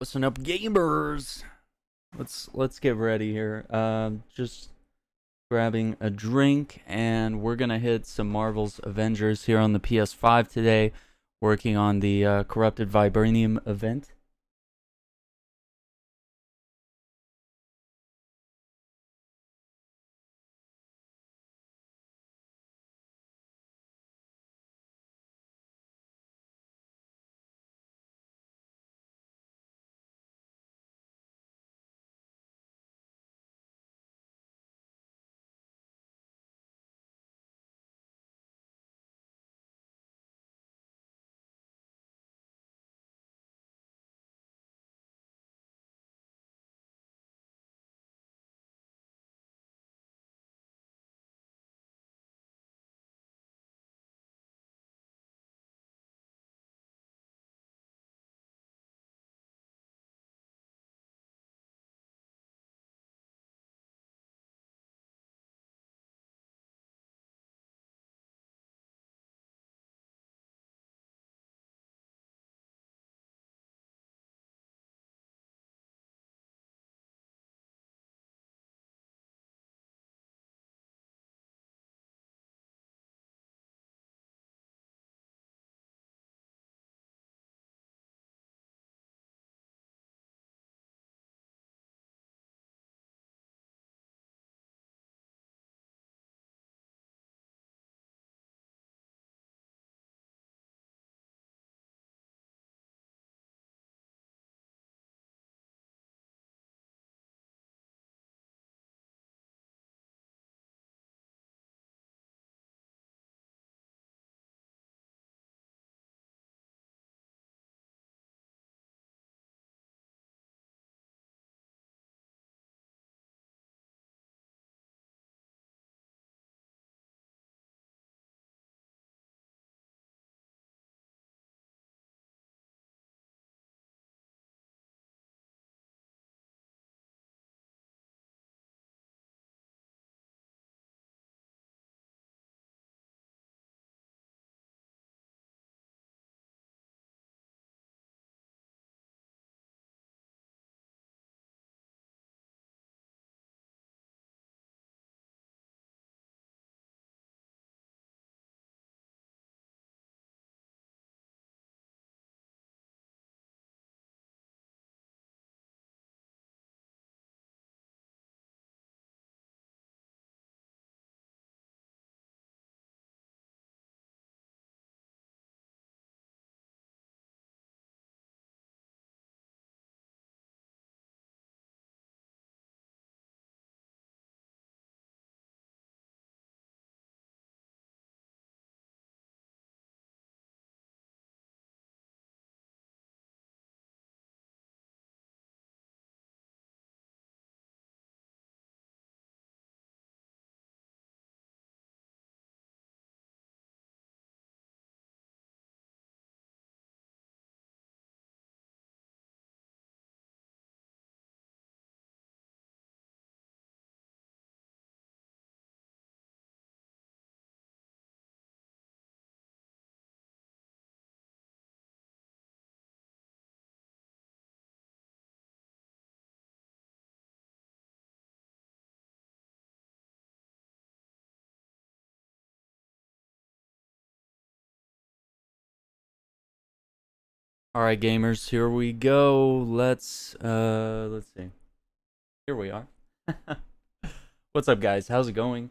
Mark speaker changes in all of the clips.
Speaker 1: Listen up, gamers. Let's get ready here. Just grabbing a drink, and we're gonna hit some Marvel's Avengers here on the PS5 today. Working on the Corrupted Vibranium Event. All right, gamers, here we go. Let's see. Here we are. What's up, guys? How's it going?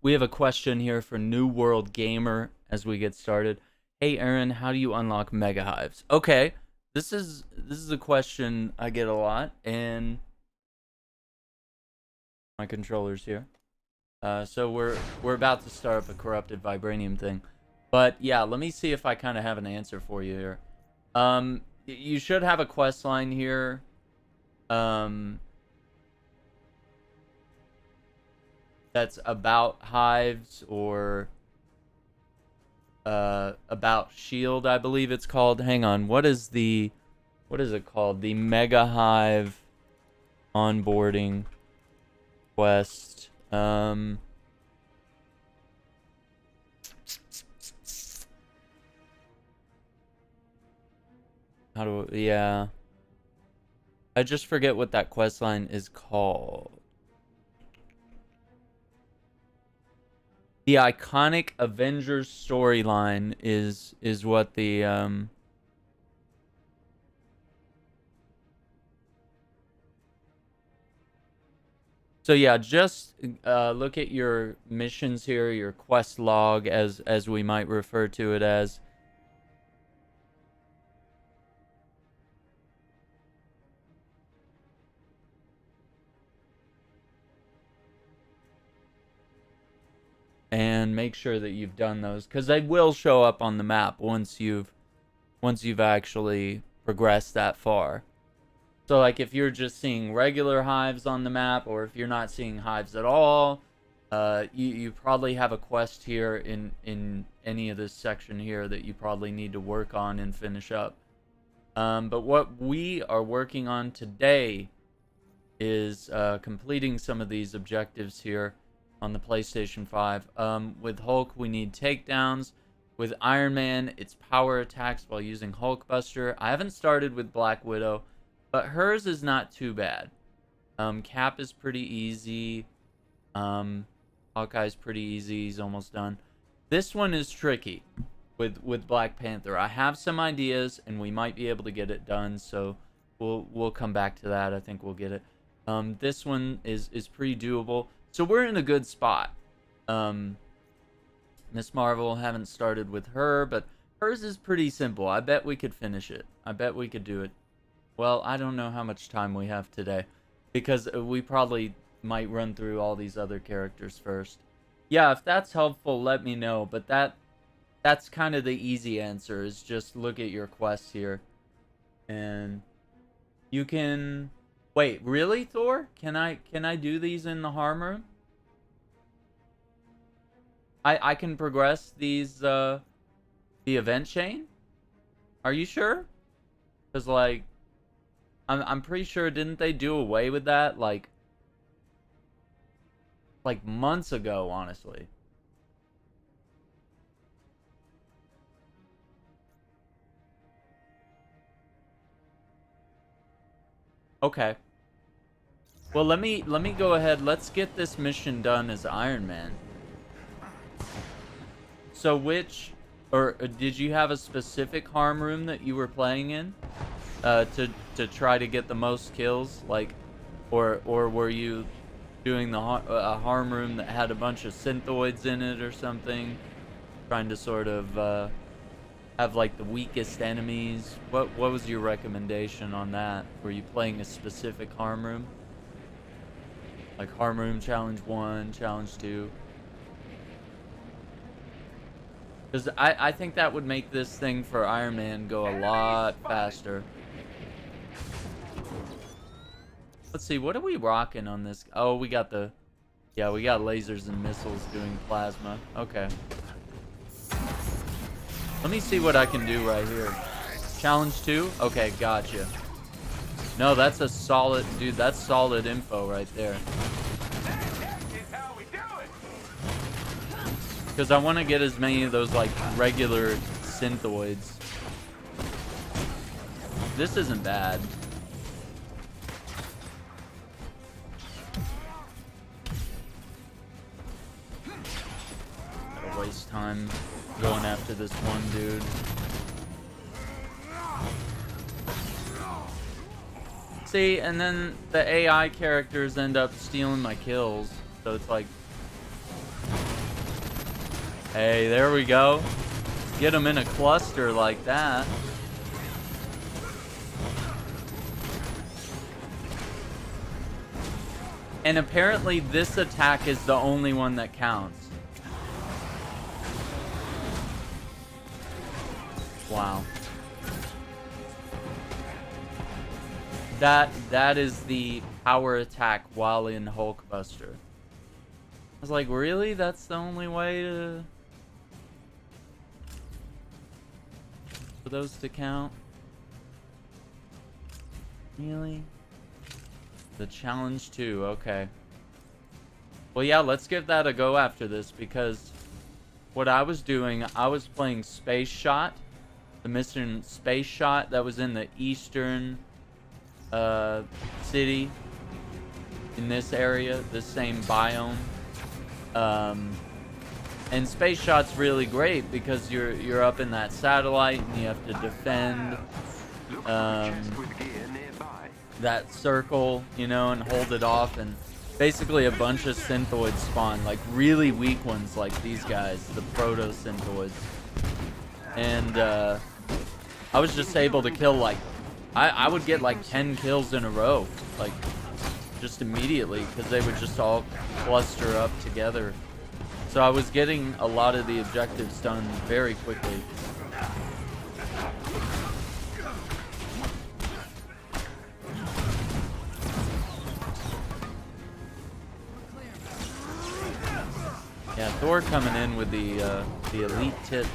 Speaker 1: We have a question here for New World Gamer as we get started. Hey, Aaron, how do you unlock mega hives? Okay, this is a question I get a lot, and my controller's here. So we're about to start up a corrupted vibranium thing, but yeah, let me see if I kind of have an answer for you here. You should have a quest line here. That's about hives or about shield, I believe it's called. Hang on, what is it called? The Mega Hive onboarding quest. Yeah. I just forget what that quest line is called. The iconic Avengers storyline is what the So yeah, just look at your missions here, your quest log, as we might refer to it as. And make sure that you've done those, because they will show up on the map once you've actually progressed that far. So like if you're just seeing regular hives on the map, or if you're not seeing hives at all, you probably have a quest here in any of this section here that you probably need to work on and finish up. But what we are working on today is completing some of these objectives here on the PlayStation 5. With Hulk, we need takedowns. With Iron Man, it's power attacks while using Hulkbuster. I haven't started with Black Widow, but hers is not too bad. Cap is pretty easy. Hawkeye's pretty easy. He's almost done. This one is tricky with Black Panther. I have some ideas, and we might be able to get it done, so we'll come back to that. I think we'll get it. This one is pretty doable. So we're in a good spot. Miss Marvel, haven't started with her, but hers is pretty simple. I bet we could finish it. I bet we could do it. Well, I don't know how much time we have today, because we probably might run through all these other characters first. Yeah, if that's helpful, let me know. But that's kind of the easy answer, is just look at your quests here. And you can... Wait, really, Thor? Can I do these in the harm room? I can progress these, the event chain? Are you sure? Because, like, I'm pretty sure, didn't they do away with that, like months ago, honestly. Okay. Well, let me go ahead. Let's get this mission done as Iron Man. So did you have a specific harm room that you were playing in? To try to get the most kills, like, or were you doing the harm room that had a bunch of synthoids in it or something, trying to sort of have like the weakest enemies? What was your recommendation on that? Were you playing a specific harm room, like harm room challenge 1, challenge 2? Because I think that would make this thing for Iron Man go a lot faster. Let's see, what are we rocking on this? Oh, we got the... Yeah, we got lasers and missiles doing plasma. Okay. Let me see what I can do right here. Challenge 2? Okay, gotcha. No, that's a solid... Dude, that's solid info right there. Because I want to get as many of those, like, regular synthoids. This isn't bad. Gotta waste time going after this one dude. See, and then the AI characters end up stealing my kills. So it's like... Hey, there we go. Get them in a cluster like that. And apparently this attack is the only one that counts. Wow. That is the power attack while in Hulkbuster. I was like, really? That's the only way to... for those to count? Really? The challenge 2, okay. Well, yeah, let's give that a go after this, because what I was doing, I was playing Space Shot, the mission Space Shot that was in the Eastern city in this area, this same biome. And Space Shot's really great because you're up in that satellite and you have to defend that circle, you know, and hold it off. And basically a bunch of synthoids spawn, like really weak ones like these guys, the proto-synthoids. And I was just able to kill like, I would get like 10 kills in a row, like just immediately, because they would just all cluster up together. So I was getting a lot of the objectives done very quickly. Yeah, Thor coming in with the elite tip.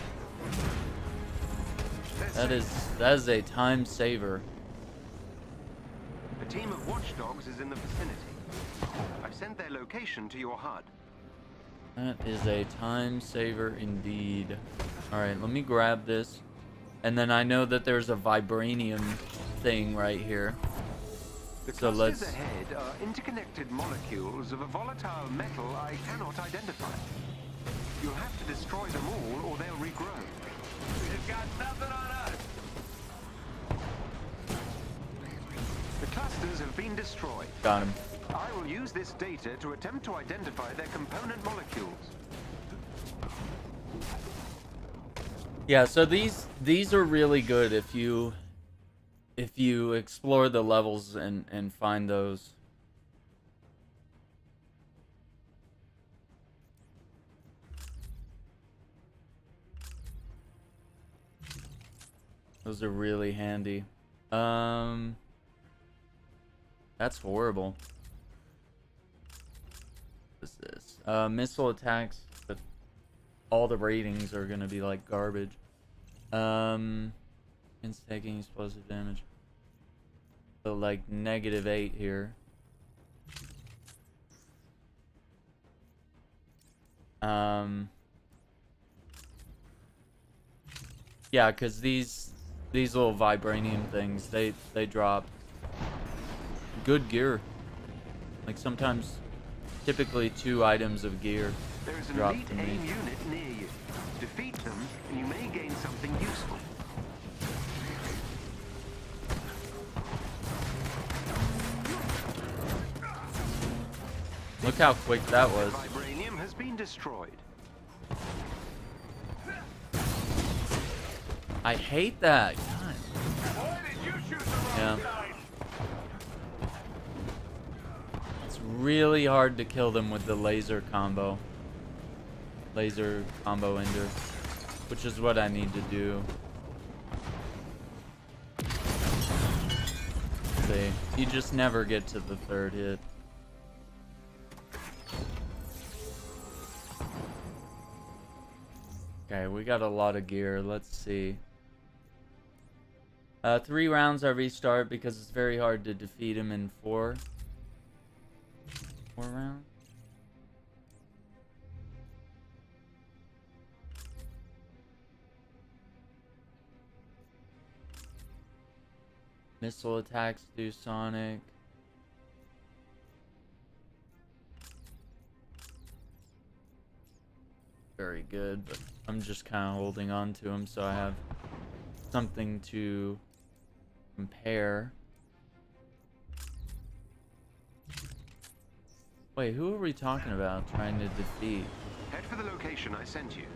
Speaker 1: That is a time saver.
Speaker 2: A team of watchdogs is in the vicinity. I've sent their location to your HUD.
Speaker 1: That is a time saver indeed. Alright, let me grab this. And then I know that there's a vibranium thing right here.
Speaker 2: The
Speaker 1: So
Speaker 2: clusters ahead are interconnected molecules of a volatile metal I cannot identify. You'll have to destroy them all or they'll regrow. They've got nothing on us. The clusters have been destroyed.
Speaker 1: Got him.
Speaker 2: I will use this data to attempt to identify their component molecules.
Speaker 1: Yeah, so these are really good if you explore the levels and find those. Those are really handy. That's horrible. What is this? Missile attacks, but all the ratings are gonna be like garbage. It's taking explosive damage. So like -8 here. Yeah, because these little vibranium things, they drop good gear. Like sometimes, typically 2 items of gear
Speaker 2: There's an
Speaker 1: drop
Speaker 2: elite
Speaker 1: from
Speaker 2: AIM
Speaker 1: these.
Speaker 2: unit near you. Defeat them, and you may gain something useful.
Speaker 1: Look how quick that was.
Speaker 2: Vibranium has been destroyed.
Speaker 1: I hate that. God.
Speaker 2: Why did you shoot the wrong
Speaker 1: Yeah.
Speaker 2: side?
Speaker 1: It's really hard to kill them with the laser combo. Laser combo ender. Which is what I need to do. See, you just never get to the 3rd hit. Okay, we got a lot of gear. Let's see. 3 rounds I restart because it's very hard to defeat him in 4. 4 rounds? Missile attacks do Sonic. Very good, but I'm just kind of holding on to him so I have something to compare. Wait, who are we talking about trying to defeat?
Speaker 2: Head for the location I sent you.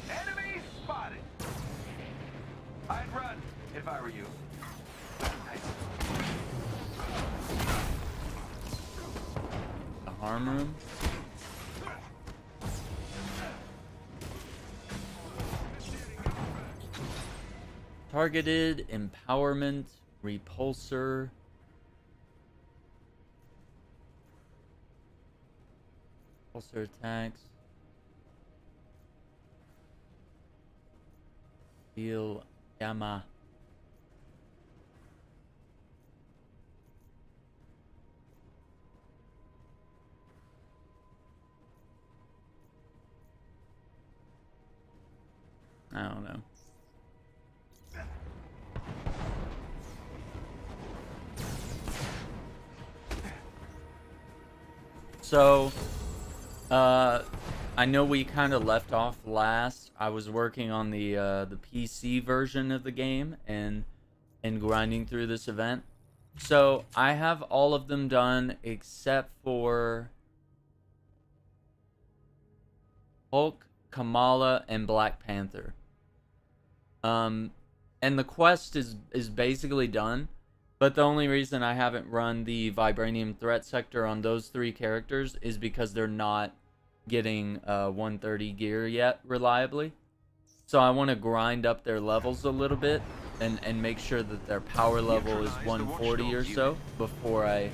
Speaker 2: Enemy spotted. I'd run if I were you.
Speaker 1: The harm room? Targeted empowerment repulsor. Repulsor attacks. Heal gamma. I don't know. So, I know we kind of left off last. I was working on the PC version of the game and grinding through this event. So I have all of them done except for Hulk, Kamala, and Black Panther. And the quest is basically done. But the only reason I haven't run the Vibranium threat sector on those 3 characters is because they're not getting 130 gear yet reliably. So I want to grind up their levels a little bit and make sure that their power level is 140 or so before I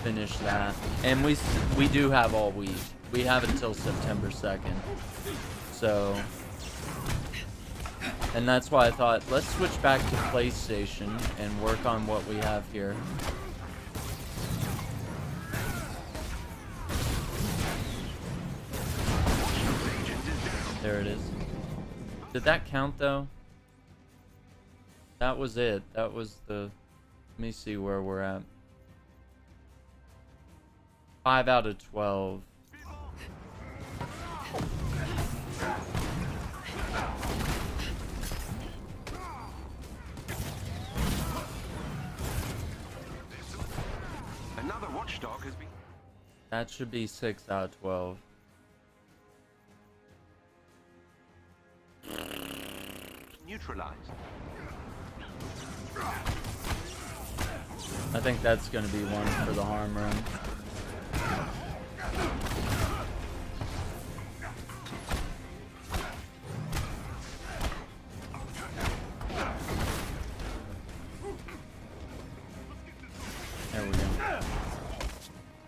Speaker 1: finish that. And we do have all week. We have until September 2nd. So... And that's why I thought, let's switch back to PlayStation and work on what we have here. There it is. Did that count, though? That was it. That was the... Let me see where we're at. 5 out of 12.
Speaker 2: Another watchdog has been...
Speaker 1: That should be 6 out of 12.
Speaker 2: neutralized.
Speaker 1: I think that's going to be one for the harm run. There we go.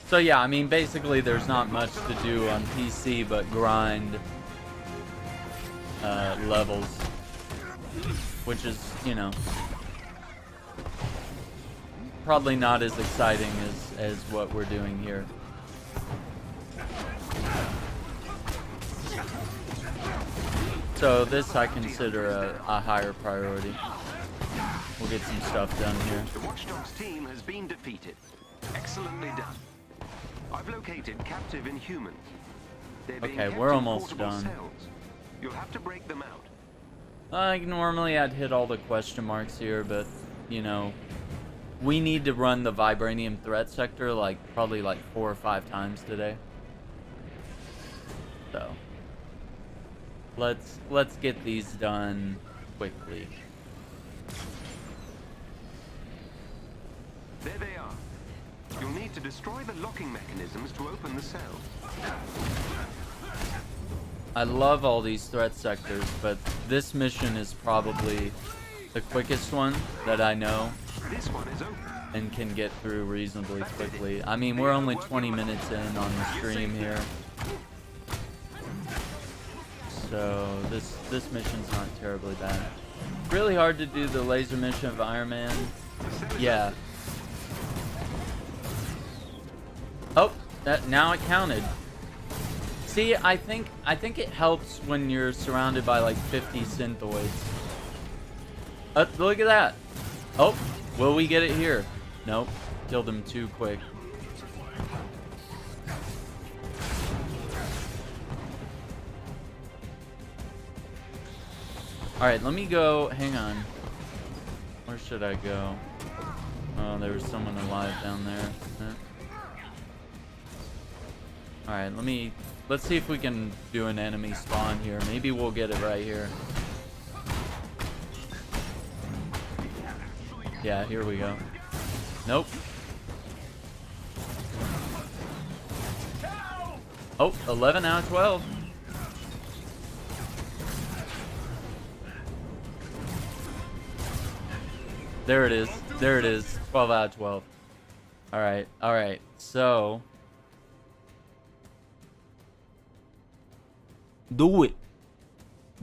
Speaker 1: So yeah, I mean, basically there's not much to do on PC but grind levels, which is, you know, probably not as exciting as what we're doing here. So this I consider a higher priority. We'll get some stuff done here.
Speaker 2: The Watchdogs team has been defeated. Excellently done. I've located captive Inhumans.
Speaker 1: Okay, we're almost done.
Speaker 2: Cells. You'll have to break them out.
Speaker 1: Normally I'd hit all the question marks here, but, you know, we need to run the Vibranium threat sector probably 4 or 5 times today. So let's get these done quickly.
Speaker 2: There they are. You'll need to destroy the locking mechanisms to open the cells.
Speaker 1: I love all these threat sectors, but this mission is probably the quickest one that I know.
Speaker 2: This one is open
Speaker 1: and can get through reasonably quickly. I mean, we're only 20 minutes in on the stream here. So this mission's not terribly bad. Really hard to do the laser mission of Iron Man. Yeah. Oh, now it counted. See, I think it helps when you're surrounded by 50 synthoids. Look at that. Oh, will we get it here? Nope. Killed him too quick. Alright, let me go. Hang on. Where should I go? Oh, there was someone alive down there. Alright, let's see if we can do an enemy spawn here. Maybe we'll get it right here. Yeah, here we go. Nope. Oh, 11 out of 12. There it is. There it is. 12 out of 12. Alright, alright. So... do it.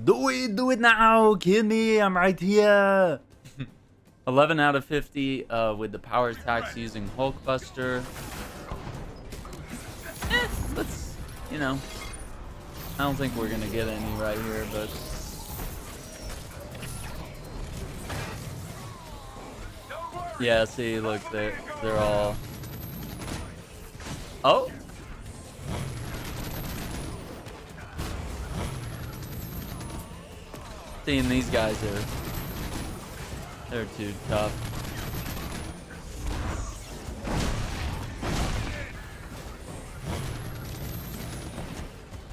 Speaker 1: Do it. Do it now. Kill me. I'm right here. 11 out of 50 with the power attacks using Hulkbuster. Let's, you know, I don't think we're going to get any right here, but... yeah, see, look, they're all... oh, Rusty and these guys they're too tough.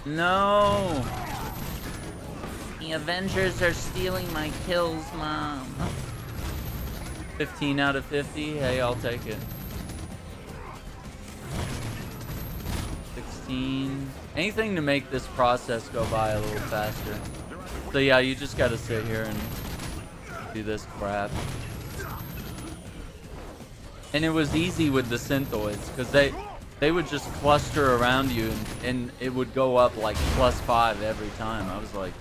Speaker 1: No! The Avengers are stealing my kills, Mom. 15 out of 50? Hey, I'll take it. 16. Anything to make this process go by a little faster. So yeah, you just gotta sit here and do this crap. And it was easy with the synthoids, because they would just cluster around you, and it would go up like +5 every time. I was like,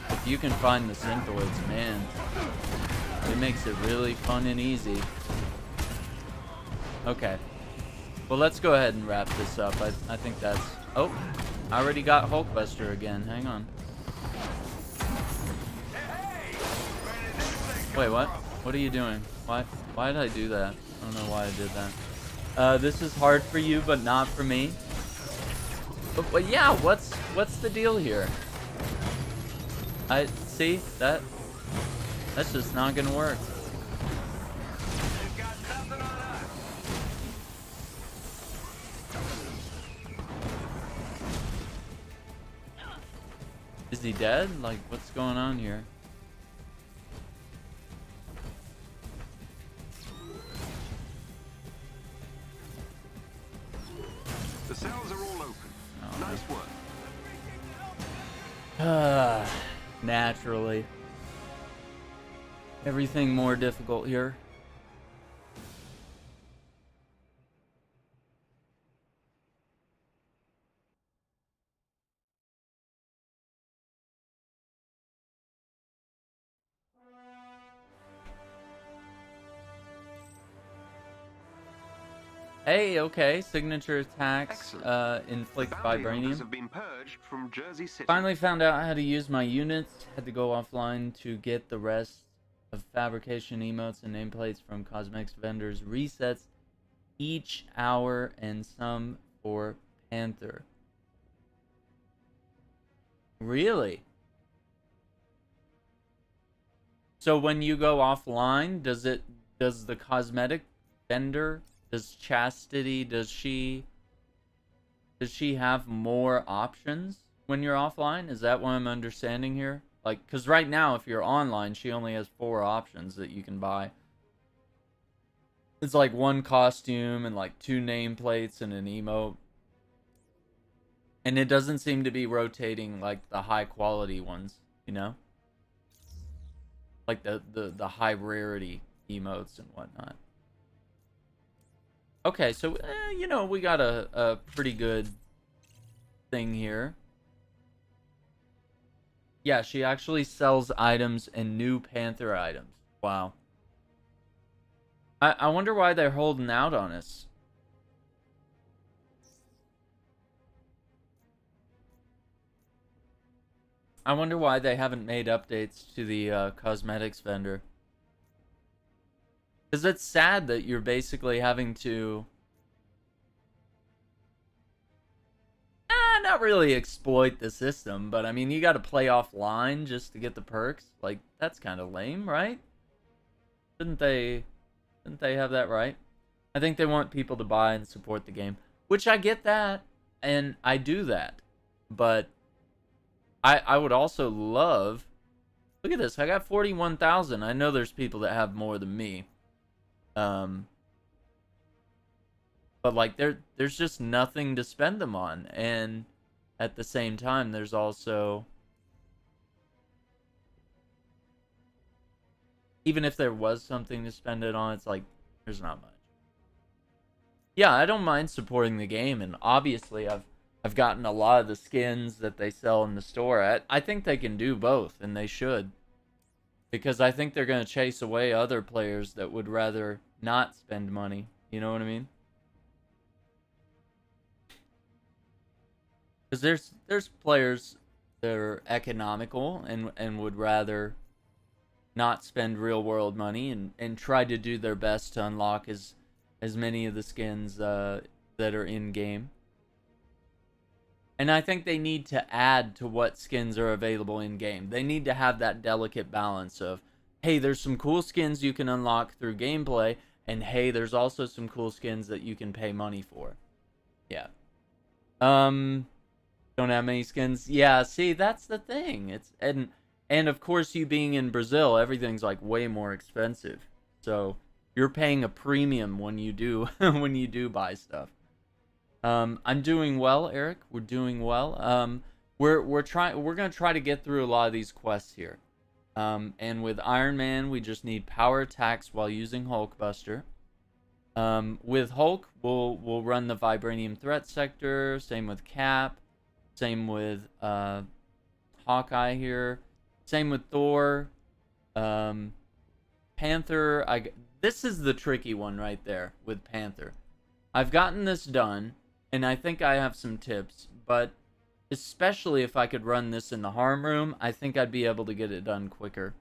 Speaker 1: if you can find the synthoids, man, it makes it really fun and easy. Okay. Well, let's go ahead and wrap this up. I think that's... Oh, I already got Hulkbuster again. Hang on. Wait, what? What are you doing? Why did I do that? I don't know why I did that. This is hard for you, but not for me. But yeah, what's the deal here? I see that's just not gonna work. Is he dead? Like, what's going on here?
Speaker 2: The cells are all open. Oh, nice work.
Speaker 1: Naturally. Everything more difficult here. Hey, okay. Signature attacks inflict vibranium.
Speaker 2: Have been purged from Jersey City.
Speaker 1: Finally found out how to use my units. Had to go offline to get the rest of fabrication emotes and nameplates from cosmetics vendors. Resets each hour and some for Panther. Really? So when you go offline, does the cosmetic vendor, does Chastity, does she have more options when you're offline? Is that what I'm understanding here? Like, because right now, if you're online, she only has 4 options that you can buy. It's like 1 costume and like 2 nameplates and an emote. And it doesn't seem to be rotating like the high quality ones, you know? Like the high rarity emotes and whatnot. Okay, so, you know, we got a pretty good thing here. Yeah, she actually sells items and new Panther items. Wow. I wonder why they're holding out on us. I wonder why they haven't made updates to the cosmetics vendor. Because it's sad that you're basically having to... not really exploit the system, but I mean, you gotta play offline just to get the perks. Like, that's kind of lame, right? Shouldn't they have that right? I think they want people to buy and support the game. Which I get that, and I do that. But I would also love... Look at this, I got 41,000. I know there's people that have more than me. But like, there's just nothing to spend them on. And at the same time, there's also... Even if there was something to spend it on, it's like, there's not much. Yeah, I don't mind supporting the game, and obviously I've gotten a lot of the skins that they sell in the store. I think they can do both, and they should. Because I think they're going to chase away other players that would rather not spend money. You know what I mean? Because there's players that are economical and would rather not spend real world money and try to do their best to unlock as many of the skins that are in game. And I think they need to add to what skins are available in game. They need to have that delicate balance of, hey, there's some cool skins you can unlock through gameplay, and hey, there's also some cool skins that you can pay money for. Yeah. Don't have many skins. Yeah, see, that's the thing. And of course, you being in Brazil, everything's like way more expensive. So you're paying a premium when you do when you do buy stuff. I'm doing well, Eric. We're doing well. We're gonna try to get through a lot of these quests here. And with Iron Man, we just need power attacks while using Hulkbuster. With Hulk, we'll run the Vibranium Threat Sector. Same with Cap. Same with Hawkeye here. Same with Thor. Panther. This is the tricky one right there with Panther. I've gotten this done, and I think I have some tips, but especially if I could run this in the harm room, I think I'd be able to get it done quicker.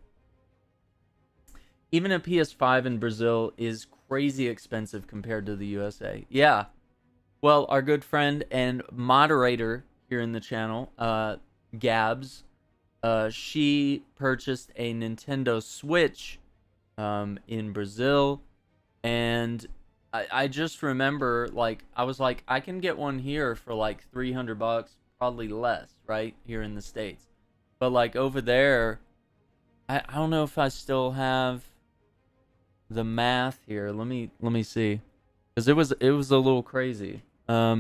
Speaker 1: Even a PS5 in Brazil is crazy expensive compared to the USA. Yeah. Well, our good friend and moderator here in the channel, Gabs, she purchased a Nintendo Switch in Brazil, and I just remember, like, I was like, I can get one here for like $300, probably less, right, here in the States. But like over there, I don't know if I still have the math here. Let me see, because it was a little crazy. Da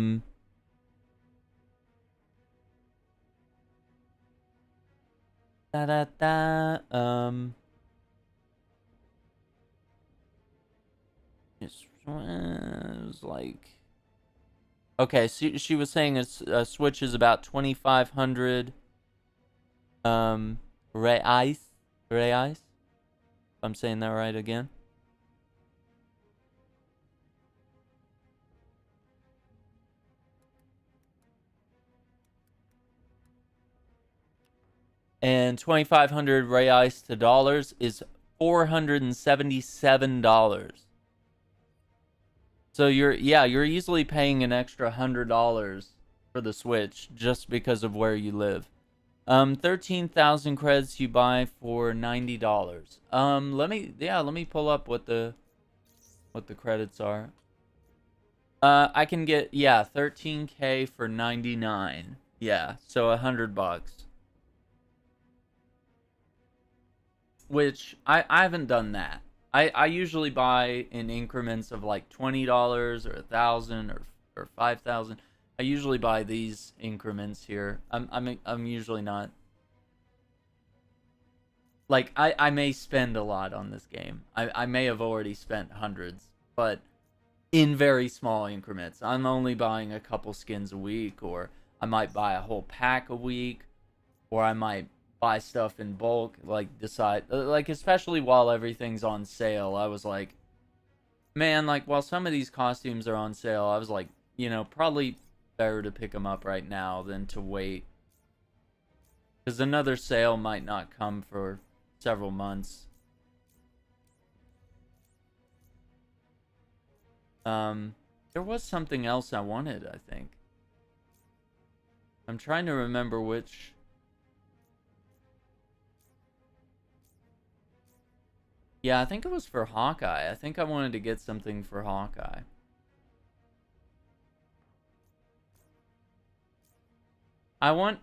Speaker 1: da da. It was like, okay. So she was saying a Switch is about 2,500 reais. If I'm saying that right again. And 2,500 reais to dollars is $477. So you're easily paying an extra $100 for the Switch just because of where you live. 13,000 credits you buy for $90. Let me pull up what the credits are. I can get 13K for 99. Yeah, so $100. Which I haven't done that. I usually buy in increments of like $20 or 1,000 or 5,000. I usually buy these increments here. I'm usually not, like, I may spend a lot on this game. I may have already spent hundreds, but in very small increments. I'm only buying a couple skins a week, or I might buy a whole pack a week, or I might buy stuff in bulk, like decide, like, especially while everything's on sale. I was like, man, like, while some of these costumes are on sale, I was like, probably better to pick them up right now than to wait, because another sale might not come for several months. There was something else I wanted, I think. I'm trying to remember which. Yeah, I think it was for Hawkeye. I think I wanted to get something for Hawkeye. I want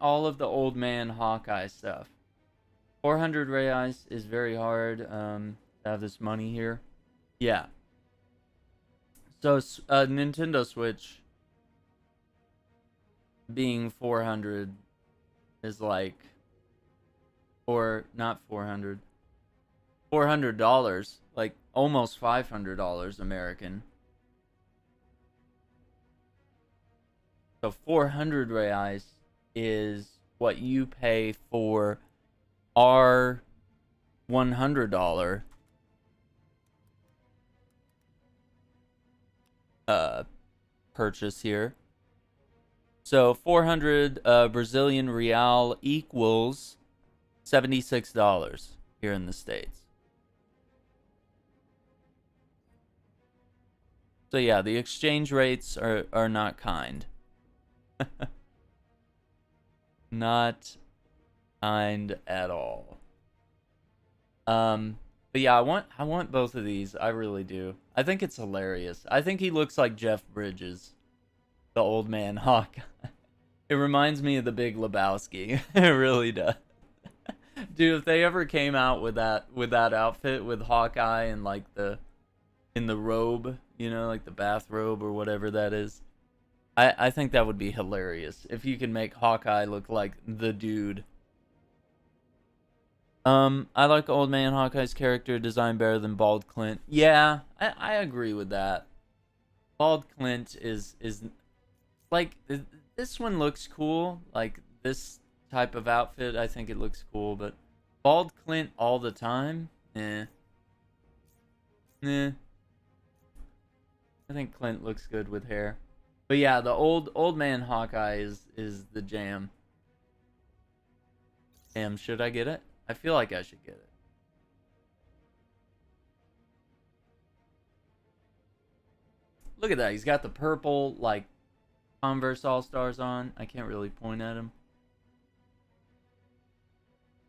Speaker 1: all of the old man Hawkeye stuff. 400 reais is very hard to have this money here. Yeah. So Nintendo Switch being 400 is like, or not 400. $400, like almost $500 American. So 400 reais is what you pay for our $100 purchase here. So 400 Brazilian real equals $76 here in the States. So yeah, the exchange rates are not kind. Not kind at all. But yeah, I want both of these. I really do. I think it's hilarious. I think he looks like Jeff Bridges, the old man Hawk. It reminds me of the Big Lebowski. It really does. Dude, if they ever came out with that outfit with Hawkeye and like in the robe, you know, like the bathrobe or whatever that is, I think that would be hilarious if you can make Hawkeye look like the dude. I like Old Man Hawkeye's character design better than Bald Clint. Yeah, I agree with that. Bald Clint is like, this one looks cool. Like, this type of outfit, I think it looks cool, but Bald Clint all the time? Eh. I think Clint looks good with hair. But yeah, the old man Hawkeye is the jam. Damn, should I get it? I feel like I should get it. Look at that. He's got the purple, like, Converse All-Stars on. I can't really point at him.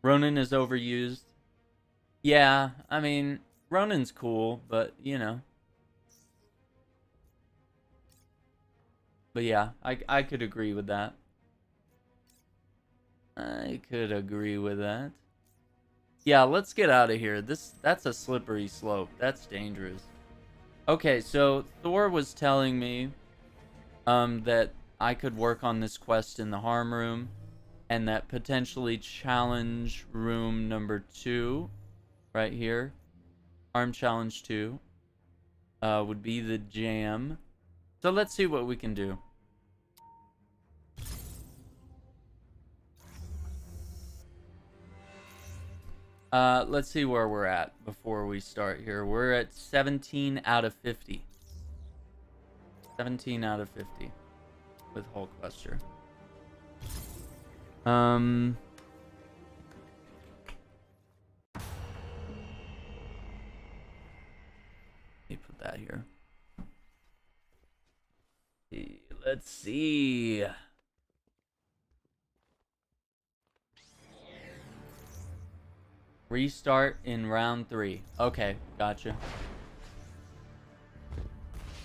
Speaker 1: Ronin is overused. Yeah, I mean, Ronin's cool, but, you know. But yeah, I could agree with that. I could agree with that. Yeah, let's get out of here. That's a slippery slope. That's dangerous. Okay, so Thor was telling me that I could work on this quest in the harm room, and that potentially challenge room number 2 right here, harm challenge 2, would be the jam. So let's see what we can do. Let's see where we're at before we start here. We're at 17 out of 50. 17 out of 50 with Hulkbuster. Let me put that here. Let's see. Restart in round 3. Okay, gotcha.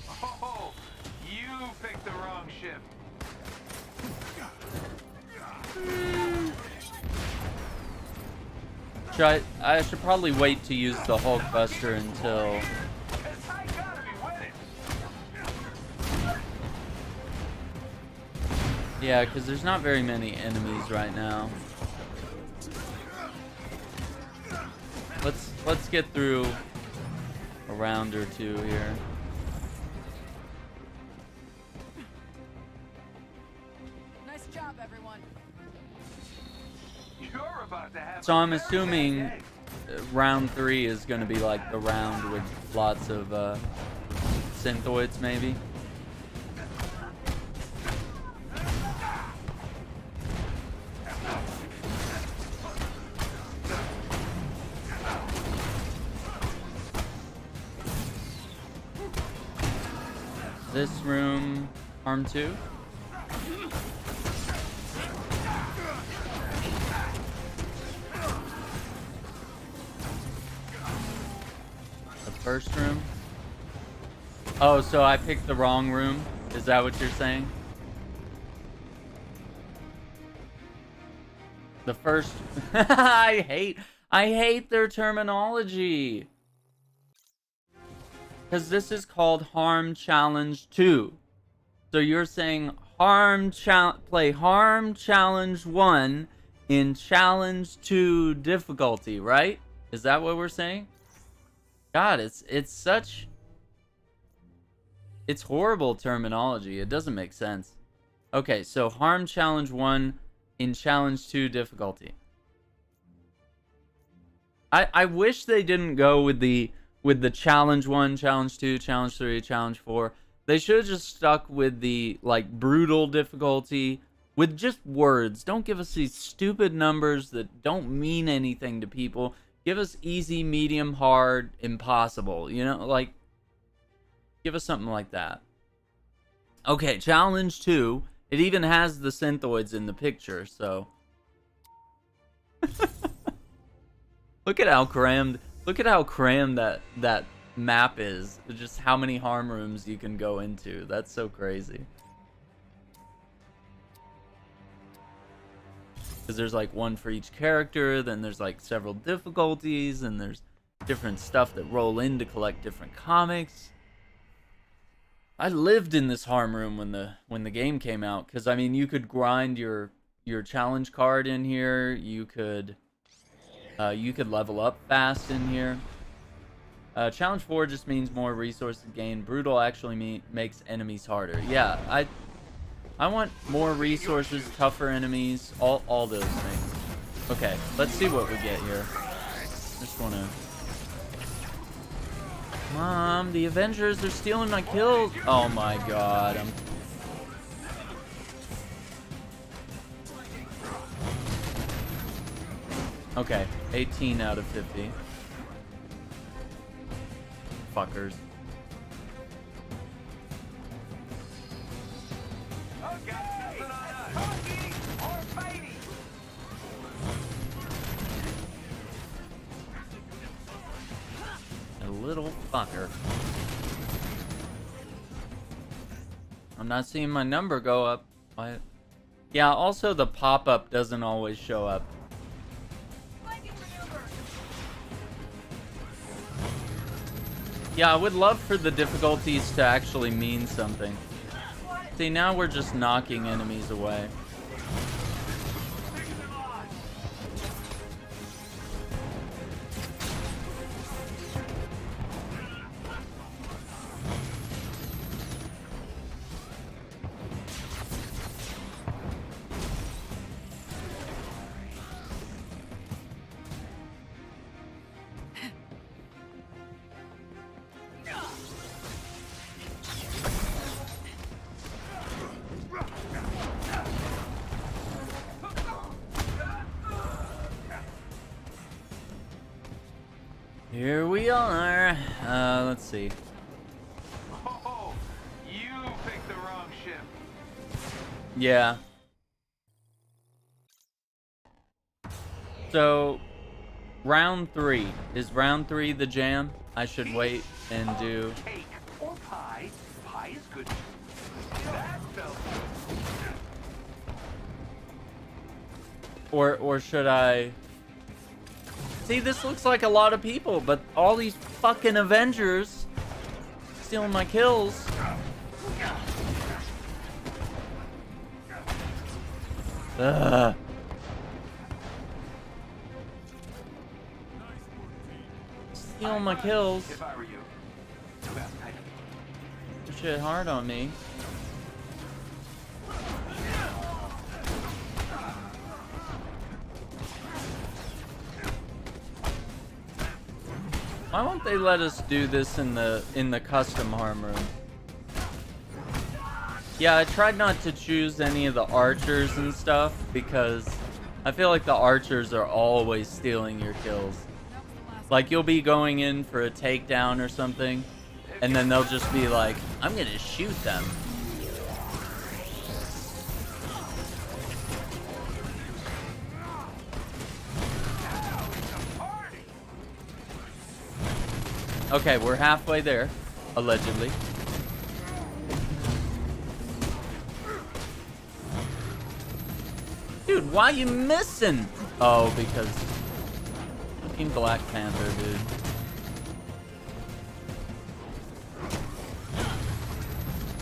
Speaker 2: Oh, you picked the wrong ship.
Speaker 1: I should probably wait to use the Hulkbuster until... Yeah, because there's not very many enemies right now. Let's get through a round or two here.
Speaker 3: Nice job, everyone.
Speaker 2: You're about to have
Speaker 1: So I'm assuming round 3 is going to be like the round with lots of synthoids, maybe. This room, harm 2. The first room. Oh, so I picked the wrong room? Is that what you're saying? The first... I hate their terminology. Because this is called Harm Challenge 2. So you're saying play Harm Challenge 1 in Challenge 2 difficulty, right? Is that what we're saying? God, it's horrible terminology. It doesn't make sense. Okay, so Harm Challenge 1 in Challenge 2 difficulty. I wish they didn't go with the Challenge 1, Challenge 2, Challenge 3, Challenge 4. They should have just stuck with the, like, brutal difficulty with just words. Don't give us these stupid numbers that don't mean anything to people. Give us easy, medium, hard, impossible. You know, like, give us something like that. Okay, Challenge 2 It even has the synthoids in the picture, so. Look at how crammed that map is. Just how many harm rooms you can go into. That's so crazy. Because there's like one for each character, then there's like several difficulties, and there's different stuff that roll in to collect different comics. I lived in this harm room when the game came out, because I mean you could grind your challenge card in here. You could level up fast in here. Challenge 4 just means more resources gained. Brutal actually makes enemies harder. Yeah, I want more resources, tougher enemies, all those things. Okay, let's see what we get here. Just wanna. Mom, the Avengers are stealing my kills. Oh my god, Okay, 18 out of 50. Fuckers. A little fucker. I'm not seeing my number go up. Yeah, also the pop-up doesn't always show up. Yeah, I would love for the difficulties to actually mean something. See, now we're just knocking enemies away. Here we are. Let's see.
Speaker 2: Oh, you picked the wrong ship.
Speaker 1: Yeah. So, round 3. Is round 3 the jam? I should wait and do...
Speaker 2: Cake or pie. Pie is good. That felt good.
Speaker 1: Or should I... See, this looks like a lot of people, but all these fucking Avengers stealing my kills. Ugh. Stealing my kills.
Speaker 2: If I were you.
Speaker 1: Shit hard on me. Why won't they let us do this in the custom harm room? Yeah, I tried not to choose any of the archers and stuff because I feel like the archers are always stealing your kills. Like you'll be going in for a takedown or something, and then they'll just be like, I'm gonna shoot them. Okay, we're halfway there, allegedly. Dude, why you missing? Oh, because fucking Black Panther, dude.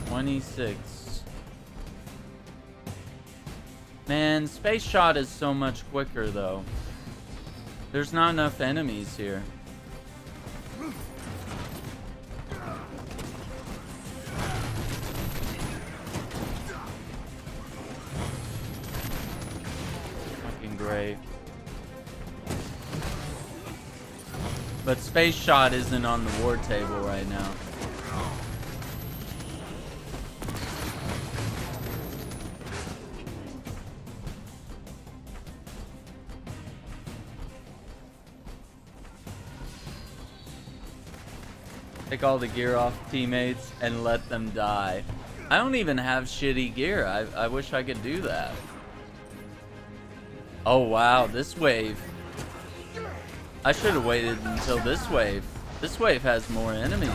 Speaker 1: $26. Man, Space Shot is so much quicker, though. There's not enough enemies here. Great. But Space Shot isn't on the war table right now. Take all the gear off teammates and let them die. I don't even have shitty gear. I wish I could do that. Oh wow, this wave. I should have waited until this wave. This wave has more enemies.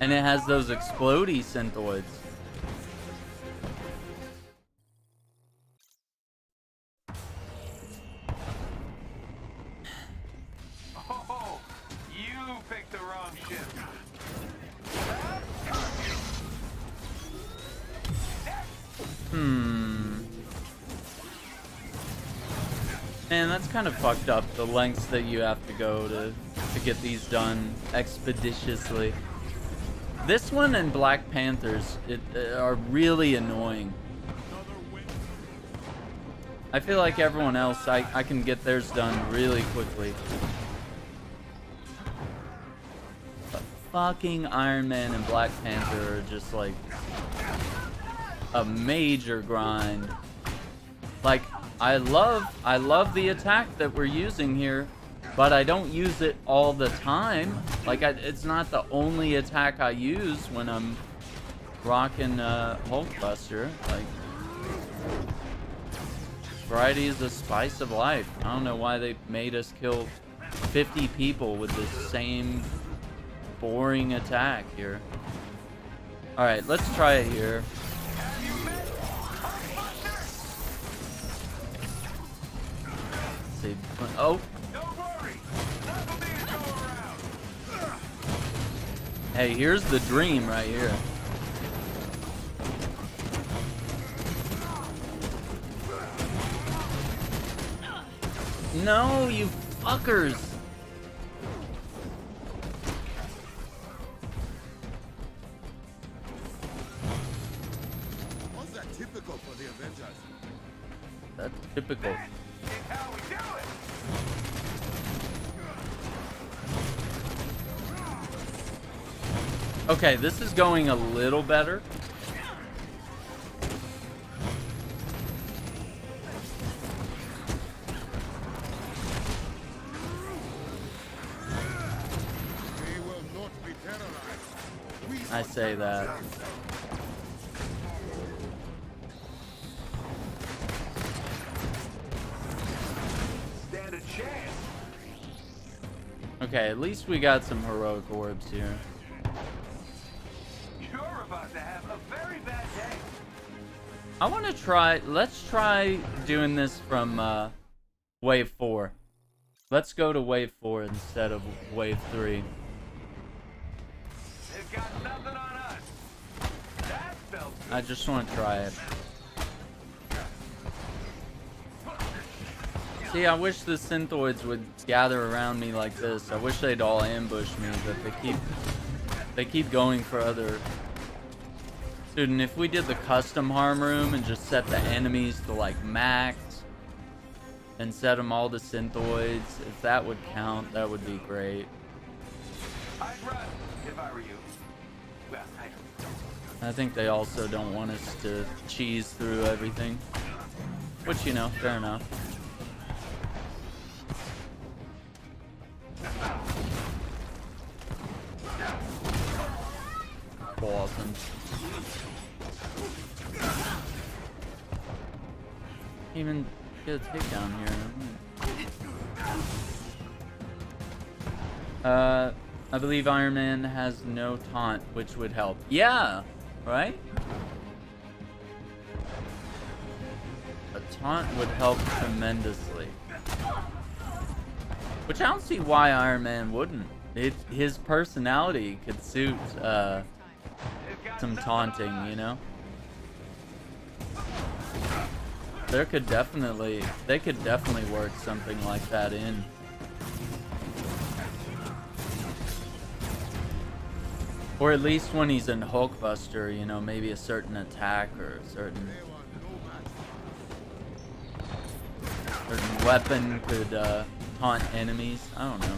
Speaker 1: And it has those explodey synthoids.
Speaker 2: Oh, you picked the wrong ship.
Speaker 1: Man, that's kind of fucked up, the lengths that you have to go to get these done expeditiously. This one and Black Panthers are really annoying. I feel like everyone else, I can get theirs done really quickly. But fucking Iron Man and Black Panther are just like a major grind. Like, I love the attack that we're using here, but I don't use it all the time. Like, it's not the only attack I use when I'm rocking Hulkbuster. Like, variety is the spice of life. I don't know why they made us kill 50 people with the same boring attack here. All right, let's try it here. Oh. Hey, here's the dream right here. No, you fuckers.
Speaker 4: Was that typical for the Avengers?
Speaker 1: That's typical. Okay, this is going a little better.
Speaker 4: We will not be terrorized.
Speaker 1: I say that.
Speaker 2: Stand a chance.
Speaker 1: Okay, at least we got some heroic orbs here.
Speaker 2: You're about to have a very bad day.
Speaker 1: I want to try, let's try doing this from wave 4. Let's go to wave 4 instead of wave 3.
Speaker 2: They've got nothing on us. That felt good.
Speaker 1: I just want to try it. See, I wish the synthoids would gather around me like this. I wish they'd all ambush me, but they keep going for other. Dude, and if we did the custom harm room and just set the enemies to like max and set them all to synthoids, if that would count, that would be great.
Speaker 2: I'd run if I were you. Well, I don't.
Speaker 1: I think they also don't want us to cheese through everything, which, you know, fair enough. Awesome. Even get a takedown here. I believe Iron Man has no taunt, which would help. Yeah, right? A taunt would help tremendously. Which I don't see why Iron Man wouldn't. His personality could suit some taunting, you know? They could definitely work something like that in. Or at least when he's in Hulkbuster, you know, maybe a certain attack or a certain weapon could taunt enemies. I don't know.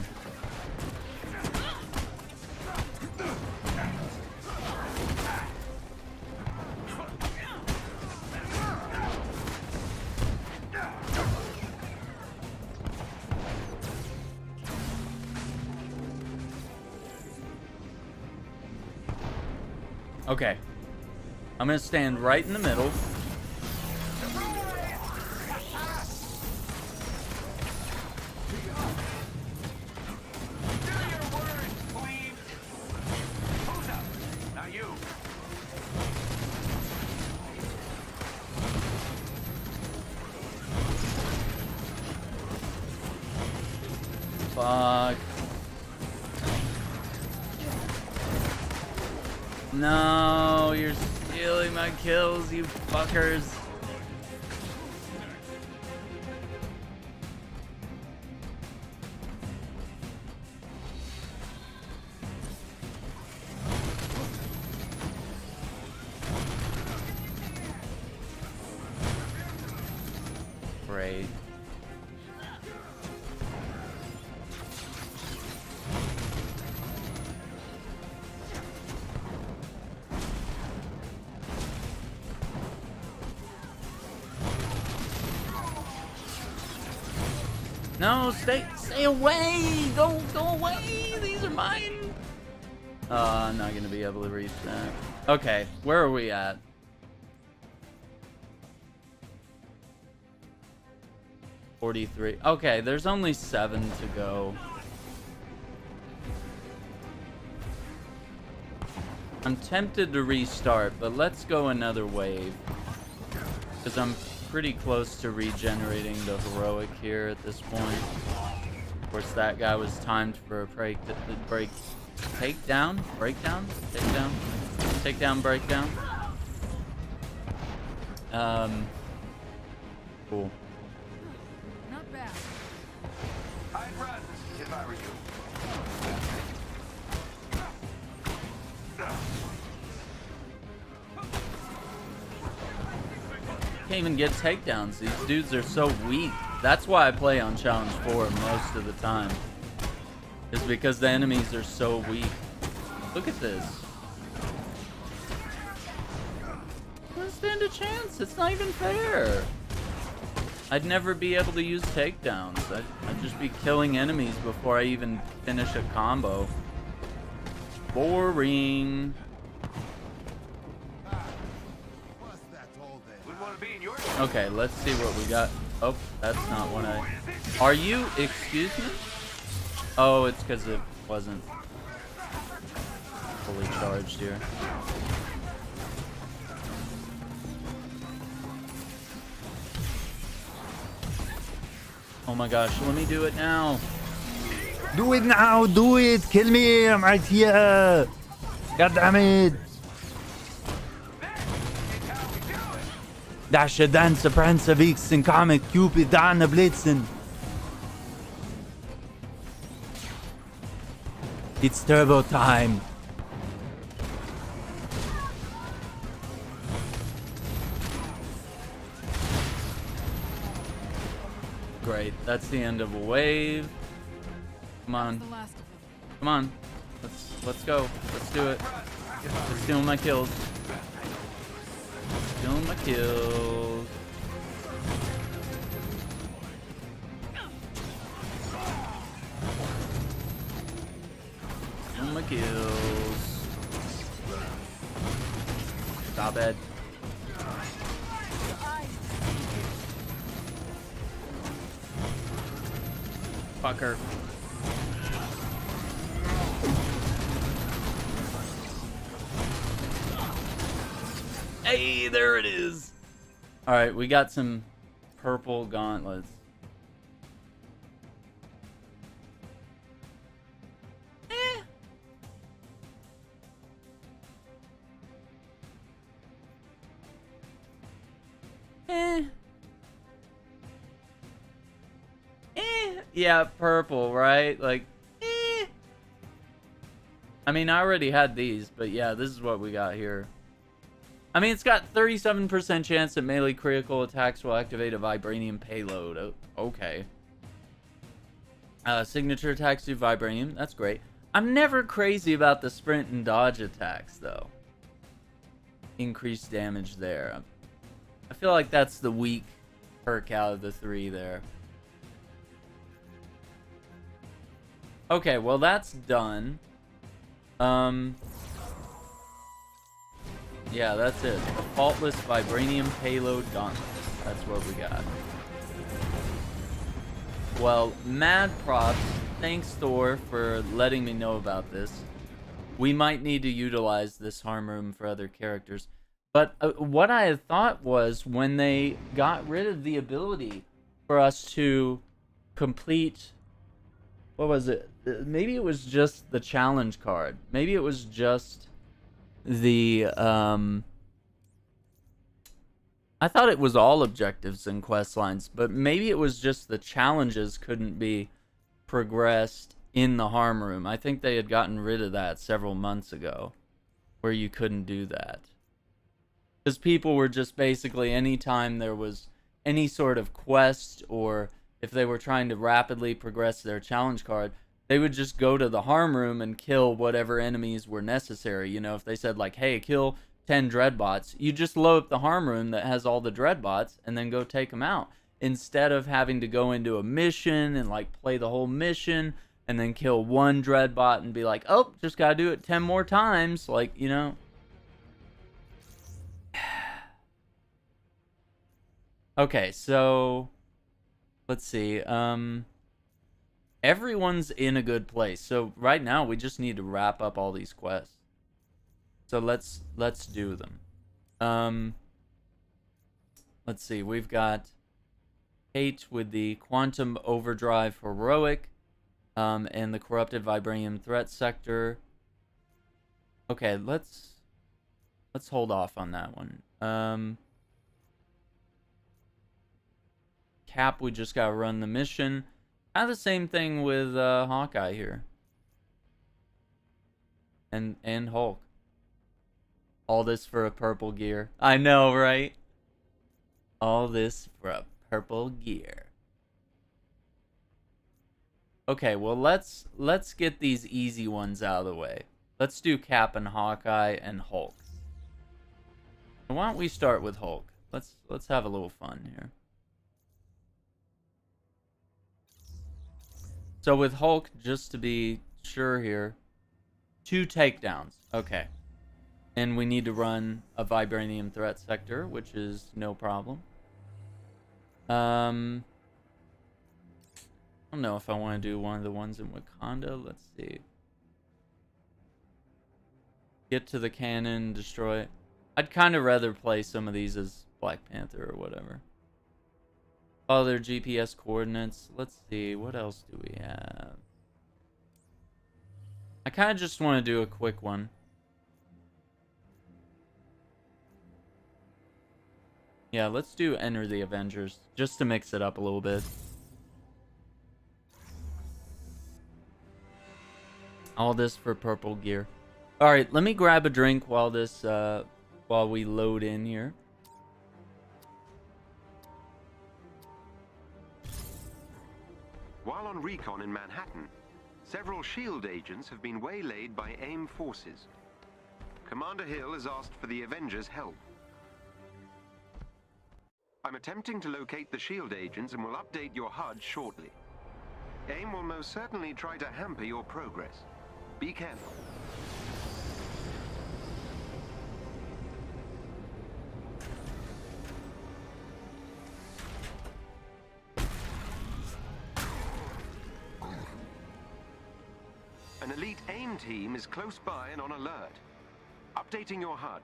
Speaker 1: Okay. I'm gonna stand right in the middle. Fuck. No, you're stealing my kills, you fuckers. Great. No, stay away! Go away! These are mine! I'm not gonna be able to reach that. Okay, where are we at? 43. Okay, there's only 7 to go. I'm tempted to restart, but let's go another wave. Because I'm pretty close to regenerating the heroic here at this point. Of course, that guy was timed for a takedown, breakdown. Cool.
Speaker 3: Not bad.
Speaker 2: I'd run if I were you.
Speaker 1: Can't even get takedowns. These dudes are so weak. That's why I play on Challenge 4 most of the time. Is because the enemies are so weak. Look at this. I don't stand a chance. It's not even fair. I'd never be able to use takedowns. I'd just be killing enemies before I even finish a combo. Boring. Okay, let's see what we got. Oh, that's not what I... Are you... Excuse me? Oh, it's because it wasn't fully charged here. Oh my gosh, let me do it now.
Speaker 5: Do it now, do it! Kill me, I'm right here! God damn it! Dasche Danse, Pranze, Wichsen, Comet, Cupid, Dane, Blitzen. It's turbo time.
Speaker 1: Great, that's the end of a wave. Come on,
Speaker 3: The last of them.
Speaker 1: come on. Let's go. Let's do it. Let's steal my kills. Stealing my kills. Stealing my kills. Stop it. Fucker. Hey, there it is. All right, we got some purple gauntlets. Yeah, purple, right? Like, I mean, I already had these, but yeah, this is what we got here. I mean, it's got 37% chance that melee critical attacks will activate a vibranium payload. Oh, okay. Signature attacks do vibranium. That's great. I'm never crazy about the sprint and dodge attacks, though. Increased damage there. I feel like that's the weak perk out of the 3 there. Okay, well, that's done. Yeah, that's it. The faultless vibranium payload gauntlet. That's what we got. Well, mad props. Thanks, Thor, for letting me know about this. We might need to utilize this harm room for other characters. But what I had thought was when they got rid of the ability for us to complete... What was it? Maybe it was just the challenge card. Maybe it was just the... I thought it was all objectives and quest lines, but maybe it was just the challenges couldn't be progressed in the harm room. I think they had gotten rid of that several months ago, where you couldn't do that. Because people were just basically, anytime there was any sort of quest, or if they were trying to rapidly progress their challenge card, they would just go to the harm room and kill whatever enemies were necessary. You know, if they said like, hey, kill 10 dreadbots, you just load up the harm room that has all the dreadbots and then go take them out, instead of having to go into a mission and like play the whole mission and then kill one dreadbot and be like, oh, just gotta do it 10 more times, like, you know. Okay, so let's see. Everyone's in a good place, so right now we just need to wrap up all these quests. So let's do them. Let's see. We've got Kate with the Quantum Overdrive Heroic, and the Corrupted Vibranium Threat Sector. Okay, let's hold off on that one. Cap, we just gotta run the mission. Kind of the same thing with Hawkeye here, and Hulk. All this for a purple gear. I know, right? All this for a purple gear. Okay, well, let's get these easy ones out of the way. Let's do Cap and Hawkeye and Hulk. Why don't we start with Hulk? Let's have a little fun here. So with Hulk, just to be sure here, 2 takedowns. Okay. And we need to run a Vibranium Threat Sector, which is no problem. I don't know if I want to do one of the ones in Wakanda. Let's see. Get to the cannon, destroy it. I'd kind of rather play some of these as Black Panther or whatever. Follow their GPS coordinates. Let's see. What else do we have? I kind of just want to do a quick one. Yeah, let's do Enter the Avengers, just to mix it up a little bit. All this for purple gear. Alright, let me grab a drink while we load in here.
Speaker 2: While on recon in Manhattan, several SHIELD agents have been waylaid by AIM forces. Commander Hill has asked for the Avengers' help. I'm attempting to locate the SHIELD agents and will update your HUD shortly. AIM will most certainly try to hamper your progress. Be careful. An elite AIM team is close by and on alert. Updating your HUD.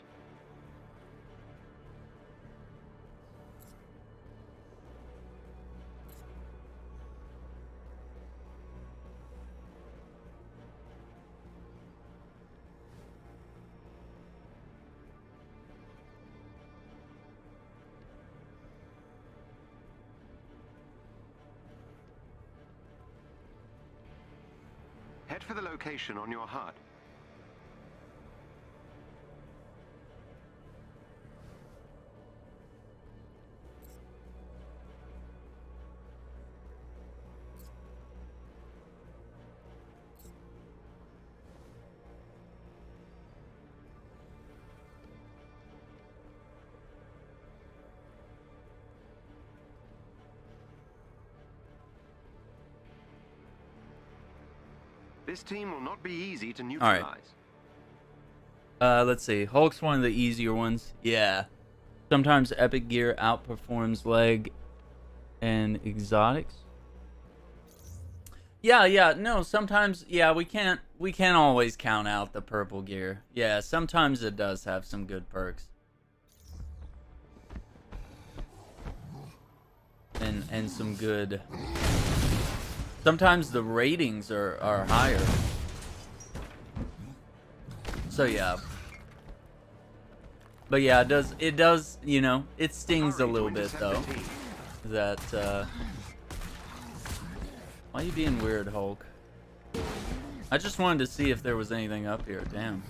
Speaker 2: Head for the location on your HUD. This team will not be easy to neutralize.
Speaker 1: All right. Let's see. Hulk's one of the easier ones. Yeah. Sometimes epic gear outperforms leg and exotics. Yeah. No, sometimes we can't always count out the purple gear. Yeah, sometimes it does have some good perks. And some good. Sometimes the ratings are higher. So yeah. But yeah, it does, you know, it stings a little bit though. That why are you being weird, Hulk? I just wanted to see if there was anything up here. Damn.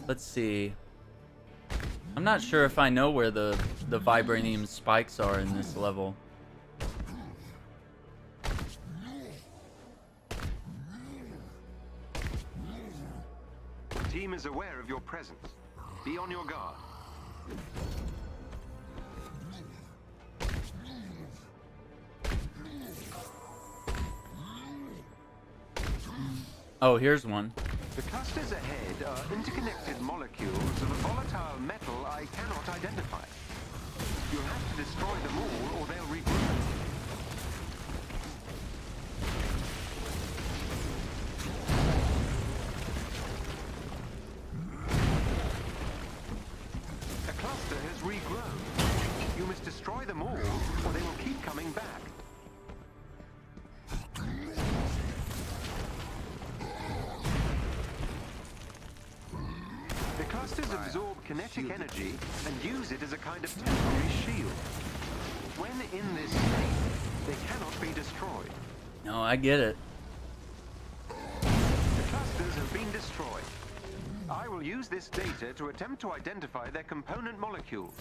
Speaker 1: Let's see. I'm not sure if I know where the vibranium spikes are in this level.
Speaker 2: The team is aware of your presence. Be on your guard.
Speaker 1: Oh, here's one.
Speaker 2: The clusters ahead are interconnected molecules of a volatile metal I cannot identify. You'll have to destroy them all or they'll regrow. A cluster has regrown. You must destroy them all or they will keep coming back. Clusters absorb kinetic energy and use it as a kind of temporary shield. When in this state, they cannot be destroyed.
Speaker 1: No, I get it.
Speaker 2: The clusters have been destroyed. I will use this data to attempt to identify their component molecules.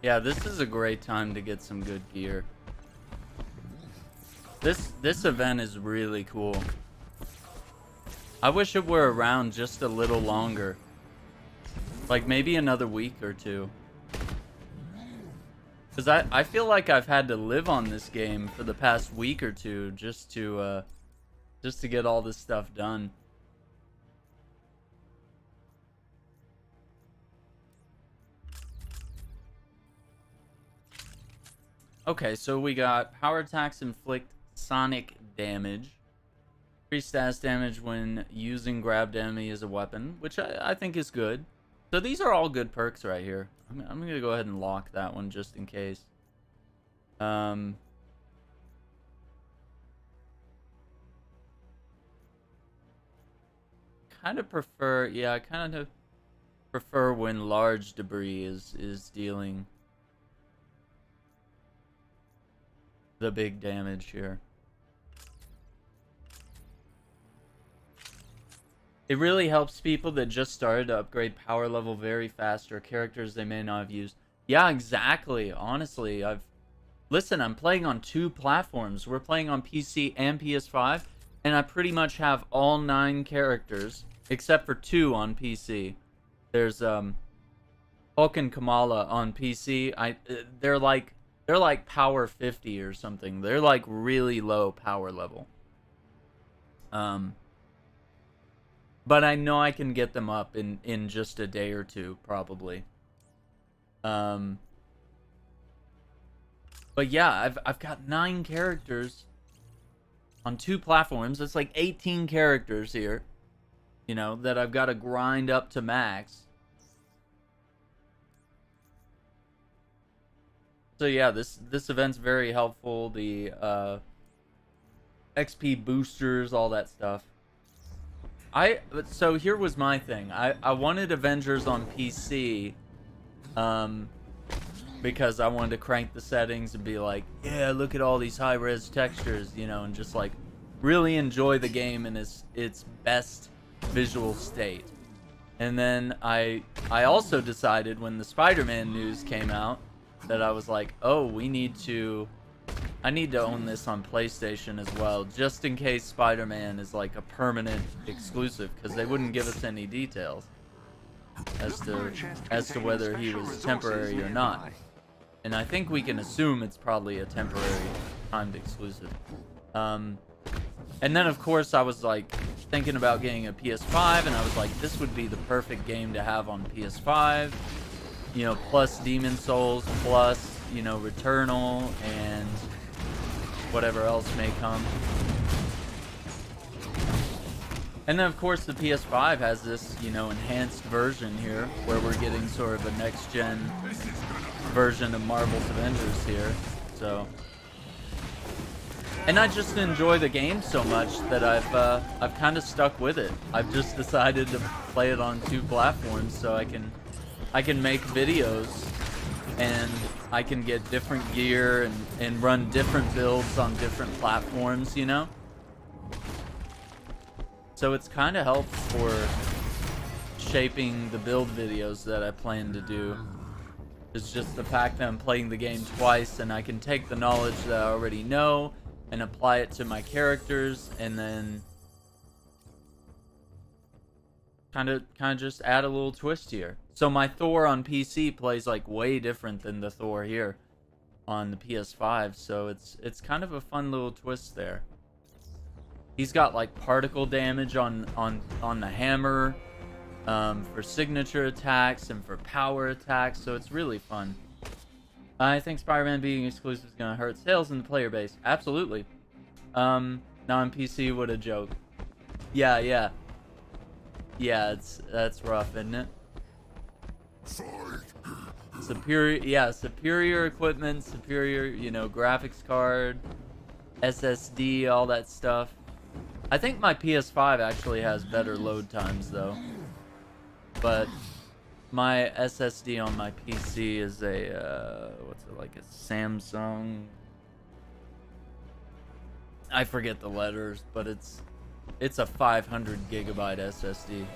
Speaker 1: Yeah, this is a great time to get some good gear. This event is really cool. I wish it were around just a little longer. Like maybe another week or two. Because I feel like I've had to live on this game for the past week or two just to get all this stuff done. Okay, so we got power attacks inflict sonic damage. Increase status damage when using grabbed enemy as a weapon, which I think is good. So these are all good perks right here. I'm going to go ahead and lock that one just in case. Kind of prefer, yeah, I kind of prefer when large debris is dealing the big damage here. It really helps people that just started to upgrade power level very fast or characters they may not have used. Yeah, exactly. Honestly, listen, I'm playing on 2 platforms. We're playing on PC and PS5, and I pretty much have all 9 characters except for 2 on PC. There's Hulk and Kamala on PC. They're like power 50 or something. They're like really low power level. But I know I can get them up in just a day or two, probably. But yeah, I've got 9 characters on 2 platforms. That's like 18 characters here, you know, that I've got to grind up to max. So yeah, this event's very helpful. The XP boosters, all that stuff. So here was my thing. I wanted Avengers on PC, because I wanted to crank the settings and be like, yeah, look at all these high-res textures, you know, and just like really enjoy the game in its best visual state. And then I also decided when the Spider-Man news came out that I was like, oh, I need to own this on PlayStation as well, just in case Spider-Man is like a permanent exclusive, because they wouldn't give us any details as to whether he was temporary or not. And I think we can assume it's probably a temporary timed exclusive. And then, of course, I was like thinking about getting a PS5, and I was like, this would be the perfect game to have on PS5. You know, plus Demon Souls, plus, you know, Returnal, and whatever else may come. And then, of course, the PS5 has this, you know, enhanced version here, where we're getting sort of a next-gen version of Marvel's Avengers here. So, and I just enjoy the game so much that I've kind of stuck with it. I've just decided to play it on 2 platforms, so I can make videos, and I can get different gear and run different builds on different platforms, you know? So it's kind of helped for shaping the build videos that I plan to do. It's just the fact that I'm playing the game twice, and I can take the knowledge that I already know and apply it to my characters, and then kind of just add a little twist here. So my Thor on PC plays like way different than the Thor here on the PS5, so it's kind of a fun little twist there. He's got like particle damage on the hammer for signature attacks and for power attacks, so it's really fun. I think Spider-Man being exclusive is gonna hurt sales in the player base. Absolutely. Now on PC, what a joke. Yeah, that's rough, isn't it? Superior equipment, superior, you know, graphics card, SSD, all that stuff. I think my PS5 actually has better load times though, but my SSD on my PC is a what's it, like a Samsung? I forget the letters, but it's a 500 gigabyte SSD.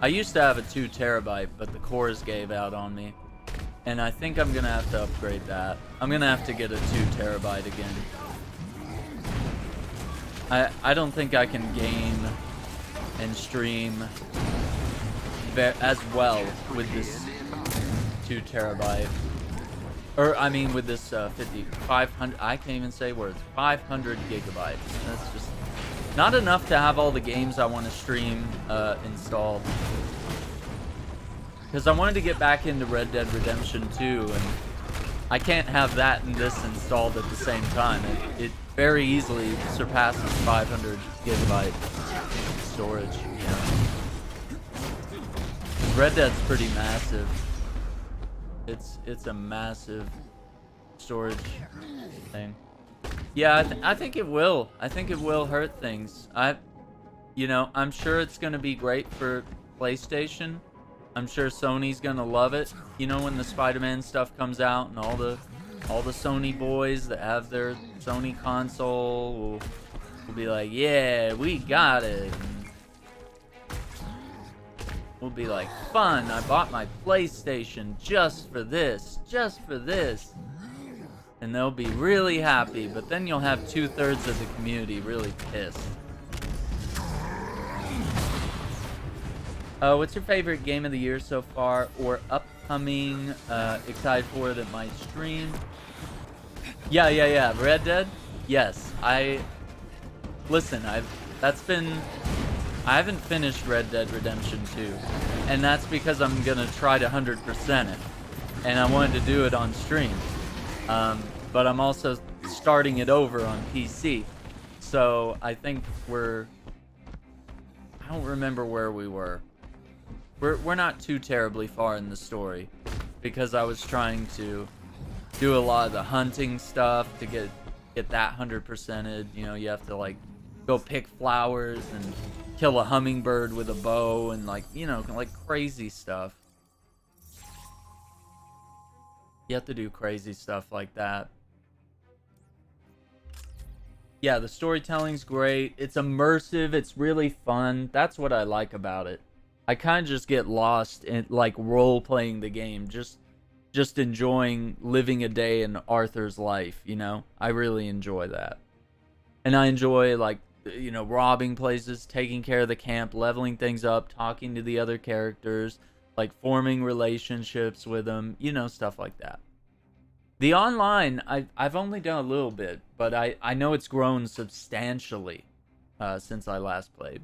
Speaker 1: I used to have a 2 terabyte, but the cores gave out on me, and I think I'm gonna have to upgrade that. I'm gonna have to get a 2 terabyte again. I don't think I can game and stream as well with this 2 terabyte. Or, I mean, with this 500, I can't even say words, 500 gigabytes. That's just not enough to have all the games I want to stream installed. Because I wanted to get back into Red Dead Redemption 2, and I can't have that and this installed at the same time. It very easily surpasses 500 gigabyte storage, you know. Red Dead's pretty massive. It's a massive storage thing. Yeah, I think it will. I think it will hurt things. You know, I'm sure it's gonna be great for PlayStation. I'm sure Sony's gonna love it. You know, when the Spider-Man stuff comes out, and all the Sony boys that have their Sony console will be like, yeah, we got it. And we'll be like, fun, I bought my PlayStation just for this. And they'll be really happy, but then you'll have 2/3 of the community really pissed. What's your favorite game of the year so far, or upcoming, excited for that might stream? Yeah. Red Dead? Yes. Listen, I haven't finished Red Dead Redemption 2, and that's because I'm gonna try to 100% it, and I wanted to do it on stream. But I'm also starting it over on PC, so I think I don't remember where we were. We're not too terribly far in the story, because I was trying to do a lot of the hunting stuff to get that 100%ed. You know, you have to like go pick flowers and kill a hummingbird with a bow, and like, you know, like crazy stuff. You have to do crazy stuff like that. Yeah, the storytelling's great. It's immersive. It's really fun. That's what I like about it. I kind of just get lost in like role-playing the game, just enjoying living a day in Arthur's life, you know? I really enjoy that. And I enjoy, like, you know, robbing places, taking care of the camp, leveling things up, talking to the other characters, like forming relationships with them, you know, stuff like that. The online, I've only done a little bit, but I know it's grown substantially since I last played.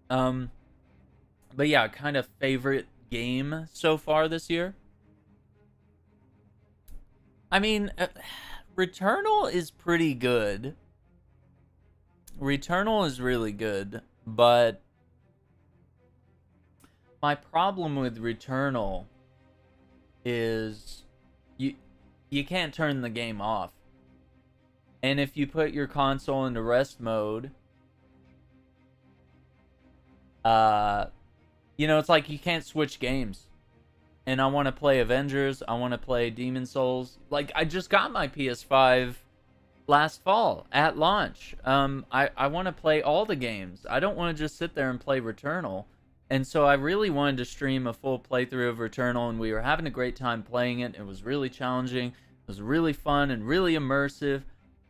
Speaker 1: But yeah, kind of favorite game so far this year. I mean, Returnal is pretty good. Returnal is really good, but my problem with Returnal is you can't turn the game off. And if you put your console into rest mode, it's like you can't switch games. And I want to play Avengers, I want to play Demon Souls. Like, I just got my PS5 last fall at launch. I want to play all the games. I don't want to just sit there and play Returnal. And so I really wanted to stream a full playthrough of Returnal, and we were having a great time playing it. It was really challenging. It was really fun and really immersive.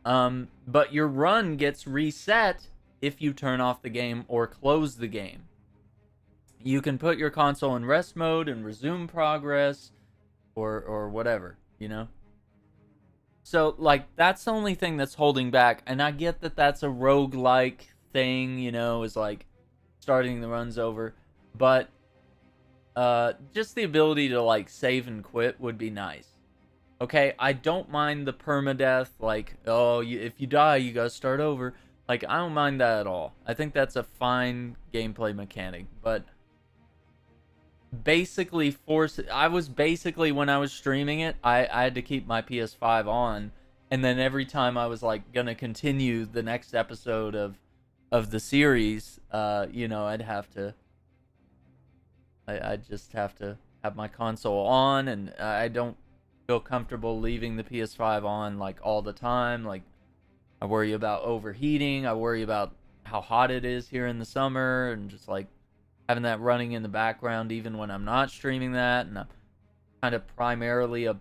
Speaker 1: But your run gets reset if you turn off the game or close the game. You can put your console in rest mode and resume progress or whatever, So, like, that's the only thing that's holding back. And I get that that's a roguelike thing, is like starting the runs over. But just the ability to, like, save and quit would be nice. Okay, I don't mind the permadeath, like, if you die, you gotta start over. Like, I don't mind that at all. I think that's a fine gameplay mechanic, but basically when I was streaming it, I had to keep my PS5 on, and then every time I was, like, gonna continue the next episode of the series, I'd just have to have my console on, and I don't feel comfortable leaving the PS5 on, like, all the time. Like, I worry about overheating. I worry about how hot it is here in the summer, and just, like, having that running in the background even when I'm not streaming that. And I'm kind of primarily a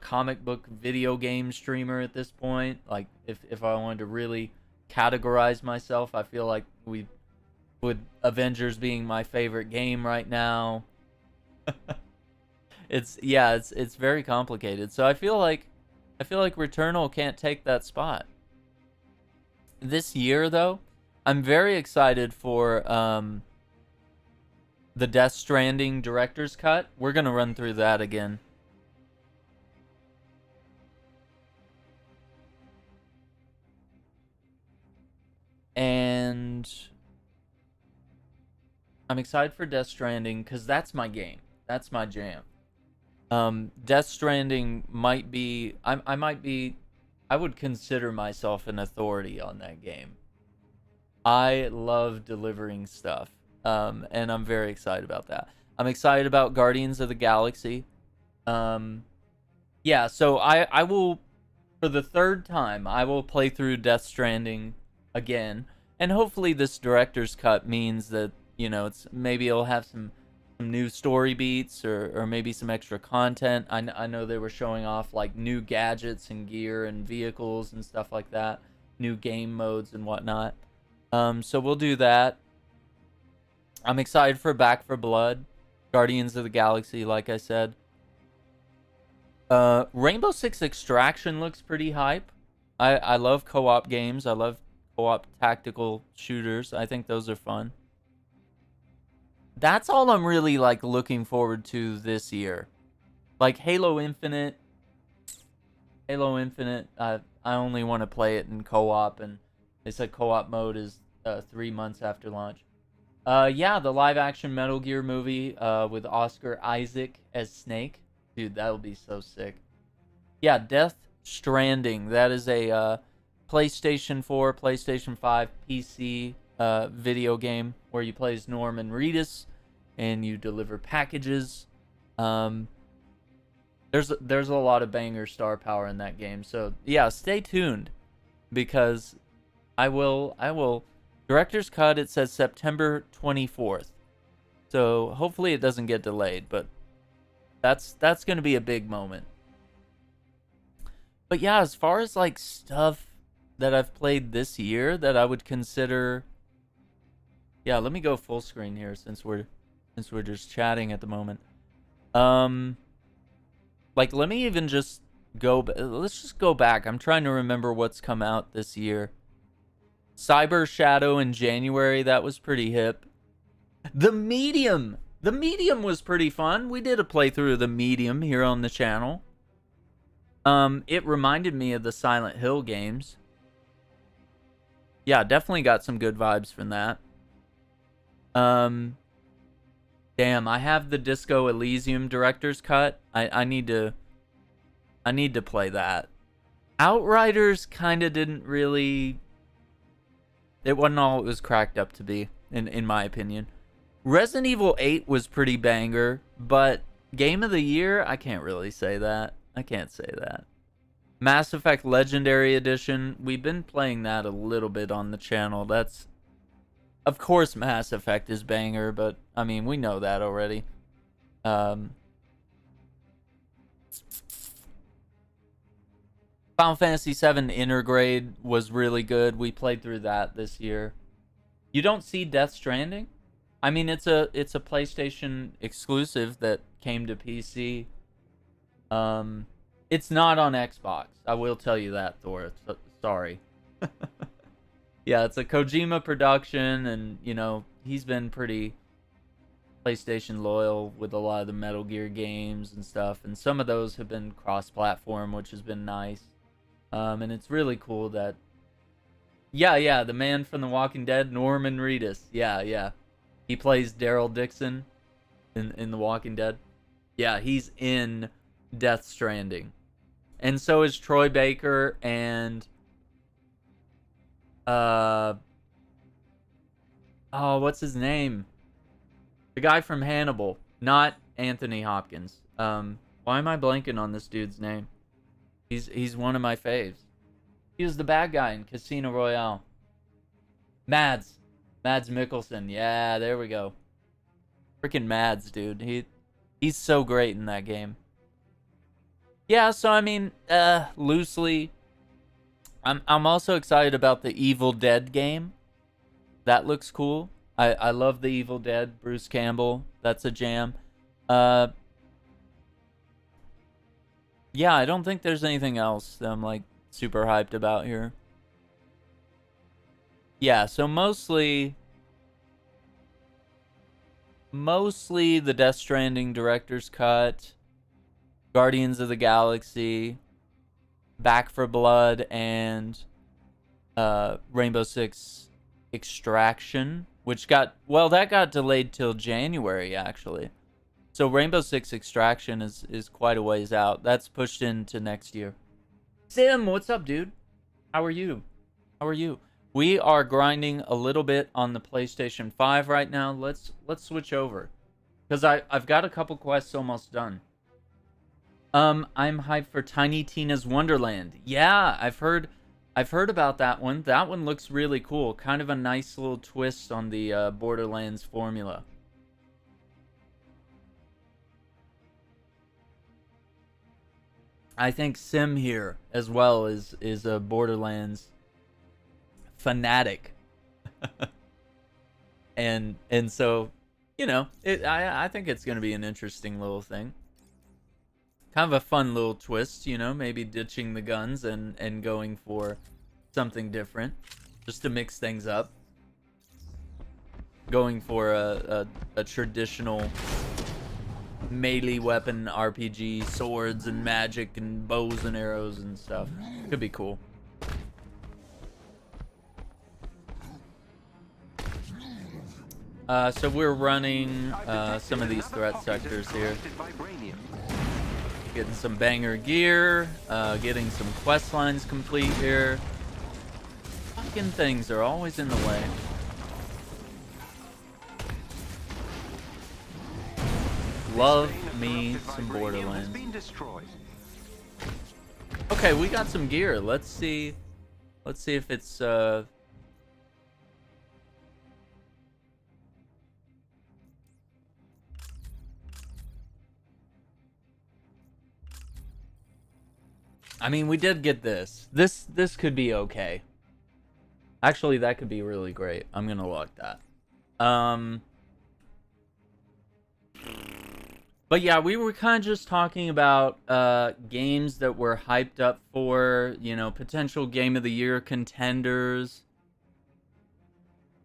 Speaker 1: comic book video game streamer at this point. Like, if I wanted to really categorize myself, I feel like with Avengers being my favorite game right now. It's very complicated. So I feel like Returnal can't take that spot. This year, though, I'm very excited for the Death Stranding director's cut. We're gonna run through that again. And I'm excited for Death Stranding because that's my game. That's my jam. Death Stranding might be... I would consider myself an authority on that game. I love delivering stuff. And I'm very excited about that. I'm excited about Guardians of the Galaxy. Yeah, so I will, for the third time, I will play through Death Stranding again. And hopefully this director's cut means that, maybe it'll have some new story beats or maybe some extra content. I know they were showing off, like, new gadgets and gear and vehicles and stuff like that. New game modes and whatnot. So we'll do that. I'm excited for Back 4 Blood. Guardians of the Galaxy, like I said. Rainbow Six Extraction looks pretty hype. I love co-op games. I love co-op tactical shooters. I think those are fun. That's all I'm really, like, looking forward to this year. Like, Halo Infinite, I only want to play it in co-op, and they said co-op mode is 3 months after launch. Yeah, the live-action Metal Gear movie with Oscar Isaac as Snake. Dude, that would be so sick. Yeah, Death Stranding. That is a PlayStation 4, PlayStation 5, PC video game where you play as Norman Reedus and you deliver packages. There's a lot of banger star power in that game. So yeah, stay tuned because I will. Director's cut, it says September 24th. So hopefully it doesn't get delayed, but that's going to be a big moment. But yeah, as far as, like, stuff that I've played this year that I would consider... Yeah, let me go full screen here since we're just chatting at the moment. Like, let me even just let's just go back. I'm trying to remember what's come out this year. Cyber Shadow in January, that was pretty hip. The Medium was pretty fun. We did a playthrough of The Medium here on the channel. It reminded me of the Silent Hill games. Yeah, definitely got some good vibes from that. Damn, I have the Disco Elysium director's cut. I need to play that. Outriders kind of didn't really... It wasn't all it was cracked up to be, in my opinion. Resident Evil 8 was pretty banger, but Game of the Year, I can't really say that. I can't say that. Mass Effect Legendary Edition, we've been playing that a little bit on the channel. That's... Of course Mass Effect is banger, but, I mean, we know that already. Final Fantasy VII Intergrade was really good. We played through that this year. You don't see Death Stranding? I mean, it's a PlayStation exclusive that came to PC. It's not on Xbox. I will tell you that, Thor. Sorry. Yeah, it's a Kojima production, and, you know, he's been pretty PlayStation loyal with a lot of the Metal Gear games and stuff, and some of those have been cross-platform, which has been nice. And it's really cool that... Yeah, the man from The Walking Dead, Norman Reedus. Yeah. He plays Daryl Dixon in The Walking Dead. Yeah, he's in Death Stranding. And so is Troy Baker and... Oh, what's his name? The guy from Hannibal. Not Anthony Hopkins. Why am I blanking on this dude's name? He's one of my faves. He was the bad guy in Casino Royale. Mads Mikkelsen. Yeah, there we go. Freaking Mads, dude. He's so great in that game. Yeah, so I mean, loosely, I'm also excited about the Evil Dead game. That looks cool. I love the Evil Dead, Bruce Campbell. That's a jam. Yeah, I don't think there's anything else that I'm like super hyped about here. Yeah, so mostly the Death Stranding director's cut, Guardians of the Galaxy, Back for Blood, and Rainbow Six Extraction, which got delayed till January, actually. So Rainbow Six Extraction is quite a ways out. That's pushed into next year. Sim, what's up, dude? How are you? We are grinding a little bit on the PlayStation 5 right now. Let's switch over, because I've got a couple quests almost done. I'm hyped for Tiny Tina's Wonderland. Yeah, I've heard about that one. That one looks really cool. Kind of a nice little twist on the Borderlands formula. I think Sim here as well is a Borderlands fanatic. and so, you know, I think it's going to be an interesting little thing. Kind of a fun little twist, you know, maybe ditching the guns and going for something different, just to mix things up. Going for a traditional melee weapon RPG, swords and magic and bows and arrows and stuff. Could be cool. So we're running some of these threat sectors here. Getting some banger gear, getting some quest lines complete here. Fucking things are always in the way. Love me some Borderlands. Okay, we got some gear. Let's see if it's I mean, we did get this. This could be okay. Actually, that could be really great. I'm gonna lock that. But yeah, we were kind of just talking about games that we're hyped up for, you know, potential Game of the Year contenders.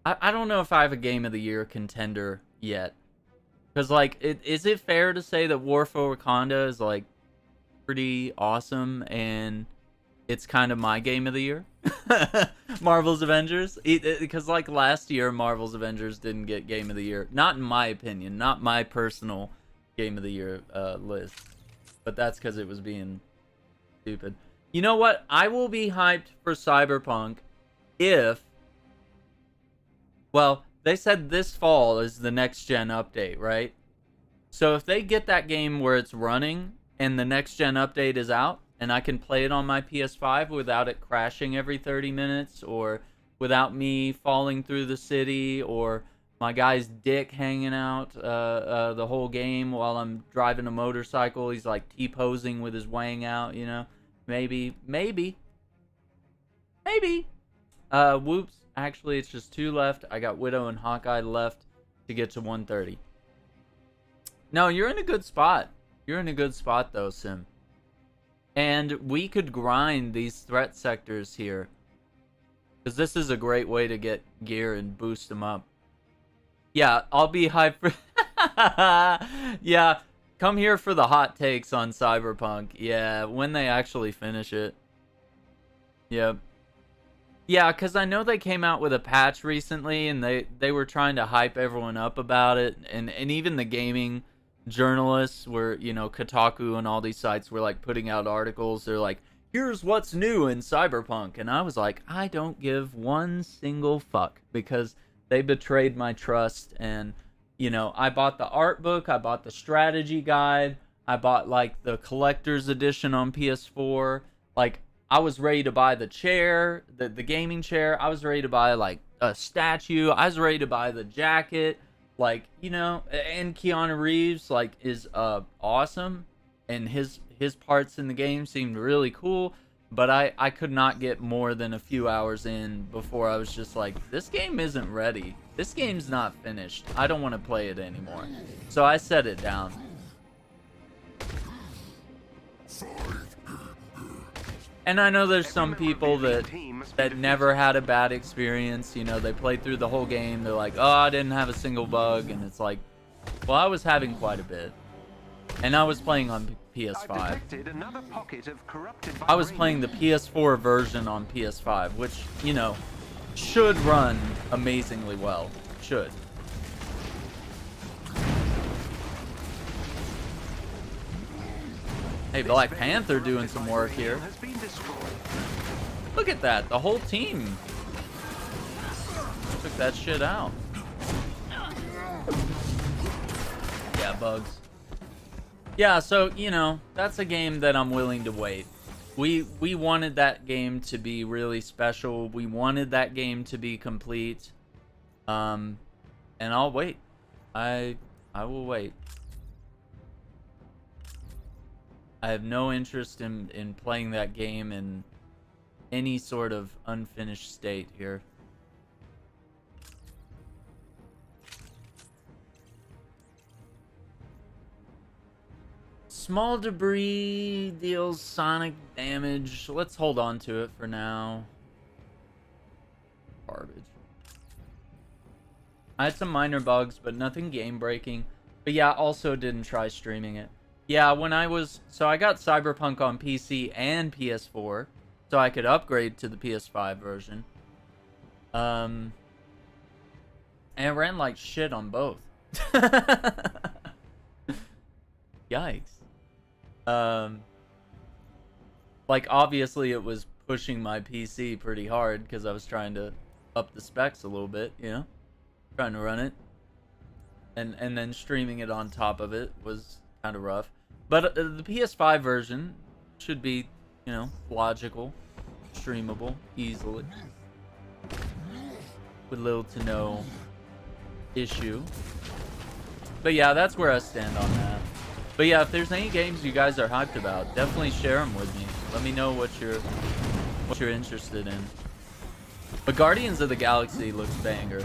Speaker 1: I don't know if I have a Game of the Year contender yet. Because, like, is it fair to say that War for Wakanda is, like, pretty awesome and it's kind of my Game of the Year? Marvel's Avengers? Because, like, last year, Marvel's Avengers didn't get Game of the Year. Not in my opinion. Not my personal Game of the Year list. But that's because it was being stupid. You know what? I will be hyped for Cyberpunk if... Well, they said this fall is the next gen update, right? So if they get that game where it's running and the next gen update is out and I can play it on my PS5 without it crashing every 30 minutes or without me falling through the city or my guy's dick hanging out the whole game while I'm driving a motorcycle, he's like T-posing with his wang out, you know? Maybe. Whoops. Actually, it's just 2 left. I got Widow and Hawkeye left to get to 130. No, you're in a good spot. You're in a good spot, though, Sim. And we could grind these threat sectors here. Because this is a great way to get gear and boost them up. Yeah, I'll be hyped for... Yeah, come here for the hot takes on Cyberpunk. Yeah, when they actually finish it. Yep. Yeah, because I know they came out with a patch recently, and they were trying to hype everyone up about it, and even the gaming journalists were, you know, Kotaku and all these sites were, like, putting out articles. They're like, here's what's new in Cyberpunk, and I was like, I don't give one single fuck, because they betrayed my trust, and, you know, I bought the art book, I bought the strategy guide, I bought, like, the collector's edition on PS4, like, I was ready to buy the chair, the gaming chair. I was ready to buy, like, a statue. I was ready to buy the jacket. Like, you know, and Keanu Reeves, like, is awesome. And his parts in the game seemed really cool. But I could not get more than a few hours in before I was just like, this game isn't ready. This game's not finished. I don't want to play it anymore. So I set it down. And I know there's some people that never had a bad experience. You know, they played through the whole game. They're like, oh, I didn't have a single bug. And it's like, well, I was having quite a bit. And I was playing on PS5. I was playing the PS4 version on PS5, which, you know, should run amazingly well. Should. Hey, Black Panther doing some work here. Look at that. The whole team took that shit out. Yeah, bugs. Yeah, so, you know, that's a game that I'm willing to wait. We wanted that game to be really special. We wanted that game to be complete. And I'll wait. I will wait. I have no interest in playing that game in any sort of unfinished state here. Small debris deals sonic damage. Let's hold on to it for now. Garbage. I had some minor bugs, but nothing game breaking. But yeah, also didn't try streaming it. Yeah, when I got Cyberpunk on PC and PS4, so I could upgrade to the PS5 version. And it ran like shit on both. Yikes. Like, obviously it was pushing my PC pretty hard because I was trying to up the specs a little bit, you know? Trying to run it. And then streaming it on top of it was kind of rough. But the PS5 version should be, you know, logical, streamable, easily. With little to no issue. But yeah, that's where I stand on that. But yeah, if there's any games you guys are hyped about, definitely share them with me. Let me know what you're interested in. But Guardians of the Galaxy looks banger.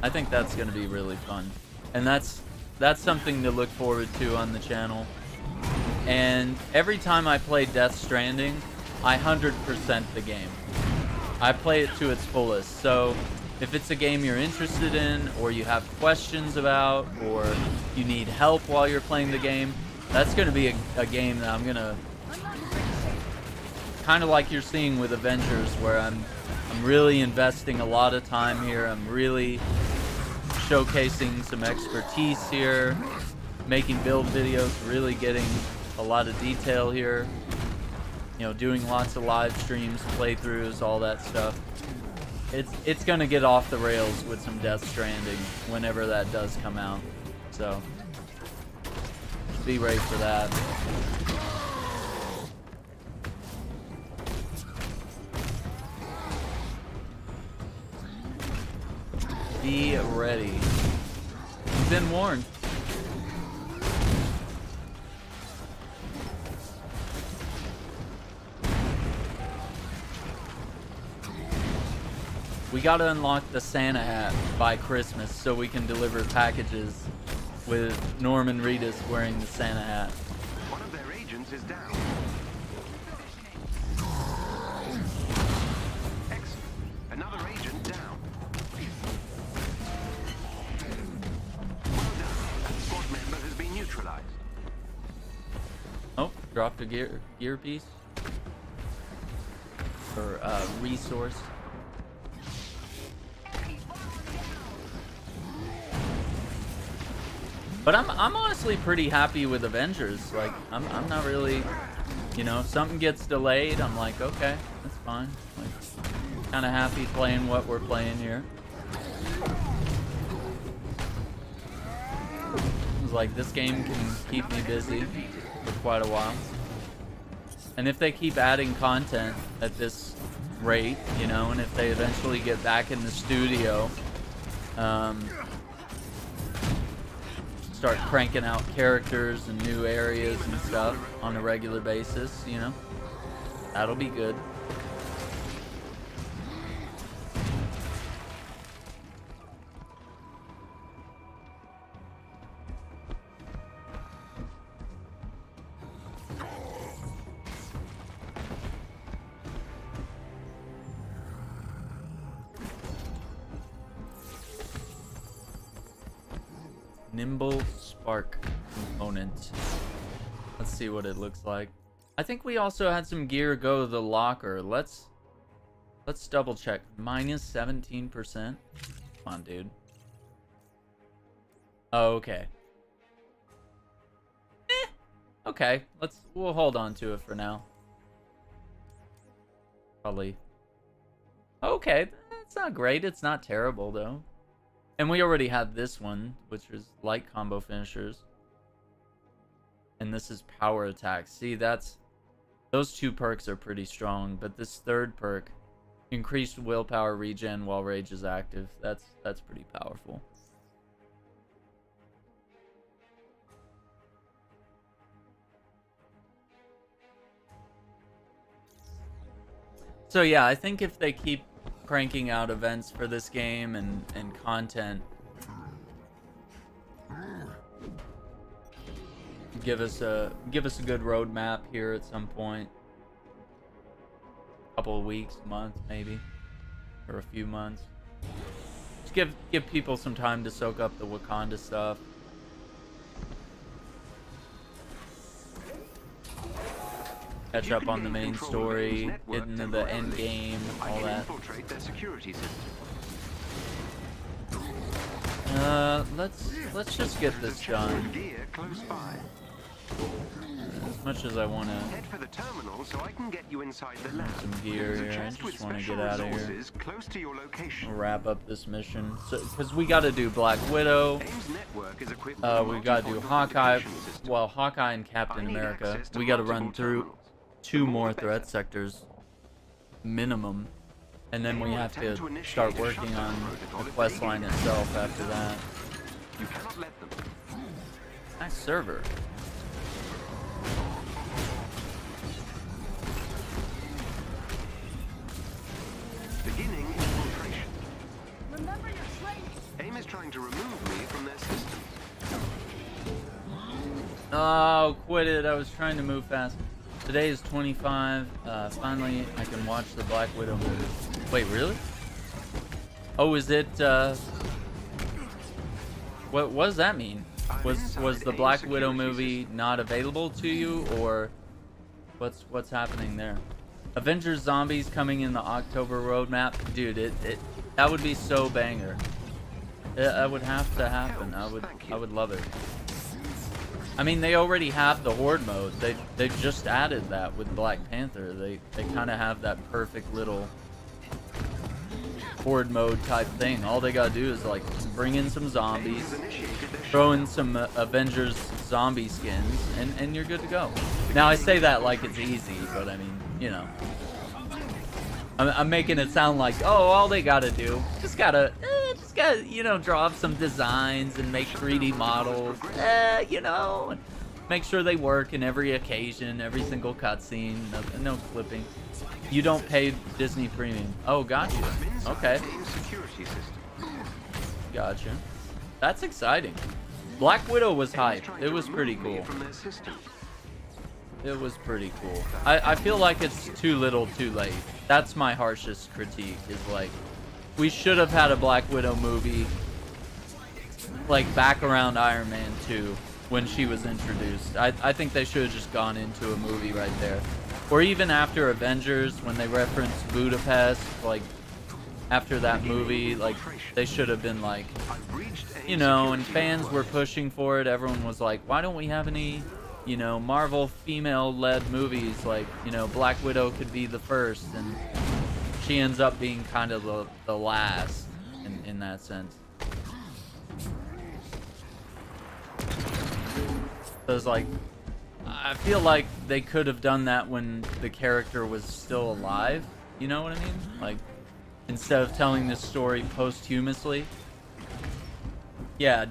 Speaker 1: I think that's going to be really fun. And that's that's something to look forward to on the channel. And every time I play Death Stranding, I 100% the game. I play it to its fullest. So if it's a game you're interested in, or you have questions about, or you need help while you're playing the game, that's going to be a game that I'm going to, kind of like you're seeing with Avengers, where I'm really investing a lot of time here. I'm really showcasing some expertise here, making build videos, really getting a lot of detail here. You know, doing lots of live streams, playthroughs, all that stuff. It's gonna get off the rails with some Death Stranding whenever that does come out. So be ready for that. Be ready. You've been warned. We gotta unlock the Santa hat by Christmas so we can deliver packages with Norman Reedus wearing the Santa hat.
Speaker 2: One of their agents is down. Excellent. Another agent down. Well done. That squad member has been neutralized.
Speaker 1: Oh, dropped a gear piece. Or resource. But I'm honestly pretty happy with Avengers. Like, I'm not really, you know, if something gets delayed, I'm like, okay, that's fine. Like, kind of happy playing what we're playing here. It's like, this game can keep me busy for quite a while. And if they keep adding content at this rate, you know, and if they eventually get back in the studio, start cranking out characters and new areas and stuff on a regular basis, you know, that'll be good. Nimble spark component. Let's see what it looks like. I think we also had some gear go to the locker. Let's double check. Minus 17%. Come on, dude. Oh, okay. Okay, we'll hold on to it for now. Probably. Okay, it's not great. It's not terrible though. And we already had this one, which is light combo finishers. And this is power attack. See, those two perks are pretty strong, but this third perk, increased willpower regen while rage is active, that's pretty powerful. So yeah, I think if they keep cranking out events for this game and content, give us a good roadmap here at some point. Couple of weeks, month maybe, or a few months. Just give people some time to soak up the Wakanda stuff. Catch up on the main story, get into the end game, all that. Let's just get this done. As much as I want to
Speaker 2: head for the terminal so I can get you inside the lab.
Speaker 1: Some gear here. I just want to get out of here.
Speaker 2: Close to your location.
Speaker 1: We'll wrap up this mission. So, because we got to do Black Widow. We got to do Hawkeye. Well, Hawkeye and Captain America. We got to run through 2 more threat sectors minimum, and then we have to start working on the quest line itself after that.
Speaker 2: You cannot let them.
Speaker 1: Nice server.
Speaker 2: Beginning infiltration.
Speaker 3: Remember your training.
Speaker 2: AIM is trying to remove me from their systems.
Speaker 1: Oh, quit it. I was trying to move fast. Today is 25. Finally, I can watch the Black Widow movie. Wait, really? Oh, is it, what does that mean? Was the Black Widow movie not available to you, or what's happening there? Avengers Zombies coming in the October roadmap. Dude, that would be so banger. That would have to happen. I would love it. I mean, they already have the Horde mode. They just added that with Black Panther. They kind of have that perfect little Horde mode type thing. All they gotta do is like bring in some zombies, throw in some Avengers zombie skins, and you're good to go. Now I say that like it's easy, but I mean, you know, I'm making it sound like, oh, all they gotta do, just gotta, you know, draw up some designs and make 3D models, you know, and make sure they work in every occasion, every single cutscene, no clipping. You don't pay Disney Premium. Oh, gotcha. Okay. Gotcha. That's exciting. Black Widow was hype. It was pretty cool. It was pretty cool. I feel like it's too little too late. That's my harshest critique, is like, we should have had a Black Widow movie like back around Iron Man 2 when she was introduced. I think they should have just gone into a movie right there. Or even after Avengers, when they referenced Budapest, like after that movie, like they should have been like, you know, and fans were pushing for it. Everyone was like, why don't we have any, you know, Marvel female-led movies? Like, you know, Black Widow could be the first, and she ends up being kind of the last in that sense. So it's like, I feel like they could have done that when the character was still alive. You know what I mean? Like, instead of telling this story posthumously. Yeah,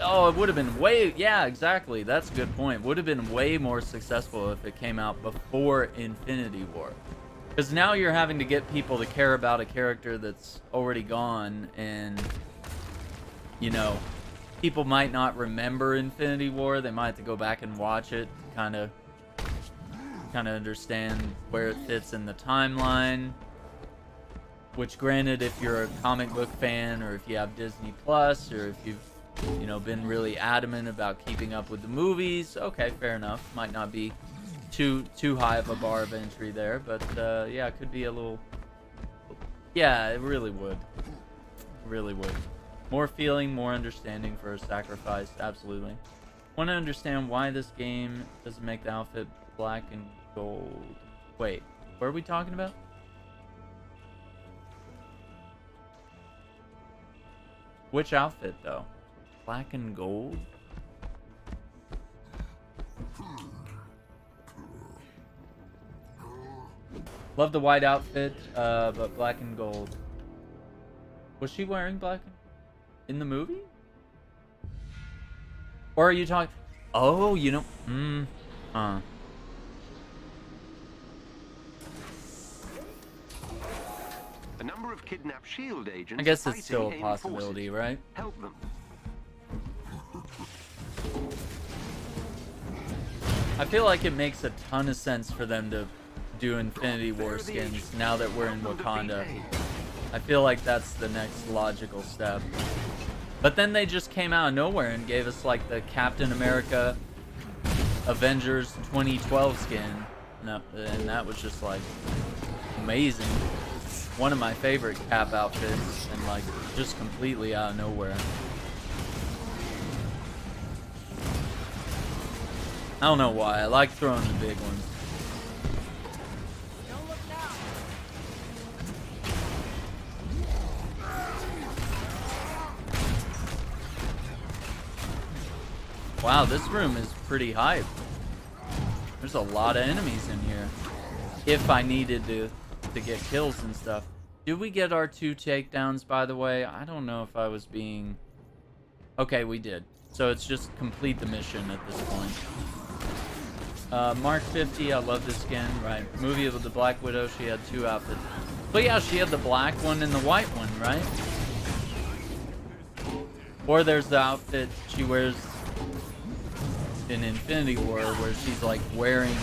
Speaker 1: oh, it would have been way, yeah, exactly. That's a good point. Would have been way more successful if it came out before Infinity War. Because now you're having to get people to care about a character that's already gone, and, you know, people might not remember Infinity War. They might have to go back and watch it to kind of understand where it fits in the timeline. Which, granted, if you're a comic book fan, or if you have Disney Plus, or if you've, you know, been really adamant about keeping up with the movies, okay, fair enough. Might not be too high of a bar of entry there, but yeah, it could be a little. Yeah, it really would. Really would. More feeling, more understanding for a sacrifice, absolutely. Want to understand why this game doesn't make the outfit black and gold. Wait, what are we talking about? Which outfit, though? Black and gold? Love the white outfit, but black and gold. Was she wearing black in the movie? Or are you talking... Oh, you know...
Speaker 2: A number of kidnapped SHIELD agents.
Speaker 1: I guess it's still a possibility, right?
Speaker 2: Help them.
Speaker 1: I feel like it makes a ton of sense for them to do Infinity War skins now that we're in Wakanda. I feel like that's the next logical step. But then they just came out of nowhere and gave us like the Captain America Avengers 2012 skin. And that was just like amazing. One of my favorite Cap outfits, and like just completely out of nowhere. I don't know why. I like throwing the big ones.
Speaker 3: Don't look now.
Speaker 1: Wow, this room is pretty hype. There's a lot of enemies in here. If I needed to get kills and stuff. Did we get our 2 takedowns, by the way? I don't know if I was being... Okay, we did. So it's just complete the mission at this point. Mark 50, I love this skin. Right. Movie of the Black Widow, she had 2 outfits. But yeah, she had the black one and the white one, right? Or there's the outfit she wears in Infinity War, where she's like wearing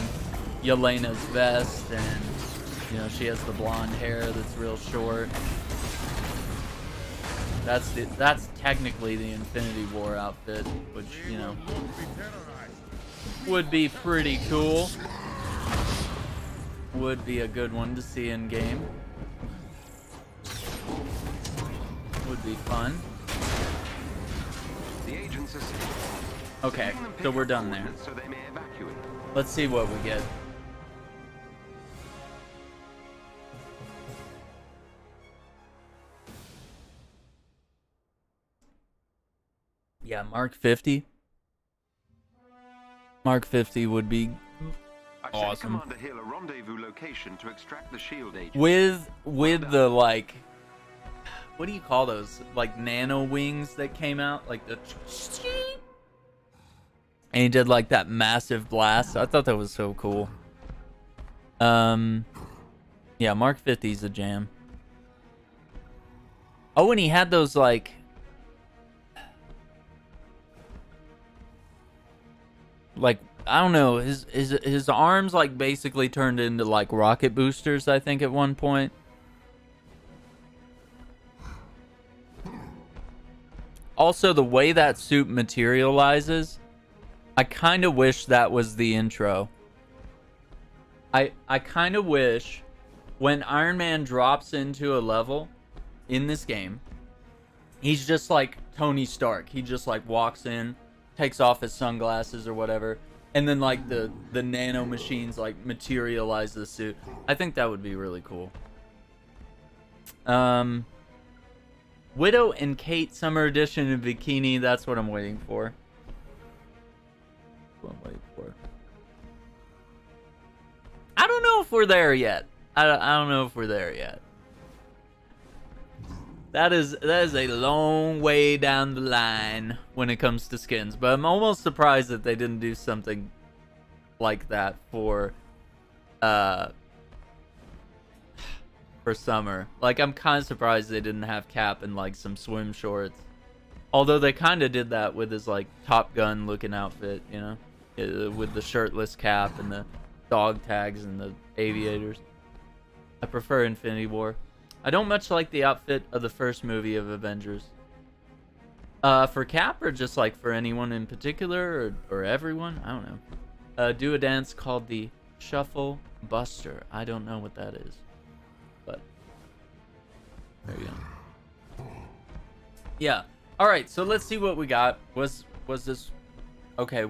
Speaker 1: Yelena's vest, and you know she has the blonde hair that's real short. That's technically the Infinity War outfit, which you know would be pretty cool. Would be a good one to see in game. Would be fun.
Speaker 2: The agents are
Speaker 1: Okay, so we're done there.
Speaker 2: so they may evacuate.
Speaker 1: Let's see what we get. Yeah, Mark 50. Mark 50 would be
Speaker 2: I
Speaker 1: awesome.
Speaker 2: sent Commander Hill a rendezvous location to extract the shield agent.
Speaker 1: With the like, what do you call those? Like nano wings that came out, like the. And he did like that massive blast. I thought that was so cool. Yeah, Mark 50's a jam. Oh, and he had those like. Like, I don't know, his arms like basically turned into like rocket boosters, I think, at one point. Also, the way that suit materializes, I kind of wish that was the intro. I kind of wish when Iron Man drops into a level in this game, he's just like Tony Stark. He just like walks in, takes off his sunglasses or whatever, and then like the nano machines like materialize the suit. I think that would be really cool. Widow and Kate Summer Edition in bikini. That's what I'm waiting for. That's what I'm waiting for. I don't know if we're there yet. I don't know if we're there yet. That is a long way down the line when it comes to skins, but I'm almost surprised that they didn't do something like that for summer. Like, I'm kind of surprised they didn't have Cap in like some swim shorts. Although they kind of did that with his like Top Gun looking outfit, you know, with the shirtless Cap and the dog tags and the aviators. I prefer Infinity War. I don't much like the outfit of the first movie of Avengers. For Cap or just like for anyone in particular or everyone? I don't know. Do a dance called the Shuffle Buster. I don't know what that is. But there you go. Yeah. Alright, so let's see what we got. Was this okay,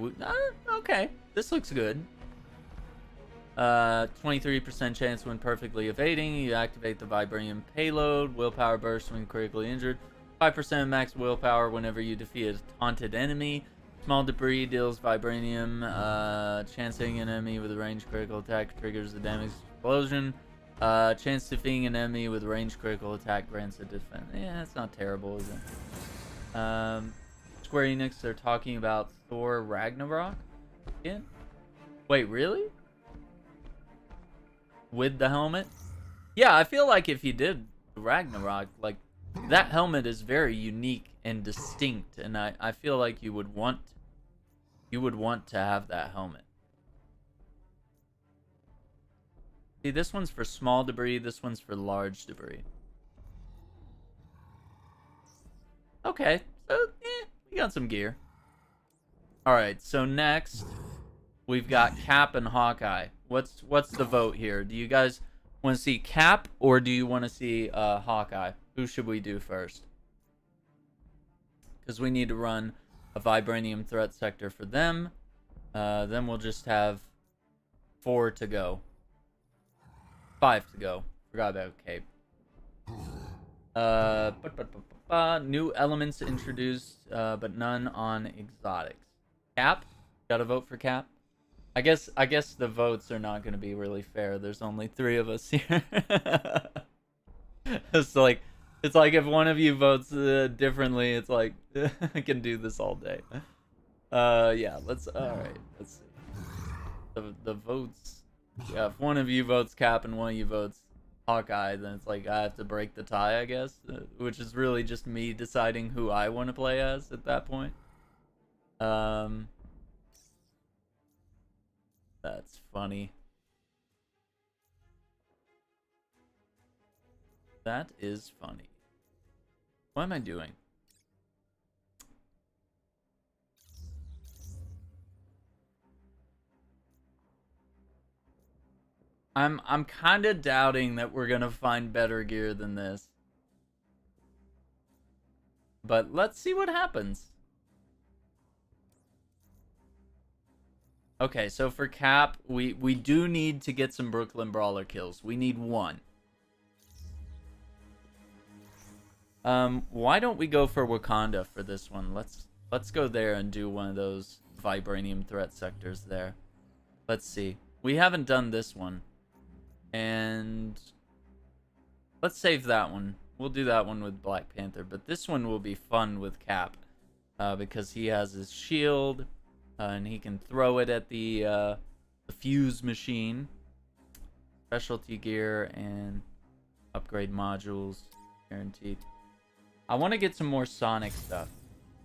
Speaker 1: okay. This looks good. 23% chance when perfectly evading. You activate the Vibranium payload. Willpower burst when critically injured. 5% max willpower whenever you defeat a taunted enemy. Small debris deals Vibranium. Chancing an enemy with a ranged critical attack triggers the damage explosion. Chance defeating an enemy with ranged critical attack grants a defense. Yeah, that's not terrible, is it? Square Enix, they're talking about Thor Ragnarok again? Wait, really? With the helmet? Yeah, I feel like if you did Ragnarok, like, that helmet is very unique and distinct, and I feel like you would want to have that helmet. See, this one's for small debris, this one's for large debris. Okay, so, we got some gear. Alright, so next, we've got Cap and Hawkeye. What's the vote here? Do you guys want to see Cap or do you want to see Hawkeye? Who should we do first? Because we need to run a Vibranium threat sector for them. Then we'll just have 4 to go. 5 to go. Forgot about Cape. New elements introduced, but none on exotics. Cap? Gotta vote for Cap? I guess the votes are not going to be really fair. There's only 3 of us here. It's like if one of you votes differently, it's like I can do this all day. Yeah, all right. Let's see. The votes. Yeah, if one of you votes Cap and one of you votes Hawkeye, then it's like I have to break the tie, I guess, which is really just me deciding who I want to play as at that point. That's funny. That is funny. What am I doing? I'm kind of doubting that we're gonna find better gear than this. But let's see what happens. Okay, so for Cap, we do need to get some Brooklyn Brawler kills. We need 1. Why don't we go for Wakanda for this one? Let's go there and do one of those vibranium threat sectors there. Let's see. We haven't done this one. And let's save that one. We'll do that one with Black Panther, but this one will be fun with Cap because he has his shield and he can throw it at the fuse machine. Specialty gear and upgrade modules guaranteed. I want to get some more Sonic stuff.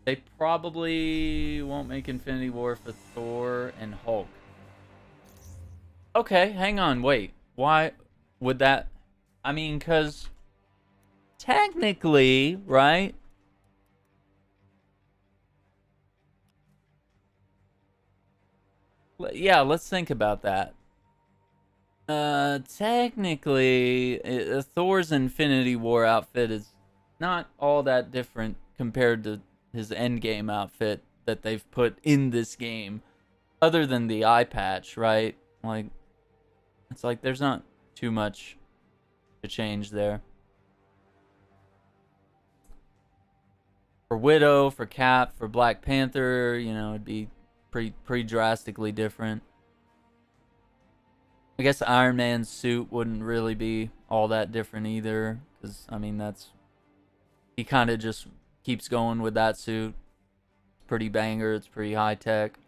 Speaker 1: They probably won't make Infinity War for Thor and Hulk. Okay, hang on, wait. Why would that... I mean, because technically, right? Yeah, let's think about that. Technically, Thor's Infinity War outfit is not all that different compared to his Endgame outfit that they've put in this game, other than the eye patch, right? Like, it's like there's not too much to change there. For Widow, for Cap, for Black Panther, you know, it'd be pretty drastically different. I guess Iron Man's suit wouldn't really be all that different either, because, I mean, he kind of just keeps going with that suit. It's pretty banger, it's pretty high tech.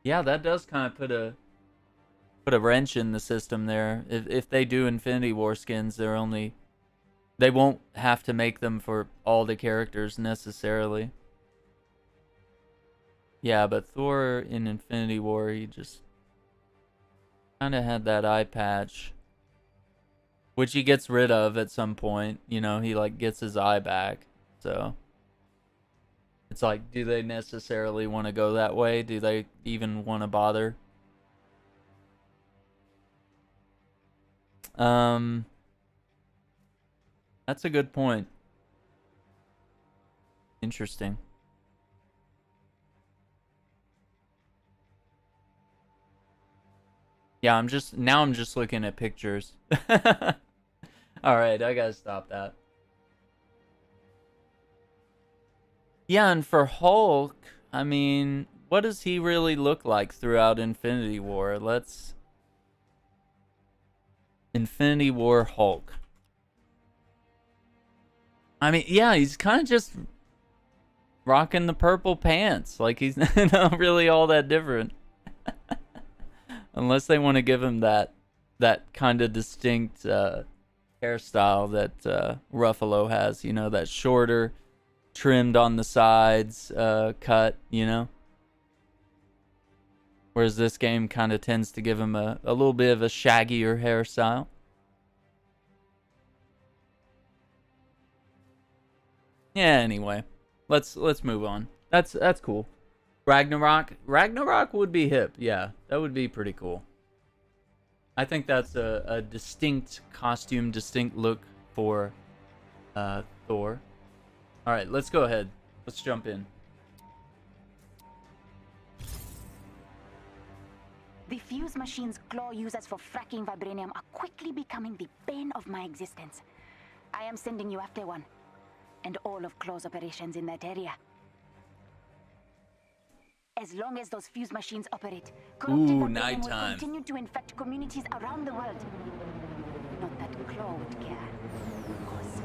Speaker 1: Yeah, that does kind of put a wrench in the system there. If they do Infinity War skins, they won't have to make them for all the characters necessarily. Yeah, but Thor in Infinity War, he just kind of had that eye patch, which he gets rid of at some point. You know, he like gets his eye back. So it's like, do they necessarily want to go that way? Do they even want to bother? That's a good point. Interesting. Yeah, I'm just looking at pictures. All right, I gotta stop that. Yeah, and for Hulk, I mean, what does he really look like throughout Infinity War? Infinity War Hulk. I mean, yeah, he's kind of just rocking the purple pants. Like, he's not really all that different. Unless they want to give him that kind of distinct hairstyle that Ruffalo has, you know, that shorter, trimmed on the sides cut, you know? Whereas this game kind of tends to give him a little bit of a shaggier hairstyle. Yeah, anyway. Let's move on. That's cool. Ragnarok would be hip. Yeah, that would be pretty cool. I think that's a distinct costume, distinct look for Thor. Alright, let's go ahead. Let's jump in.
Speaker 6: The fuse machines claw users for fracking vibranium are quickly becoming the bane of my existence. I am sending you after one, and all of Claw's operations in that area. As long as those fuse machines operate, corrupted vibranium
Speaker 1: nighttime.
Speaker 6: will continue to infect communities around the world. Not that Claw would care, of course.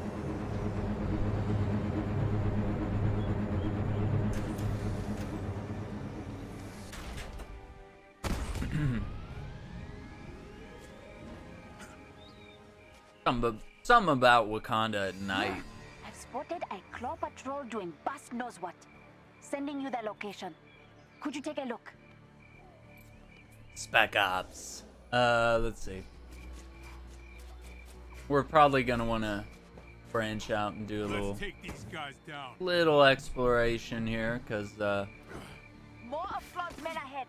Speaker 1: Something about Wakanda at night
Speaker 6: I've spotted a claw patrol doing bust knows what. Sending you their location. Could you take a look?
Speaker 1: Spec Ops. Let's see. We're probably gonna want to branch out and do a
Speaker 4: Take these guys down.
Speaker 1: little exploration here, because
Speaker 6: More of Flawn's men ahead.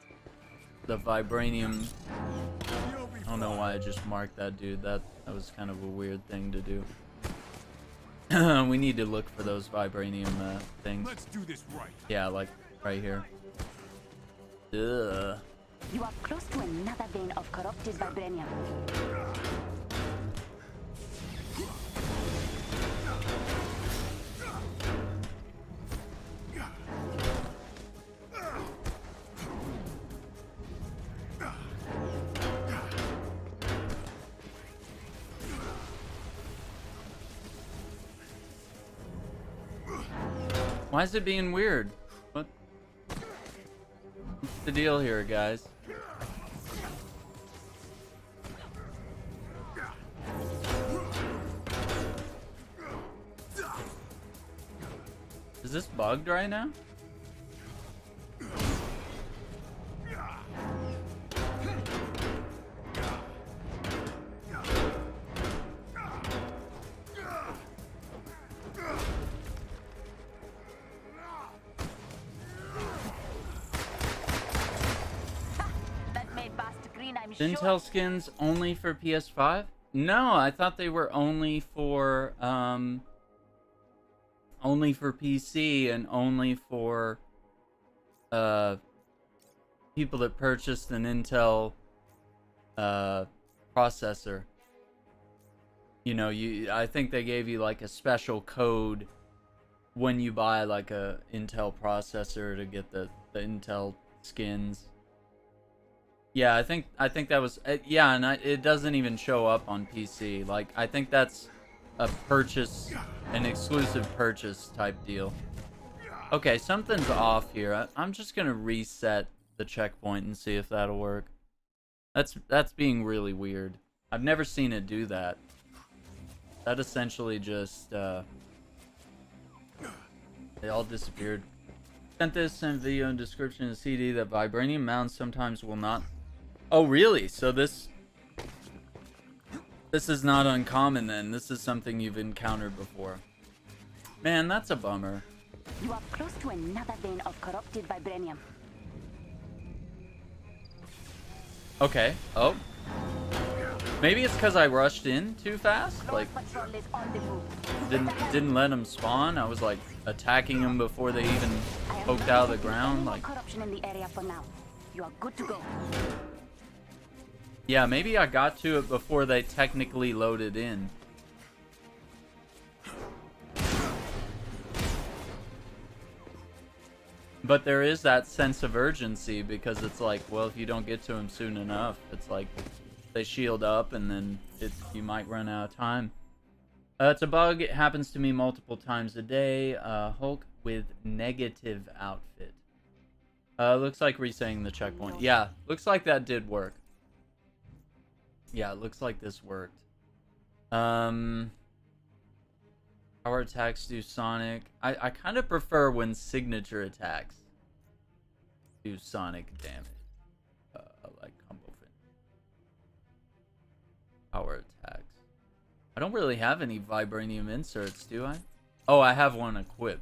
Speaker 1: the vibranium. I don't know why I just marked that dude. That was kind of a weird thing to do. We need to look for those vibranium things.
Speaker 4: Let's do this right.
Speaker 1: Yeah, like right here. Ugh.
Speaker 6: You are close to another vein of corrupted vibranium.
Speaker 1: Why is it being weird? What's the deal here, guys? Is this bugged right now?
Speaker 6: That made Bast green, I'm sure.
Speaker 1: Intel skins only for PS5? No, I thought they were only for PC and only for people that purchased an Intel processor. You know, I think they gave you like a special code when you buy like a Intel processor to get the Intel skins. Yeah, I think that was yeah, and it doesn't even show up on PC. Like, I think that's a purchase, an exclusive purchase type deal. Okay, something's off here. I'm just gonna reset the checkpoint and see if that'll work. That's being really weird. I've never seen it do that. That essentially just they all disappeared. Sent this in video and description of CD that vibranium mounts sometimes will not. Oh really? So this is not uncommon then. This is something you've encountered before. Man, that's a bummer.
Speaker 6: You are close to another vein of corrupted vibranium.
Speaker 1: Okay. Oh. Maybe it's because I rushed in too fast. Like,
Speaker 6: Claw patrol is on the move.
Speaker 1: didn't let them spawn. I was like attacking them before they even
Speaker 6: I am
Speaker 1: poked
Speaker 6: not
Speaker 1: out of the
Speaker 6: detecting
Speaker 1: ground.
Speaker 6: any more
Speaker 1: Like,
Speaker 6: corruption in the area for now. You are good to go.
Speaker 1: yeah, maybe I got to it before they technically loaded in. But there is that sense of urgency because it's like, well, if you don't get to them soon enough, it's like they shield up and then you might run out of time. It's a bug. It happens to me multiple times a day. Hulk with negative outfit. Looks like resetting the checkpoint. Yeah, looks like that did work. Yeah, it looks like this worked. Power attacks do sonic. I kind of prefer when signature attacks do sonic damage. Like combo fin. Power attacks. I don't really have any vibranium inserts, do I? Oh, I have one equipped.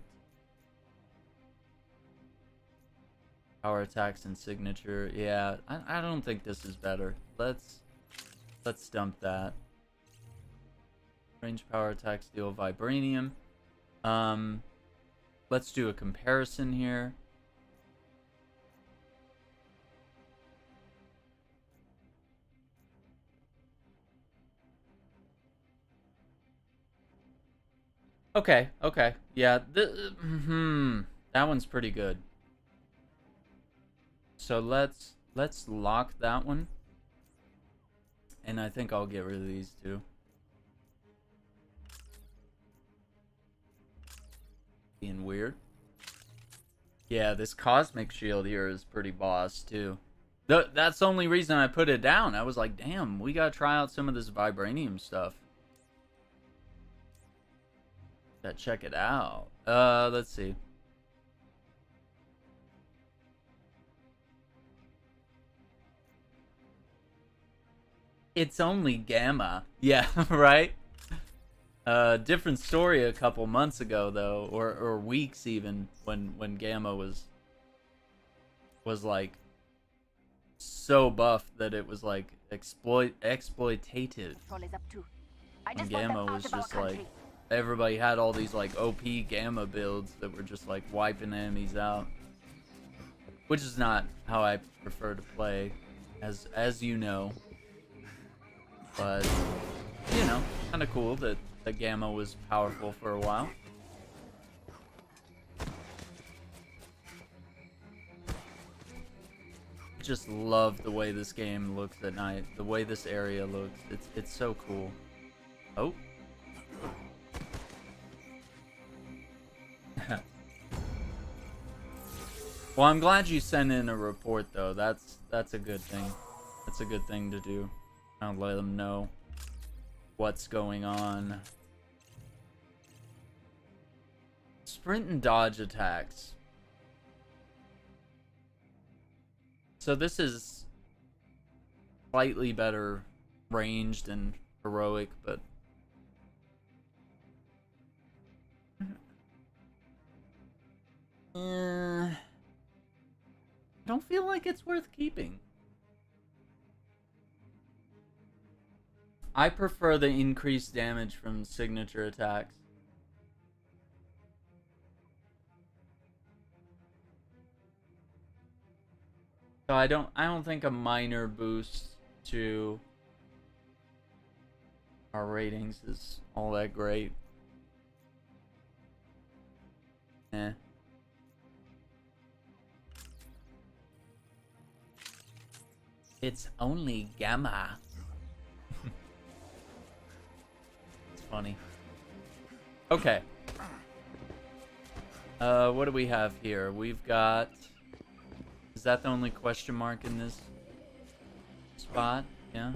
Speaker 1: Power attacks and signature. Yeah, I don't think this is better. Let's dump that. Range power attacks deal vibranium. Let's do a comparison here. Okay. Yeah, that one's pretty good. So let's lock that one. And I think I'll get rid of these two. Being weird. Yeah, this cosmic shield here is pretty boss too. That's the only reason I put it down. I was like, damn, we gotta try out some of this vibranium stuff. Check it out. Let's see. It's only Gamma. Yeah, right? Different story a couple months ago though, or weeks even, when Gamma was like so buff that it was like exploitative.
Speaker 6: Patrol is up too. I
Speaker 1: When
Speaker 6: just want them
Speaker 1: Gamma
Speaker 6: out
Speaker 1: was
Speaker 6: of our
Speaker 1: just like,
Speaker 6: country.
Speaker 1: everybody had all these like OP Gamma builds that were just like wiping enemies out, which is not how I prefer to play, as you know. But you know, kind of cool that the Gamma was powerful for a while. Just love the way this game looks at night. The way this area looks. It's so cool. Oh. Well, I'm glad you sent in a report though. That's a good thing. That's a good thing to do. I'll let them know what's going on. Sprint and dodge attacks. So this is slightly better ranged and heroic, but I don't feel like it's worth keeping. I prefer the increased damage from signature attacks. So I don't think a minor boost to our ratings is all that great. Eh. It's only Gamma. It's funny. Okay. What do we have here? We've got... Is that the only question mark in this spot? Yeah.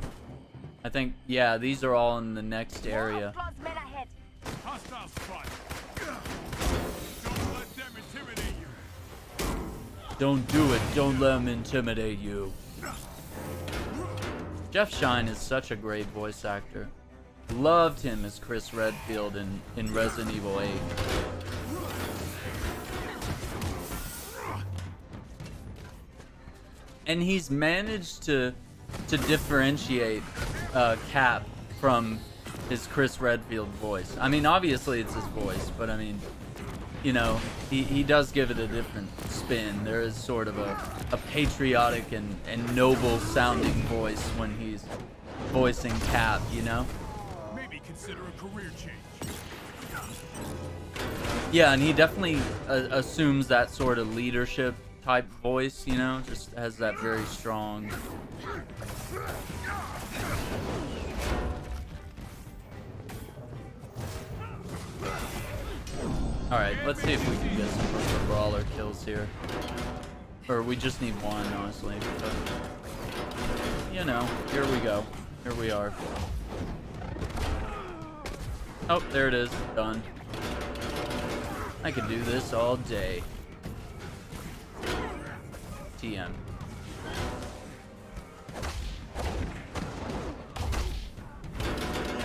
Speaker 1: I think, yeah, these are all in the next area.
Speaker 4: Hostile spot. Don't let them intimidate you.
Speaker 1: Don't do it. Don't let them intimidate you. Jeff Shine is such a great voice actor. Loved him as Chris Redfield in Resident Evil 8. And he's managed to differentiate Cap from his Chris Redfield voice. I mean, obviously it's his voice, but I mean, you know, he does give it a different spin. There is sort of a patriotic and noble sounding voice when he's voicing Cap, you know?
Speaker 4: Maybe consider a career change.
Speaker 1: Yeah, and he definitely assumes that sort of leadership type voice, you know, just has that very strong. Alright, let's see if we can get some Brooklyn Brawler kills here. Or we just need one, honestly. But, you know, here we go. Here we are. Oh, there it is. Done. I could do this all day. TM.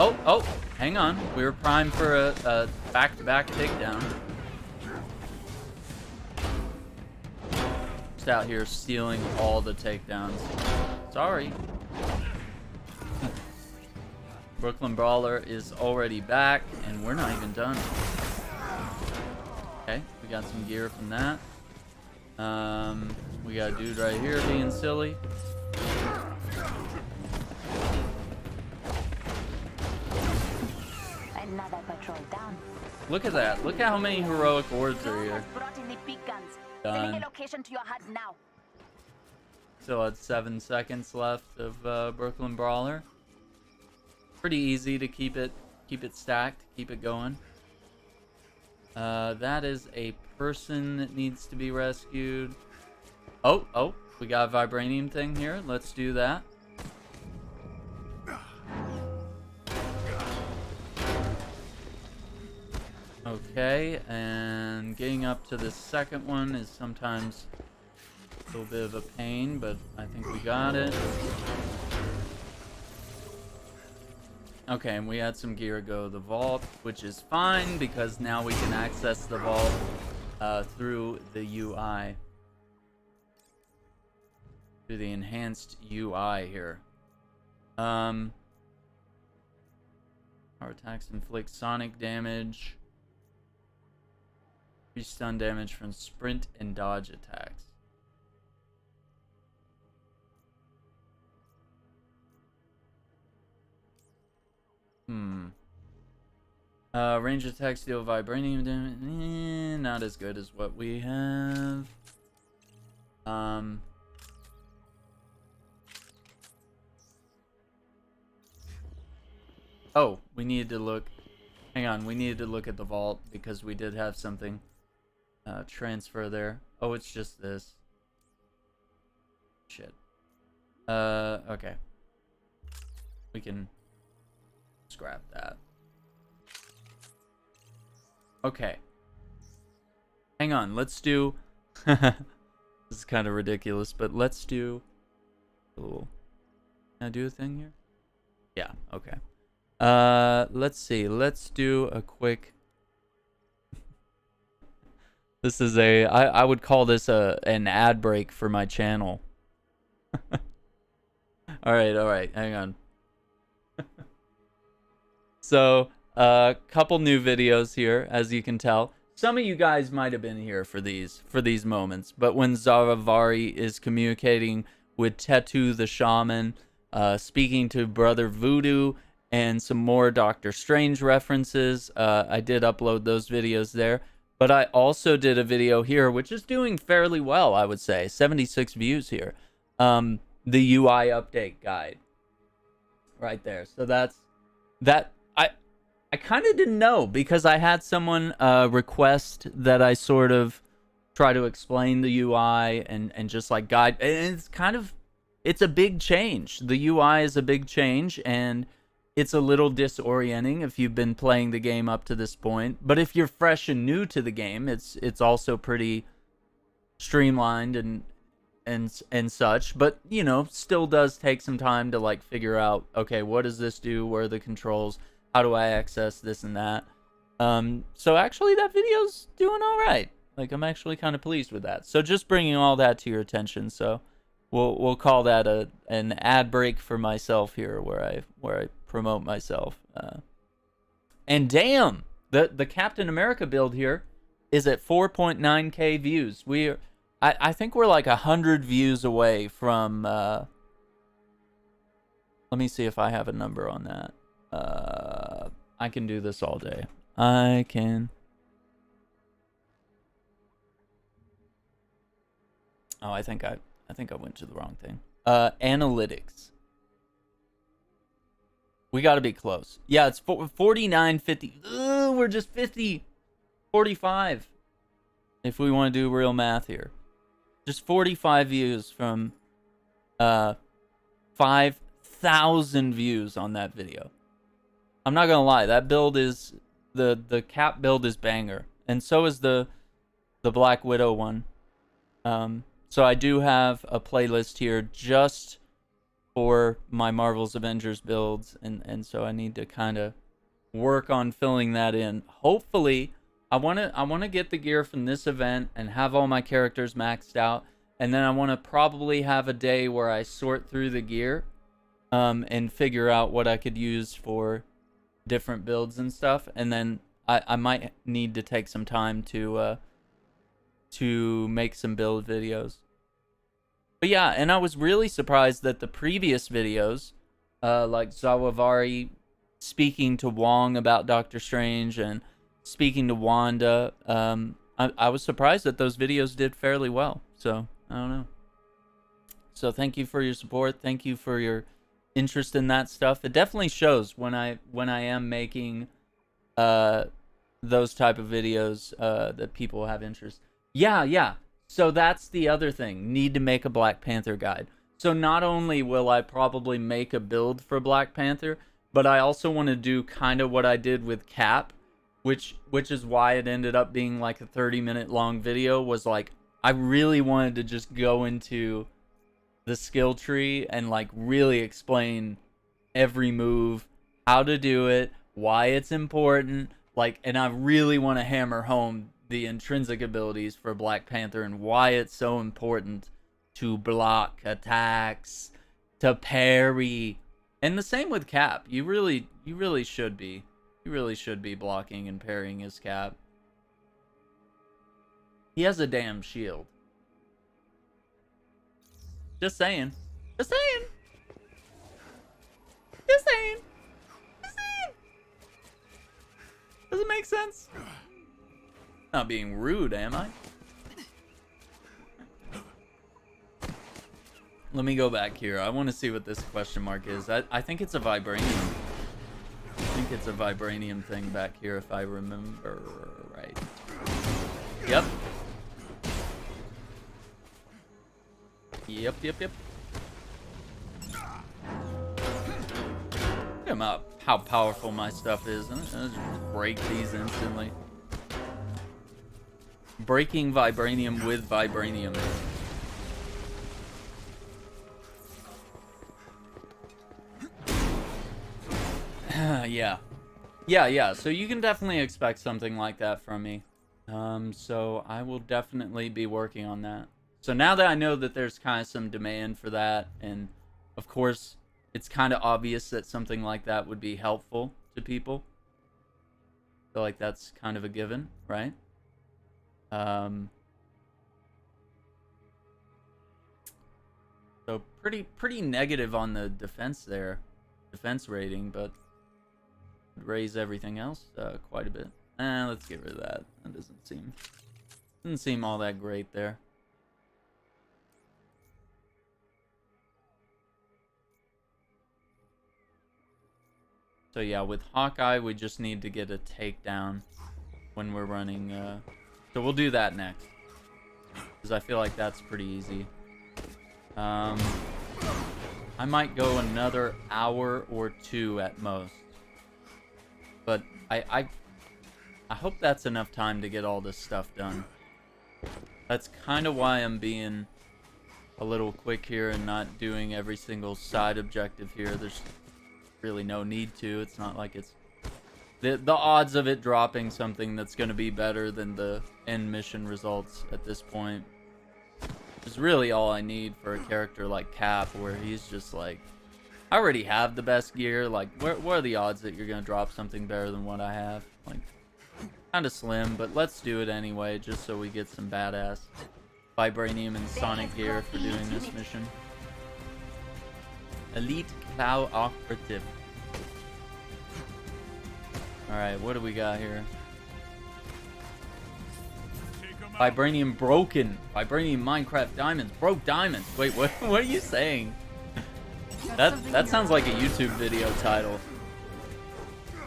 Speaker 1: Oh, hang on. We were primed for a back-to-back takedown. Just out here stealing all the takedowns. Sorry. Brooklyn Brawler is already back, and we're not even done. Okay, we got some gear from that. We got a dude right here being silly.
Speaker 6: Another patrol down.
Speaker 1: Look at that. Look at how many heroic wards are here.
Speaker 6: Brought in the big guns.
Speaker 1: Done.
Speaker 6: Sending a location to your hut now.
Speaker 1: Still had 7 seconds left of Brooklyn Brawler. Pretty easy to keep it stacked, keep it going. That is a person that needs to be rescued. Oh, we got a vibranium thing here. Let's do that. Okay, and getting up to the second one is sometimes a little bit of a pain, but I think we got it. Okay, and we had some gear go to the vault, which is fine because now we can access the vault through the UI. Through the enhanced UI here. Our attacks inflict sonic damage. Stun damage from sprint and dodge attacks. Range attacks deal vibranium damage. Not as good as what we have. Oh, we needed to look. Hang on, we needed to look at the vault because we did have something transfer there. Oh, it's just this. Shit. Okay. We can scrap that. Okay. Hang on, let's do... This is kind of ridiculous, but let's do... Ooh. Can I do a thing here? Yeah, okay. Let's see. Let's do a quick... This is a... I would call this an ad break for my channel. Alright, hang on. So, couple new videos here, as you can tell. Some of you guys might have been here for these moments, but when Zaravari is communicating with Tetu the Shaman, speaking to Brother Voodoo, and some more Doctor Strange references, I did upload those videos there. But I also did a video here, which is doing fairly well, I would say. 76 views here. The UI update guide. Right there. So that's... That... I kind of didn't know, because I had someone request that I sort of try to explain the UI and just like guide. And it's kind of... It's a big change. The UI is a big change, and... It's a little disorienting if you've been playing the game up to this point. But if you're fresh and new to the game, it's also pretty streamlined and such. But, you know, still does take some time to like figure out, okay, what does this do? Where are the controls? How do I access this and that? So actually that video's doing all right. Like, I'm actually kind of pleased with that. So just bringing all that to your attention. So we'll call that an ad break for myself here, where I promote myself. And damn, the Captain America build here is at 4.9k views. I think we're like 100 views away from let me see if I have a number on that. I can do this all day. I can. Oh, I think I went to the wrong thing. Analytics. We got to be close. Yeah, it's 49.50. We're just 45. If we want to do real math here. Just 45 views from 5,000 views on that video. I'm not going to lie. That build is... The Cap build is banger. And so is the Black Widow one. So I do have a playlist here just for my Marvel's Avengers builds, and so I need to kind of work on filling that in. Hopefully, I want to get the gear from this event and have all my characters maxed out, and then I want to probably have a day where I sort through the gear and figure out what I could use for different builds and stuff, and then I might need to take some time to make some build videos. But yeah, and I was really surprised that the previous videos, like Zawavari speaking to Wong about Doctor Strange and speaking to Wanda, I was surprised that those videos did fairly well. So, I don't know. So thank you for your support. Thank you for your interest in that stuff. It definitely shows when I am making those type of videos that people have interest. Yeah. So that's the other thing. Need to make a Black Panther guide. So not only will I probably make a build for Black Panther, but I also want to do kind of what I did with Cap which is why it ended up being like a 30-minute long video, was like I really wanted to just go into the skill tree and like really explain every move, how to do it, why it's important, like, and I really want to hammer home the intrinsic abilities for Black Panther and why it's so important to block attacks, to parry. And the same with Cap. You really should be. You really should be blocking and parrying his Cap. He has a damn shield. Just saying. Just saying. Just saying. Just saying. Does it make sense? Not being rude, am I? Let me go back here. I want to see what this question mark is. I think it's a vibranium. I think it's a vibranium thing back here, if I remember right. Yep. Yep. Look at how powerful my stuff is. And I just break these instantly. Breaking vibranium with vibranium. Yeah. So you can definitely expect something like that from me. So I will definitely be working on that. So now that I know that there's kind of some demand for that, and of course it's kind of obvious that something like that would be helpful to people. I feel like that's kind of a given, right? So pretty negative on the defense there, defense rating, but raise everything else quite a bit. Let's get rid of that. That doesn't seem all that great there. So yeah, with Hawkeye, we just need to get a takedown when we're running. So we'll do that next, because I feel like that's pretty easy. I might go another hour or two at most, but I hope that's enough time to get all this stuff done. That's kind of why I'm being a little quick here and not doing every single side objective here. There's really no need to. It's not like it's the odds of it dropping something that's going to be better than the end mission results at this point is really all I need for a character like Cap, where he's just like, I already have the best gear. Like, what are the odds that you're going to drop something better than what I have? Like, kind of slim, but let's do it anyway, just so we get some badass vibranium and sonic gear for doing this mission. Elite Cloud Operative. Alright, what do we got here? Vibranium broken. Vibranium Minecraft diamonds. Broke diamonds. Wait, what are you saying? That sounds like a YouTube video title.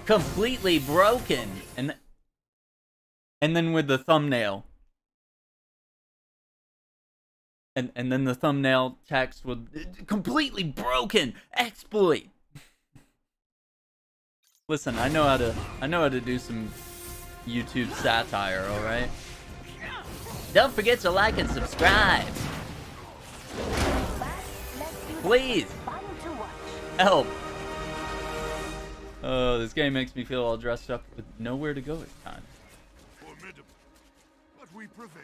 Speaker 1: Completely broken. And then with the thumbnail. And then the thumbnail text with completely broken exploit. Listen, I know how to do some YouTube satire, all right? Don't forget to like and subscribe. Please. Help. Oh, this game makes me feel all dressed up with nowhere to go at times.
Speaker 4: Formidable, but we prevail.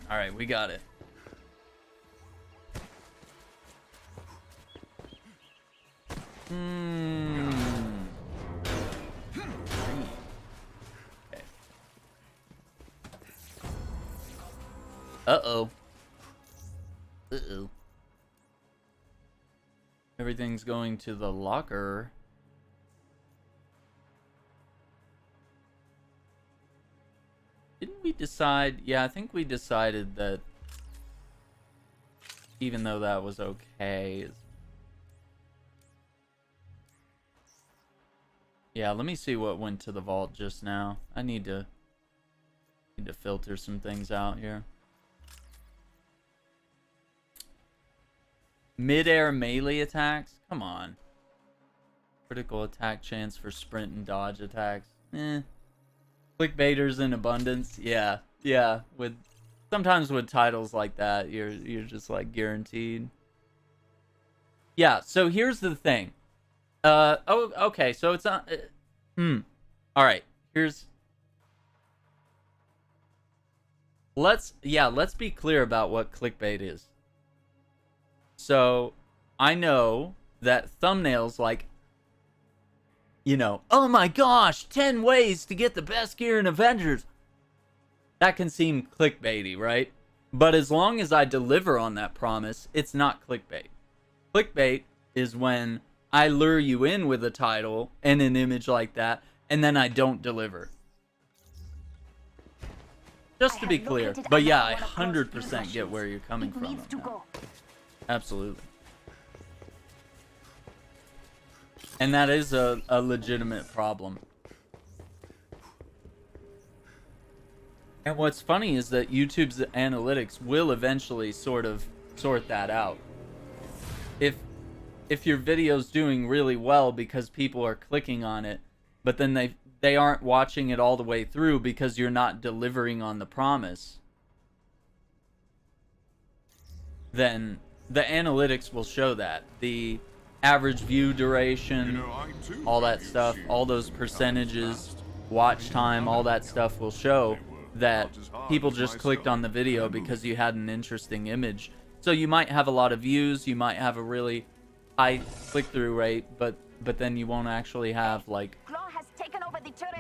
Speaker 1: All right, we got it. Okay. Uh-oh. Everything's going to the locker. Didn't we decide? Yeah, I think we decided that even though that was okay. Yeah, let me see what went to the vault just now. I need to filter some things out here. Mid-air melee attacks? Come on. Critical attack chance for sprint and dodge attacks. Clickbaiters in abundance. Yeah. Sometimes with titles like that, you're just like guaranteed. Yeah, so here's the thing. Okay, so it's not all right. Let's be clear about what clickbait is. So, I know that thumbnails like, oh my gosh, 10 ways to get the best gear in Avengers. That can seem clickbaity, right? But as long as I deliver on that promise, it's not clickbait. Clickbait is when I lure you in with a title and an image like that, and then I don't deliver. Just to be clear. But yeah, I 100% get where you're coming from. Absolutely. And that is a legitimate problem. And what's funny is that YouTube's analytics will eventually sort that out. If your video's doing really well because people are clicking on it, but then they aren't watching it all the way through because you're not delivering on the promise, then the analytics will show that. The average view duration, all that stuff, all those percentages, watch time, all that stuff will show that people just clicked on the video because you had an interesting image. So you might have a lot of views, you might have a really high click-through rate, but then you won't actually have like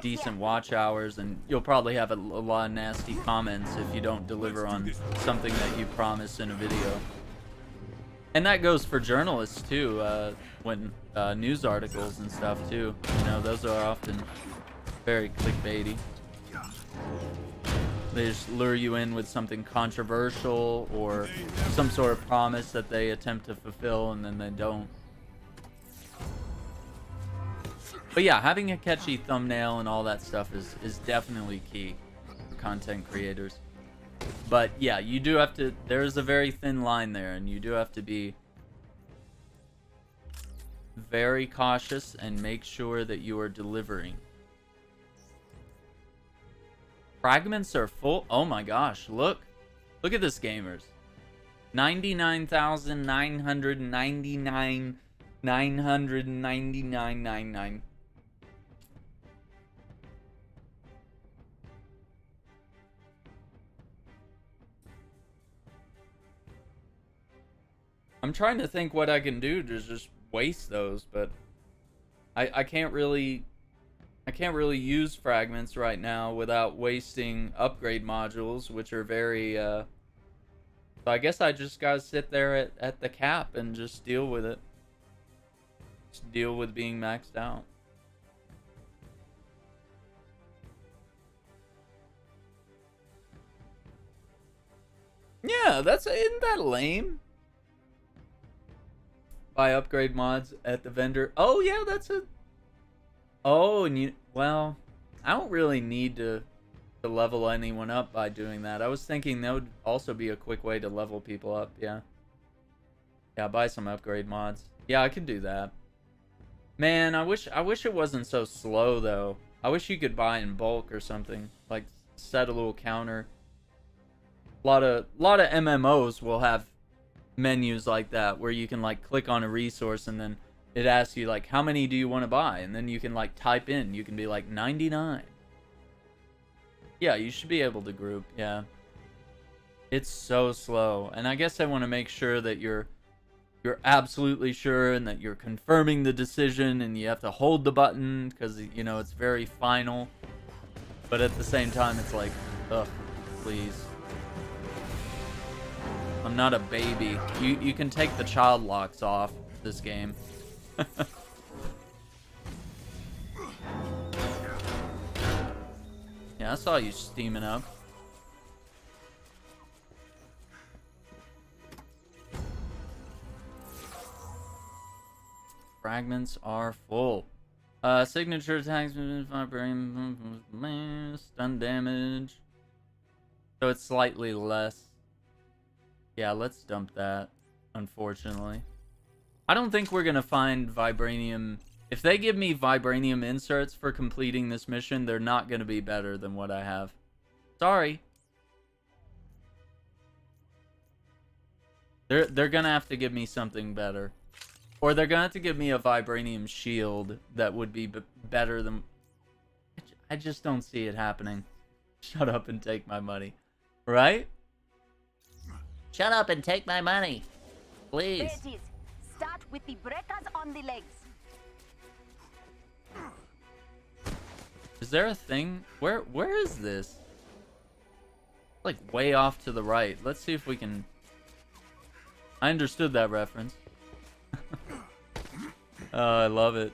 Speaker 1: decent watch hours, and you'll probably have a lot of nasty comments if you don't deliver on something that you promise in a video. And that goes for journalists too, when news articles and stuff too. Those are often very clickbaity. They just lure you in with something controversial or some sort of promise that they attempt to fulfill and then they don't. But yeah, having a catchy thumbnail and all that stuff is definitely key for content creators. But yeah, you do have to, there's a very thin line there, and you do have to be very cautious and make sure that you are delivering. Fragments are full. Oh my gosh, look at this, gamers. 99,999. I'm trying to think what I can do to just waste those, but I can't really use fragments right now without wasting upgrade modules, which are very so I guess I just gotta sit there at the cap and just deal with it. Just deal with being maxed out. Yeah, isn't that lame? Buy upgrade mods at the vendor. Oh yeah, well, I don't really need to level anyone up by doing that. I was thinking that would also be a quick way to level people up. Yeah, buy some upgrade mods. Yeah, I could do that. Man, I wish it wasn't so slow though. I wish you could buy in bulk or something, like set a little counter. A lot of MMOs will have menus like that where you can like click on a resource and then it asks you like, how many do you want to buy, and then you can like type in, you can be like 99. Yeah, you should be able to group. Yeah, it's so slow, and I guess I want to make sure that you're absolutely sure and that you're confirming the decision, and you have to hold the button because it's very final, but at the same time it's like, ugh, please. I'm not a baby. You can take the child locks off this game. Yeah, I saw you steaming up. Fragments are full. Signature attacks, vibranium, stun damage. So it's slightly less. Yeah, let's dump that, unfortunately. I don't think we're gonna find vibranium If they give me vibranium inserts for completing this mission, they're not going to be better than what I have. Sorry. They're going to have to give me something better. Or they're going to have to give me a vibranium shield that would be better than... I just don't see it happening. Shut up and take my money. Right?
Speaker 7: Shut up and take my money. Please.
Speaker 6: There it is. Start with the breakers on the legs.
Speaker 1: Is there a thing? Where is this? Like way off to the right. Let's see if we can... I understood that reference. Oh, I love it.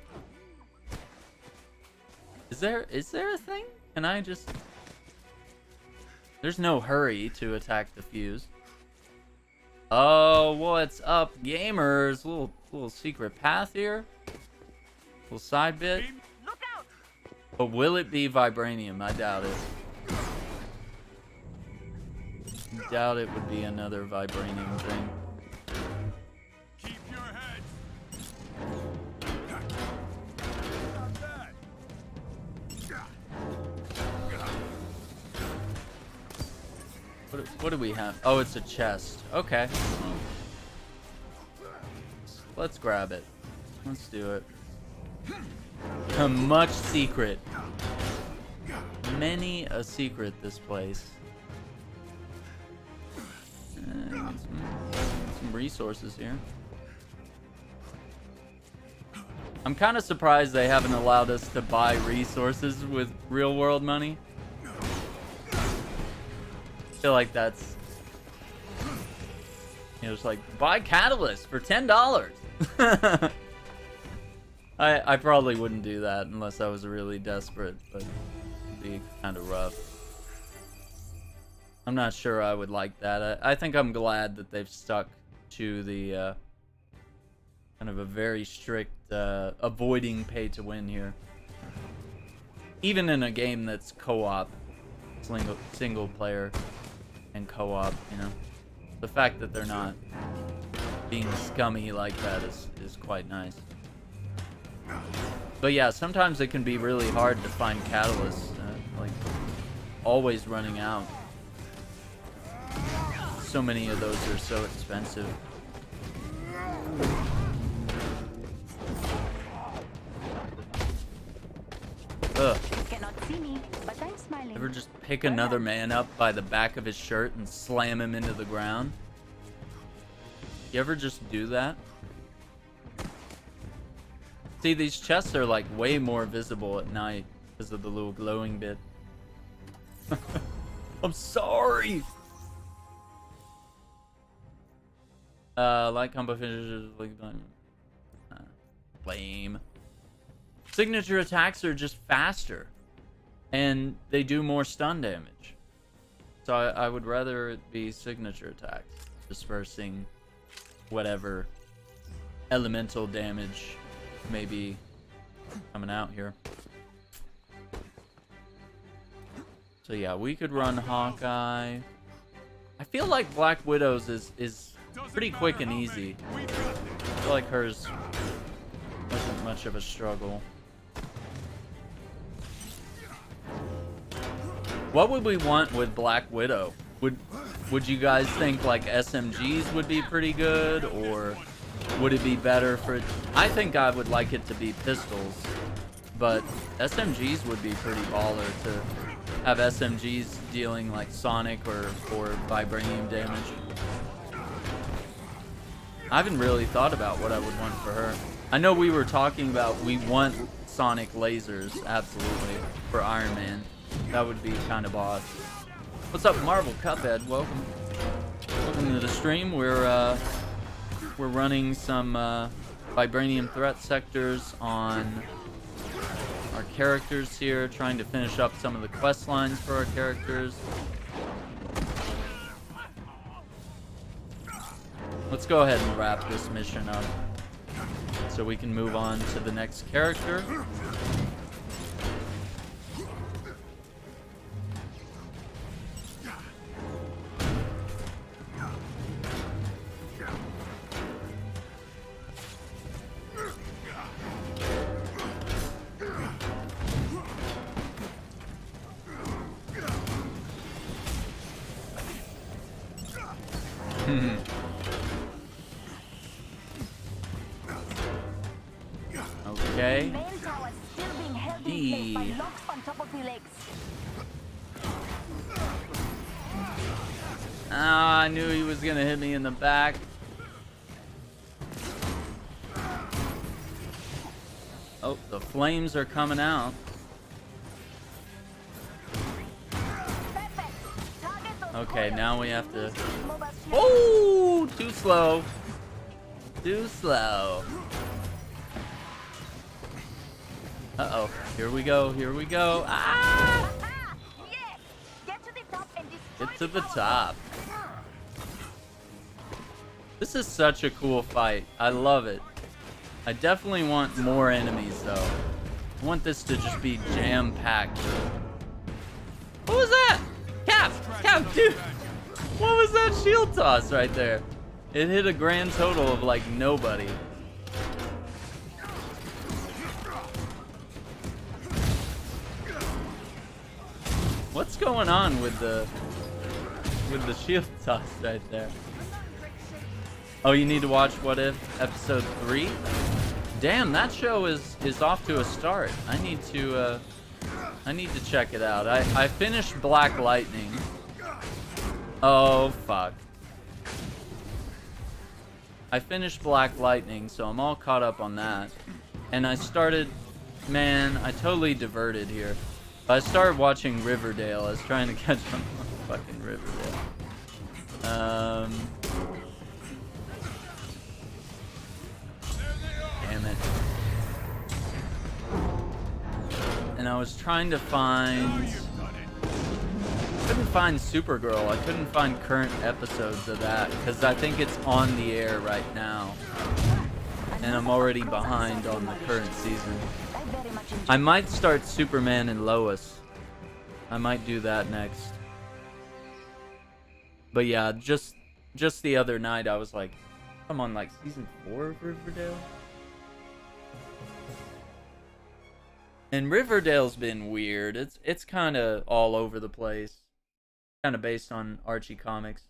Speaker 1: Is there a thing? Can I just... There's no hurry to attack the fuse. Oh, what's up, gamers? Little secret path here. Little side bit.
Speaker 6: Look out!
Speaker 1: But will it be vibranium? I doubt it. Doubt it would be another vibranium thing.
Speaker 4: Keep your heads.
Speaker 1: What do we have? Oh, it's a chest. Okay. Let's grab it. Let's do it. Much secret. Many a secret, this place. Some resources here. I'm kind of surprised they haven't allowed us to buy resources with real world money. I feel like that's, you know, it's like buy catalyst for $10. I probably wouldn't do that unless I was really desperate, but it'd be kind of rough. I'm not sure I would like that. I think I'm glad that they've stuck to the kind of a very strict avoiding pay to win here. Even in a game that's co-op, single player and co-op, you know. The fact that they're not being scummy like that is quite nice. But yeah, sometimes it can be really hard to find catalysts, like always running out. So many of those are so expensive. Ugh.
Speaker 6: You cannot see me, but I'm smiling.
Speaker 1: Ever just pick another man up by the back of his shirt and slam him into the ground? You ever just do that? See, these chests are like way more visible at night because of the little glowing bit. I'm sorry! Light combo finishes like lame. Signature attacks are just faster, and they do more stun damage. So I would rather it be signature attacks, dispersing whatever elemental damage may be coming out here. So yeah, we could run Hawkeye. I feel like Black Widow's is pretty quick and easy. I feel like hers wasn't much of a struggle. What would we want with Black Widow? Would you guys think like SMGs would be pretty good, or would it be better for... I think I would like it to be pistols, but SMGs would be pretty baller to have SMGs dealing like sonic or vibranium damage. I haven't really thought about what I would want for her. I know we were talking about we want sonic lasers, absolutely, for Iron Man. That would be kind of boss. What's up, Marvel Cuphead? Welcome. Welcome to the stream. We're running some vibranium threat sectors on our characters here, trying to finish up some of the quest lines for our characters. Let's go ahead and wrap this mission up so we can move on to the next character. Okay.
Speaker 6: Main tower's still being held in place by locks on top of the legs.
Speaker 1: Ah, I knew he was gonna hit me in the back. Oh, the flames are coming out. Okay, now we have to... Oh, too slow. Too slow. Uh-oh. Here we go. Here we go. Ah!
Speaker 6: Yes! Get to the top and destroy
Speaker 1: Get to the top. This is such a cool fight. I love it. I definitely want more enemies, though. I want this to just be jam-packed. What was that? Cap! Cap, dude! What was that shield toss right there? It hit a grand total of, like, nobody. What's going on with the shield toss right there? Oh, you need to watch What If episode 3? Damn, that show is off to a start. I need to check it out. I finished Black Lightning. Oh fuck. I finished Black Lightning, so I'm all caught up on that. And I started, man, I totally diverted here. I started watching Riverdale. I was trying to catch up on fucking Riverdale. Damn it. And I was trying to find... couldn't find Supergirl. I couldn't find current episodes of that because I think it's on the air right now. And I'm already behind on the current season. I might start Superman and Lois. I might do that next. But yeah, just the other night I was like, I'm on like season 4 of Riverdale. And Riverdale's been weird. It's kind of all over the place. Kind of based on Archie comics.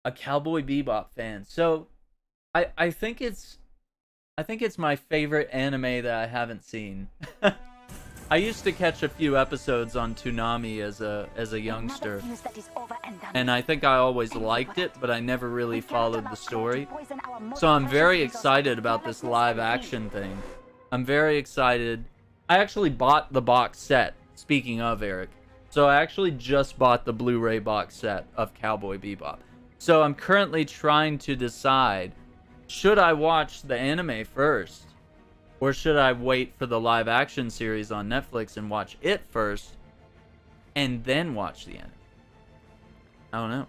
Speaker 1: A Cowboy Bebop fan. So I think it's my favorite anime that I haven't seen. I used to catch a few episodes on Toonami as a youngster. And I think I always liked it, but I never really followed the story. So I'm very excited about this live action thing. I'm very excited. I actually bought the box set, speaking of Eric. So I actually just bought the Blu-ray box set of Cowboy Bebop. So I'm currently trying to decide, should I watch the anime first? Or should I wait for the live action series on Netflix and watch it first? And then watch the anime? I don't know.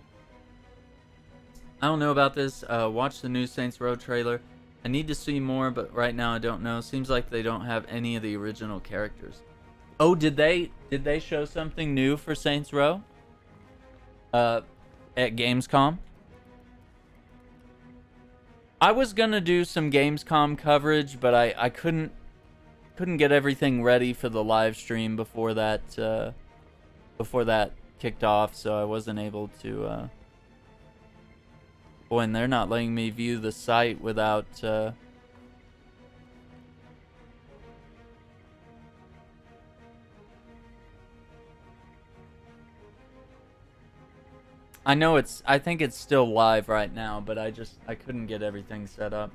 Speaker 1: I don't know about this. Watch the new Saints Row trailer. I need to see more, but right now I don't know. Seems like they don't have any of the original characters. Oh, did they show something new for Saints Row? At Gamescom? I was gonna do some Gamescom coverage, but I couldn't get everything ready for the live stream before that kicked off, so I wasn't able to. Boy, and they're not letting me view the site without. I think it's still live right now, but I couldn't get everything set up.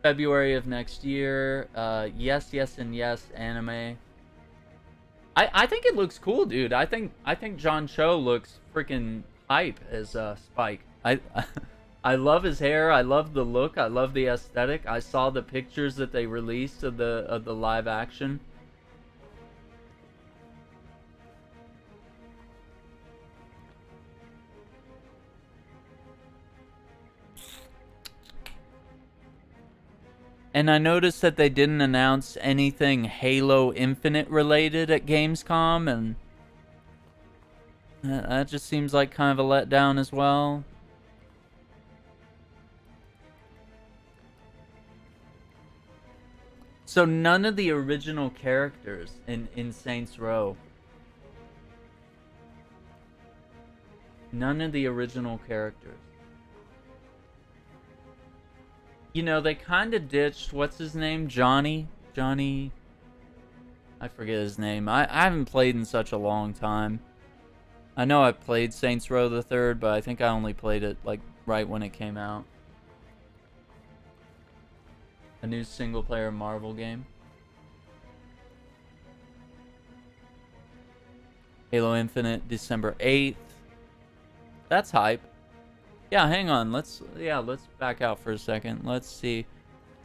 Speaker 1: February of next year. Yes, yes, and yes, anime. I think it looks cool, dude. I think John Cho looks freaking hype as Spike. I love his hair. I love the look. I love the aesthetic. I saw the pictures that they released of the live action. And I noticed that they didn't announce anything Halo Infinite related at Gamescom, and that just seems like kind of a letdown as well. So none of the original characters in Saints Row. None of the original characters. you know, they kind of ditched, what's his name? Johnny? I forget his name. I haven't played in such a long time. I know I played Saints Row the Third, but I think I only played it, like, right when it came out. A new single-player Marvel game. Halo Infinite, December 8th. That's hype. Yeah, hang on. Let's back out for a second. Let's see.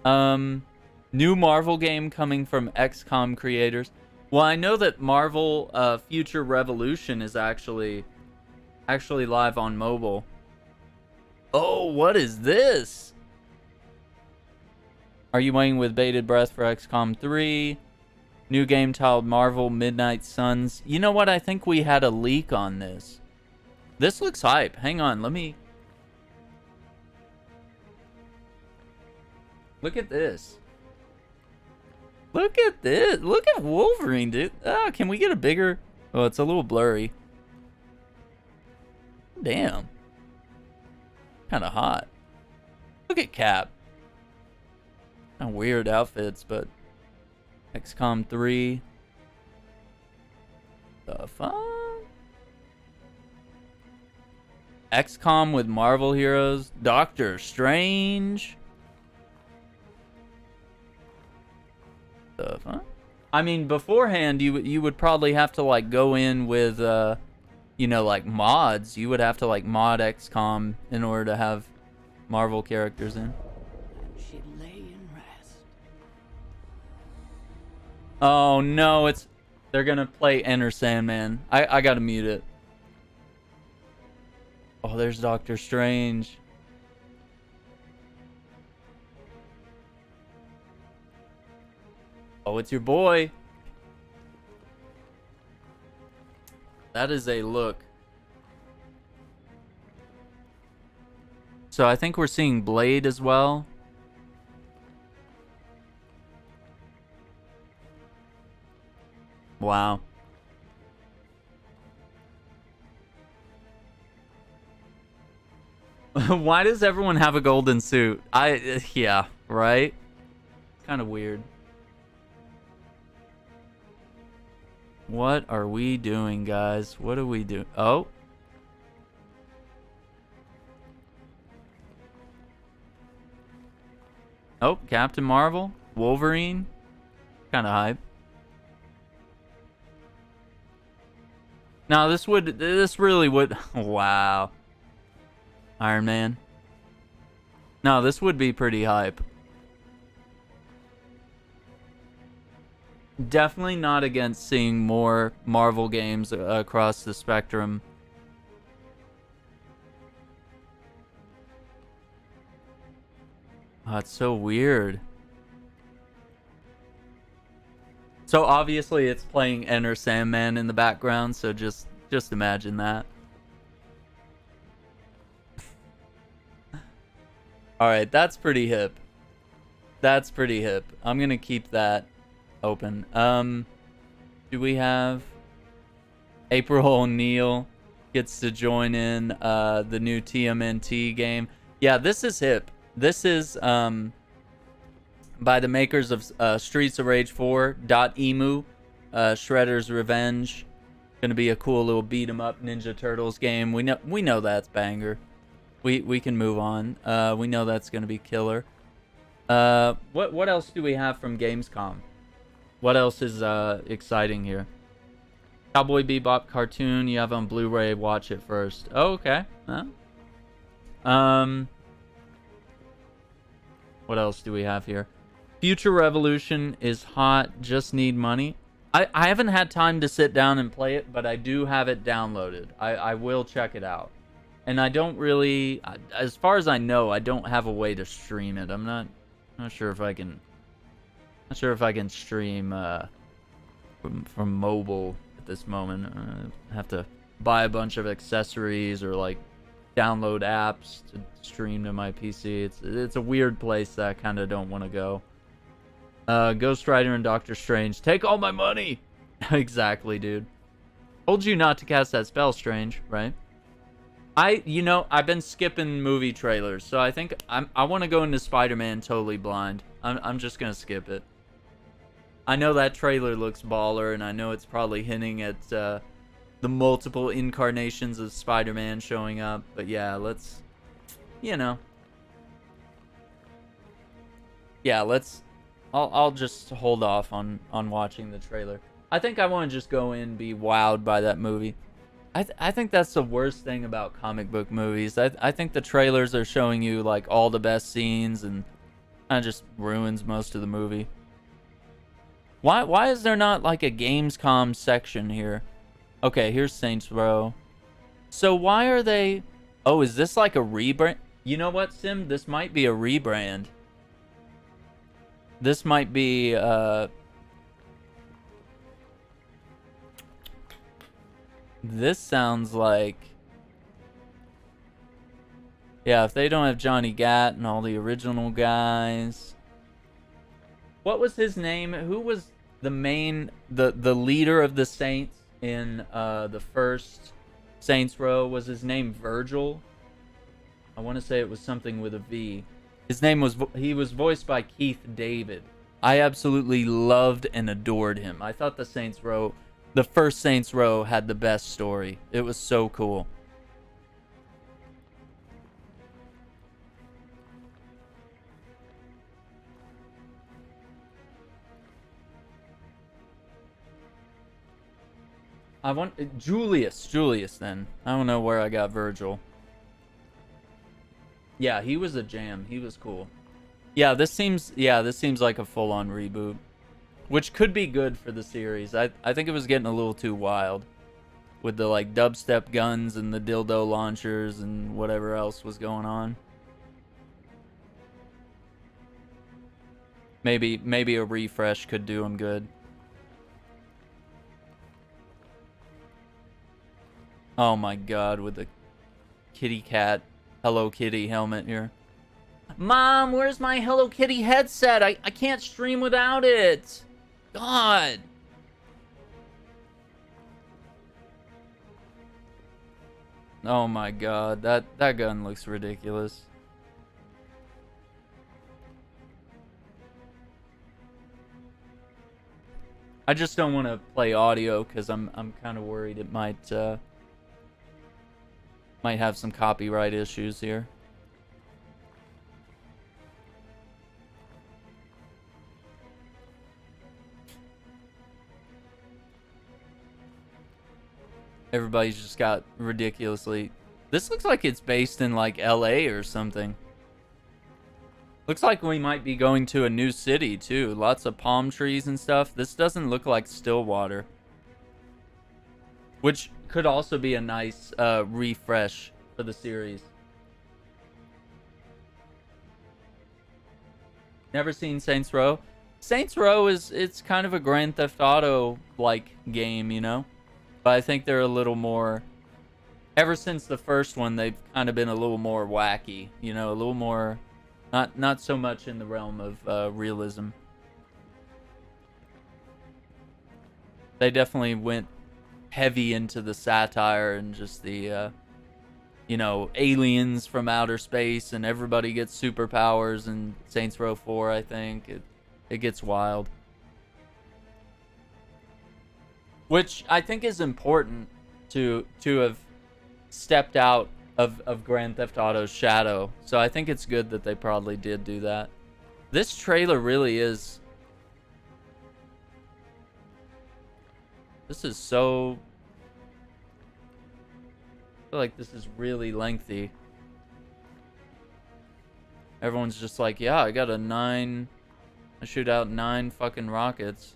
Speaker 1: New Marvel game coming from XCOM creators. Well, I know that Marvel Future Revolution is actually live on mobile. Oh, what is this? Are you waiting with bated breath for XCOM 3? New game titled Marvel Midnight Suns. You know what? I think we had a leak on this. This looks hype. Hang on, let me... Look at this. Look at this. Look at Wolverine, dude. Oh, can we get a bigger... Oh, it's a little blurry. Damn. Kind of hot. Look at Cap. Kind of weird outfits, but... XCOM 3. The fuck? XCOM with Marvel heroes. Doctor Strange. The fuck? I mean, beforehand, you would probably have to, like, go in with, you know, like, mods. You would have to, like, mod XCOM in order to have Marvel characters in. Oh no, they're gonna play Enter Sandman. I gotta mute it. Oh, there's Doctor Strange. Oh, it's your boy. That is a look. So I think we're seeing Blade as well. Wow. Why does everyone have a golden suit? Yeah, right? Kind of weird. What are we doing, guys? What do we do? Oh. Oh, Captain Marvel, Wolverine. Kind of hype. Now this really would, wow. Iron Man. No, this would be pretty hype. Definitely not against seeing more Marvel games across the spectrum. Oh, it's so weird. So obviously it's playing Enter Sandman in the background, so just imagine that. Alright, that's pretty hip. That's pretty hip. I'm gonna keep that open. Do we have... April O'Neil gets to join in the new TMNT game. Yeah, this is hip. This is by the makers of Streets of Rage 4, .emu, Shredder's Revenge. Gonna be a cool little beat 'em up Ninja Turtles game. We know that's banger. We can move on. We know that's gonna be killer. What else do we have from Gamescom? What else is exciting here? Cowboy Bebop cartoon you have on Blu-ray. Watch it first. Oh, okay. Huh? What else do we have here? Future Revolution is hot. Just need money. I haven't had time to sit down and play it, but I do have it downloaded. I will check it out. And I don't really, as far as I know, I don't have a way to stream it. I'm not sure if I can. Not sure if I can stream from mobile at this moment. I have to buy a bunch of accessories or like download apps to stream to my PC. It's a weird place that I kind of don't want to go. Ghost Rider and Doctor Strange. Take all my money! Exactly, dude. Told you not to cast that spell, Strange, right? I've been skipping movie trailers, so I think I want to go into Spider-Man totally blind. I'm just gonna skip it. I know that trailer looks baller, and I know it's probably hinting at the multiple incarnations of Spider-Man showing up. But yeah, let's, you know, yeah, I'll just hold off on watching the trailer. I think I want to just go in and be wowed by that movie. I think that's the worst thing about comic book movies. I think the trailers are showing you like all the best scenes and kind of just ruins most of the movie. Why is there not like a Gamescom section here? Okay, here's Saints Row. So why are they... Oh, is this like a rebrand? You know what, Sim? This might be a rebrand. This might be this sounds like... Yeah, if they don't have Johnny Gat and all the original guys. What was his name? Who was the main... The leader of the Saints in the first Saints Row? Was his name Virgil? I want to say it was something with a V. His name was... He was voiced by Keith David. I absolutely loved and adored him. I thought the Saints Row... The first Saints Row had the best story. It was so cool. I want... Julius then. I don't know where I got Virgil. Yeah, he was a jam. He was cool. Yeah, this seems like a full-on reboot. Which could be good for the series. I think it was getting a little too wild. With the, like, dubstep guns and the dildo launchers and whatever else was going on. Maybe a refresh could do them good. Oh my god, with the kitty cat Hello Kitty helmet here. Mom, where's my Hello Kitty headset? I can't stream without it. God. Oh my god, that gun looks ridiculous. I just don't want to play audio because I'm kind of worried it might have some copyright issues here. Everybody's just got ridiculously... This looks like it's based in like LA or something. Looks like we might be going to a new city too. Lots of palm trees and stuff. This doesn't look like Stillwater. Which could also be a nice refresh for the series. Never seen Saints Row. Saints Row it's kind of a Grand Theft Auto like game, you know? But I think they're a little more... Ever since the first one, they've kind of been a little more wacky, you know, a little more... Not so much in the realm of realism. They definitely went heavy into the satire and just the, you know, aliens from outer space and everybody gets superpowers in Saints Row 4, I think. It gets wild. Which I think is important to have stepped out of Grand Theft Auto's shadow. So I think it's good that they probably did do that. This trailer really is... This is so... I feel like this is really lengthy. Everyone's just like, yeah, I got a 9... I shoot out 9 fucking rockets.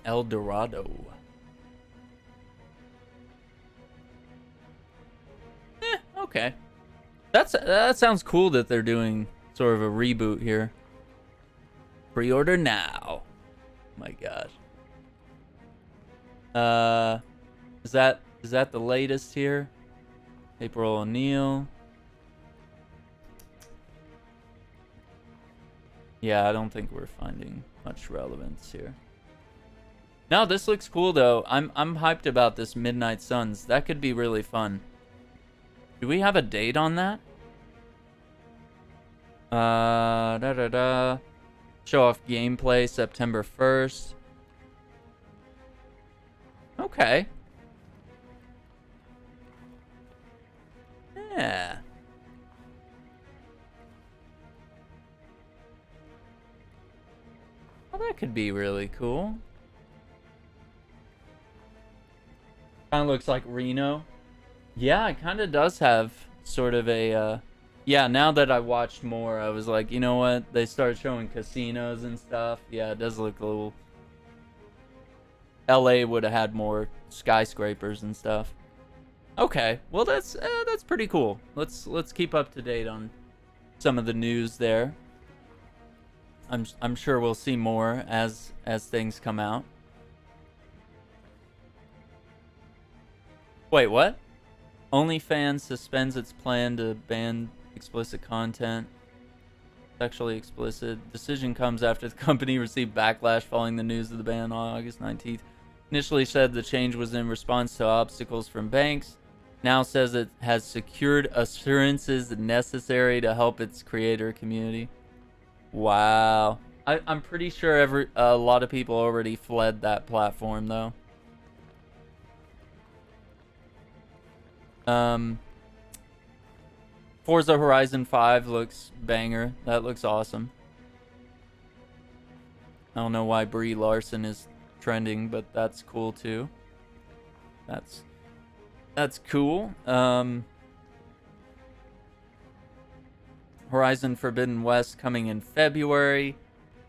Speaker 1: El Dorado. Okay. That sounds cool that they're doing sort of a reboot here. Pre-order now. My gosh. Is that the latest here? April O'Neil. Yeah, I don't think we're finding much relevance here. No, this looks cool though. I'm hyped about this Midnight Suns. That could be really fun. Do we have a date on that? Show off gameplay September 1st. Okay. Yeah. Well, that could be really cool. Kind of looks like Reno. Yeah, it kind of does have sort of a, yeah, now that I watched more, I was like, you know what? They started showing casinos and stuff. Yeah, it does look a little... LA would have had more skyscrapers and stuff. Okay, well that's pretty cool. Let's keep up to date on some of the news there. I'm sure we'll see more as things come out. Wait, what? OnlyFans suspends its plan to ban explicit content. Sexually explicit. Decision comes after the company received backlash following the news of the ban on August 19th. Initially said the change was in response to obstacles from banks. Now says it has secured assurances necessary to help its creator community. Wow. I'm pretty sure a lot of people already fled that platform though. Forza Horizon 5 looks banger. That looks awesome. I don't know why Brie Larson is trending, but that's cool too. That's cool. Horizon Forbidden West coming in February.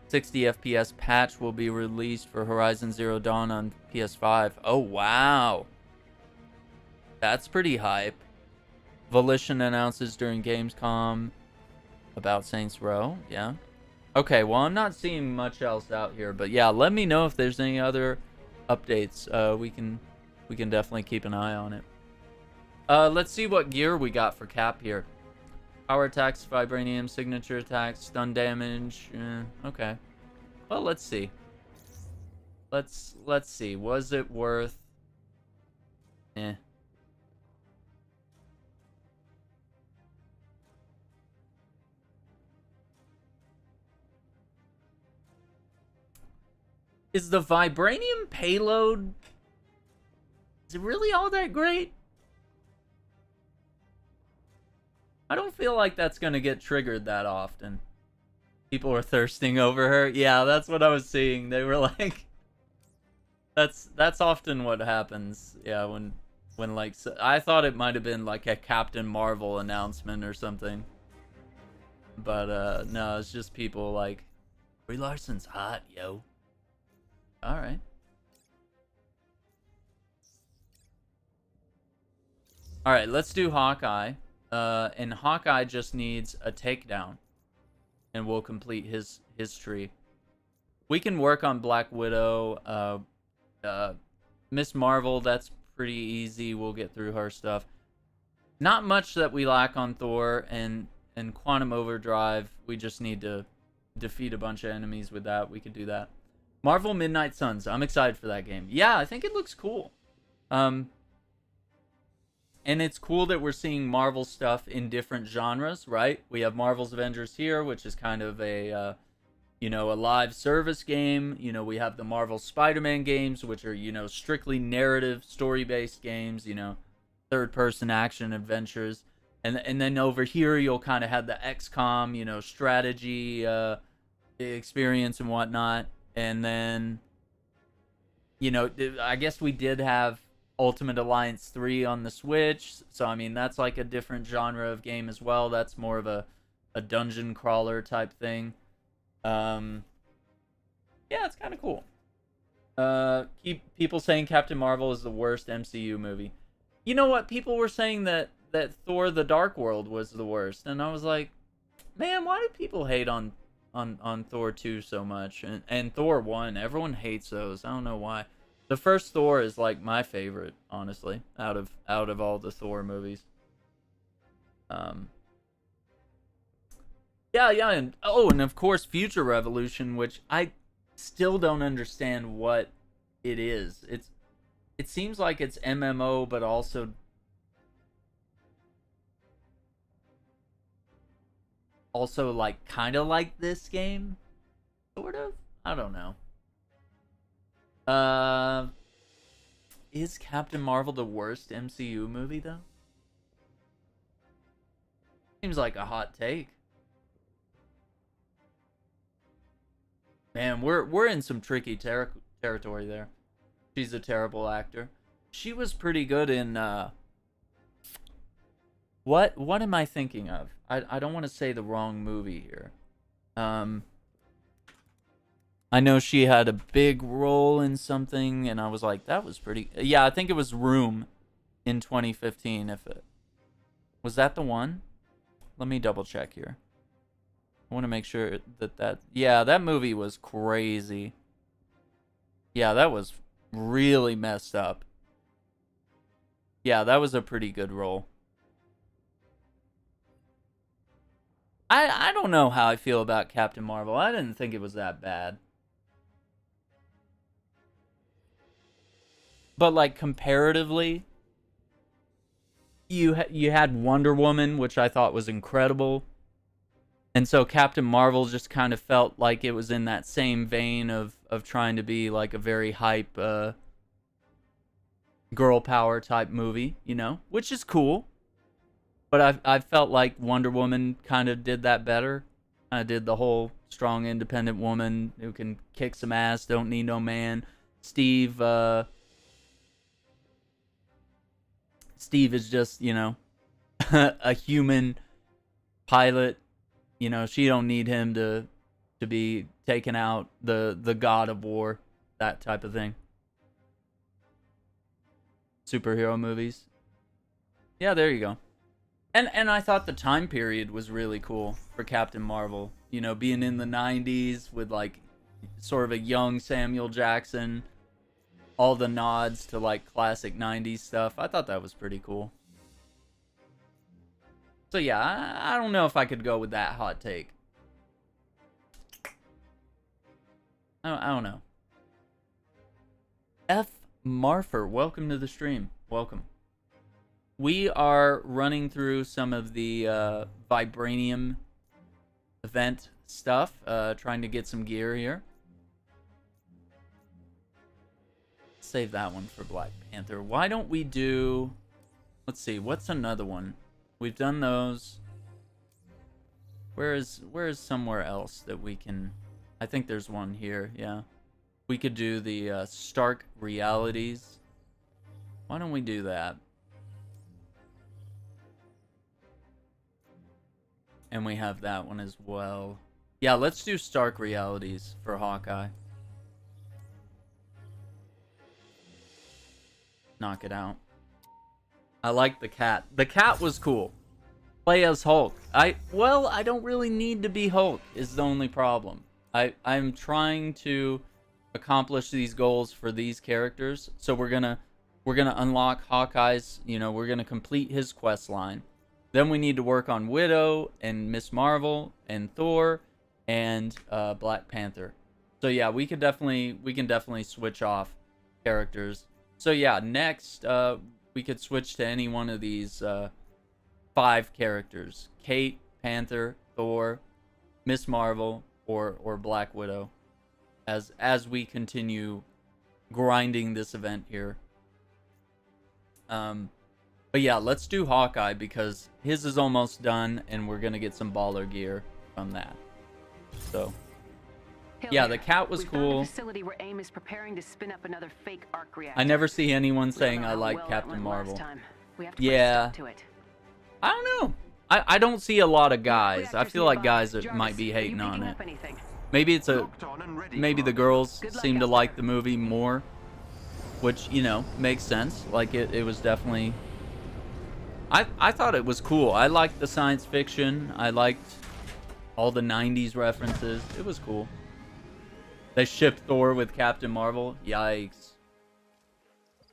Speaker 1: 60 FPS patch will be released for Horizon Zero Dawn on PS5. Oh wow. That's pretty hype. Volition announces during Gamescom about Saints Row. Yeah. Okay, well, I'm not seeing much else out here, but yeah, let me know if there's any other updates. We can definitely keep an eye on it. Let's see what gear we got for Cap here. Power attacks, vibranium, signature attacks, stun damage. Okay. Well, let's see. Let's see. Was it worth? Eh. Is the vibranium payload... Is it really all that great? I don't feel like that's gonna get triggered that often. People are thirsting over her. Yeah, that's what I was seeing. They were like... That's often what happens. Yeah, when like... I thought it might have been like a Captain Marvel announcement or something. But, no, it's just people like... Brie Larson's hot, yo. Alright. Alright, let's do Hawkeye. And Hawkeye just needs a takedown. And we'll complete his tree. We can work on Black Widow. Miss Marvel, that's pretty easy. We'll get through her stuff. Not much that we lack on Thor. And Quantum Overdrive, we just need to defeat a bunch of enemies with that. We could do that. Marvel Midnight Suns. I'm excited for that game. Yeah, I think it looks cool. And it's cool that we're seeing Marvel stuff in different genres, right? We have Marvel's Avengers here, which is kind of a, a live service game. We have the Marvel Spider-Man games, which are, strictly narrative, story-based games, third-person action adventures. And then over here, you'll kind of have the XCOM, strategy experience and whatnot. And then, I guess we did have Ultimate Alliance 3 on the Switch. So, I mean, that's like a different genre of game as well. That's more of a dungeon crawler type thing. Yeah, it's kind of cool. Keep people saying Captain Marvel is the worst MCU movie. You know what? People were saying that Thor the Dark World was the worst. And I was like, man, why do people hate on Thor 2 so much? And Thor 1, everyone hates those. I don't know why. The first Thor is like my favorite, honestly, out of all the Thor movies. Yeah, and of course Future Revolution, which I still don't understand what it is. It seems like it's MMO, but also like kind of like this game, sort of. I don't know. Is Captain Marvel the worst MCU movie though? Seems like a hot take. Man, we're in some tricky territory there. She's a terrible actor. She was pretty good in what am I thinking of? I don't want to say the wrong movie here. I know she had a big role in something, and I was like, that was pretty. Yeah, I think it was Room in 2015. If it was that the one, let me double check here. I want to make sure that yeah, that movie was crazy. Yeah, that was really messed up. Yeah, that was a pretty good role. I don't know how I feel about Captain Marvel. I didn't think it was that bad. But like comparatively, you had Wonder Woman, which I thought was incredible. And so Captain Marvel just kind of felt like it was in that same vein of trying to be like a very hype girl power type movie, you know, which is cool. But I felt like Wonder Woman kind of did that better. I did the whole strong, independent woman who can kick some ass, don't need no man. Steve is just, you know, a human pilot. You know, she don't need him to be taking out the god of war, that type of thing. Superhero movies. Yeah, there you go. And I thought the time period was really cool for Captain Marvel. You know, being in the 90s with like sort of a young Samuel Jackson. All the nods to like classic 90s stuff. I thought that was pretty cool. So yeah, I don't know if I could go with that hot take. I don't know. F. Marfer, welcome to the stream. Welcome. We are running through some of the Vibranium Event stuff. Trying to get some gear here. Save that one for Black Panther. Why don't we do... Let's see, what's another one? We've done those. Where is somewhere else that we can... I think there's one here, yeah. We could do the Stark Realities. Why don't we do that? And we have that one as well. Yeah, let's do Stark Realities for Hawkeye. Knock it out. I like the cat. The cat was cool. Play as Hulk. I don't really need to be Hulk is the only problem. I'm trying to accomplish these goals for these characters. So we're gonna unlock Hawkeye's, you know, we're gonna complete his quest line. Then we need to work on Widow and Miss Marvel and Thor and Black Panther. So yeah, we can definitely switch off characters. So yeah, next we could switch to any one of these 5 characters: Kate, Panther, Thor, Miss Marvel, or Black Widow, as we continue grinding this event here. But yeah, let's do Hawkeye because his is almost done, and we're gonna get some baller gear from that. So yeah, the cat was cool.
Speaker 8: Facility where AIM is preparing to spin up another fake arc reactor.
Speaker 1: I never see anyone saying I like Captain Marvel. Yeah, I don't know. I don't see a lot of guys. I feel like guys that might be hating on it. Maybe maybe the girls seem to like the movie more, which, you know, makes sense. Like it was definitely. I thought it was cool. I liked the science fiction. I liked all the 90s references. It was cool. They shipped Thor with Captain Marvel. Yikes.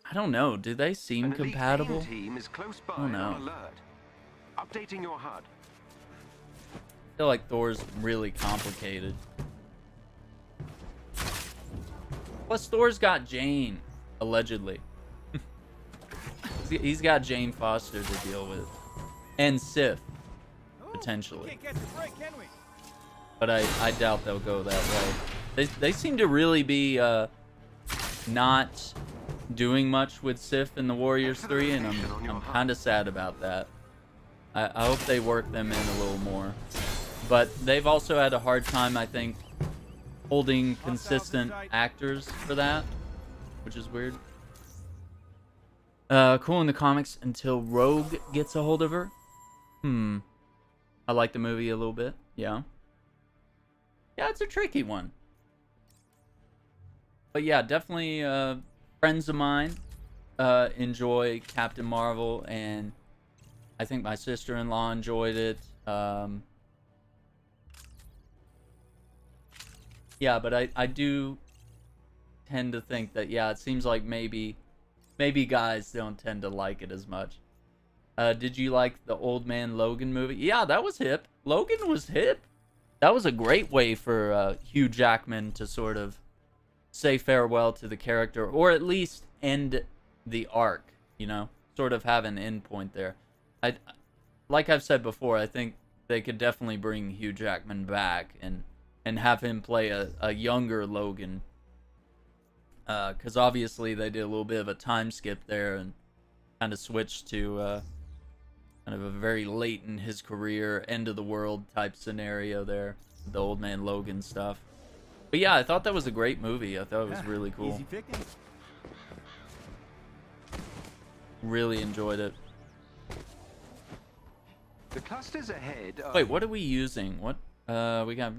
Speaker 1: I don't know. Do they seem compatible?
Speaker 2: Team is close by
Speaker 1: I don't know.
Speaker 2: on alert. Updating your HUD.
Speaker 1: I feel like Thor's really complicated. Plus, Thor's got Jane, allegedly. He's got Jane Foster to deal with. And Sif, potentially.
Speaker 4: Can't catch a break, can we?
Speaker 1: But I doubt they'll go that way. They seem to really be not doing much with Sif in the Warriors 3, and I'm kind of sad about that. I hope they work them in a little more. But they've also had a hard time, I think, holding consistent actors for that, which is weird. Cool in the comics until Rogue gets a hold of her. I like the movie a little bit. Yeah. Yeah, it's a tricky one. But yeah, definitely friends of mine enjoy Captain Marvel, and I think my sister-in-law enjoyed it. Yeah, but I do tend to think that, yeah, it seems like maybe guys don't tend to like it as much. Did you like the Old Man Logan movie? Yeah, that was hip. Logan was hip. That was a great way for Hugh Jackman to sort of say farewell to the character, or at least end the arc, you know? Sort of have an end point there. Like I've said before, I think they could definitely bring Hugh Jackman back and have him play a younger Logan. Because obviously they did a little bit of a time skip there and kind of switched to kind of a very late in his career, end of the world type scenario there, the Old Man Logan stuff. But yeah, I thought that was a great movie. I thought it was really cool.
Speaker 4: Easy picking.
Speaker 1: Really enjoyed it.
Speaker 2: The clusters ahead are...
Speaker 1: Wait, what are we using? What? We got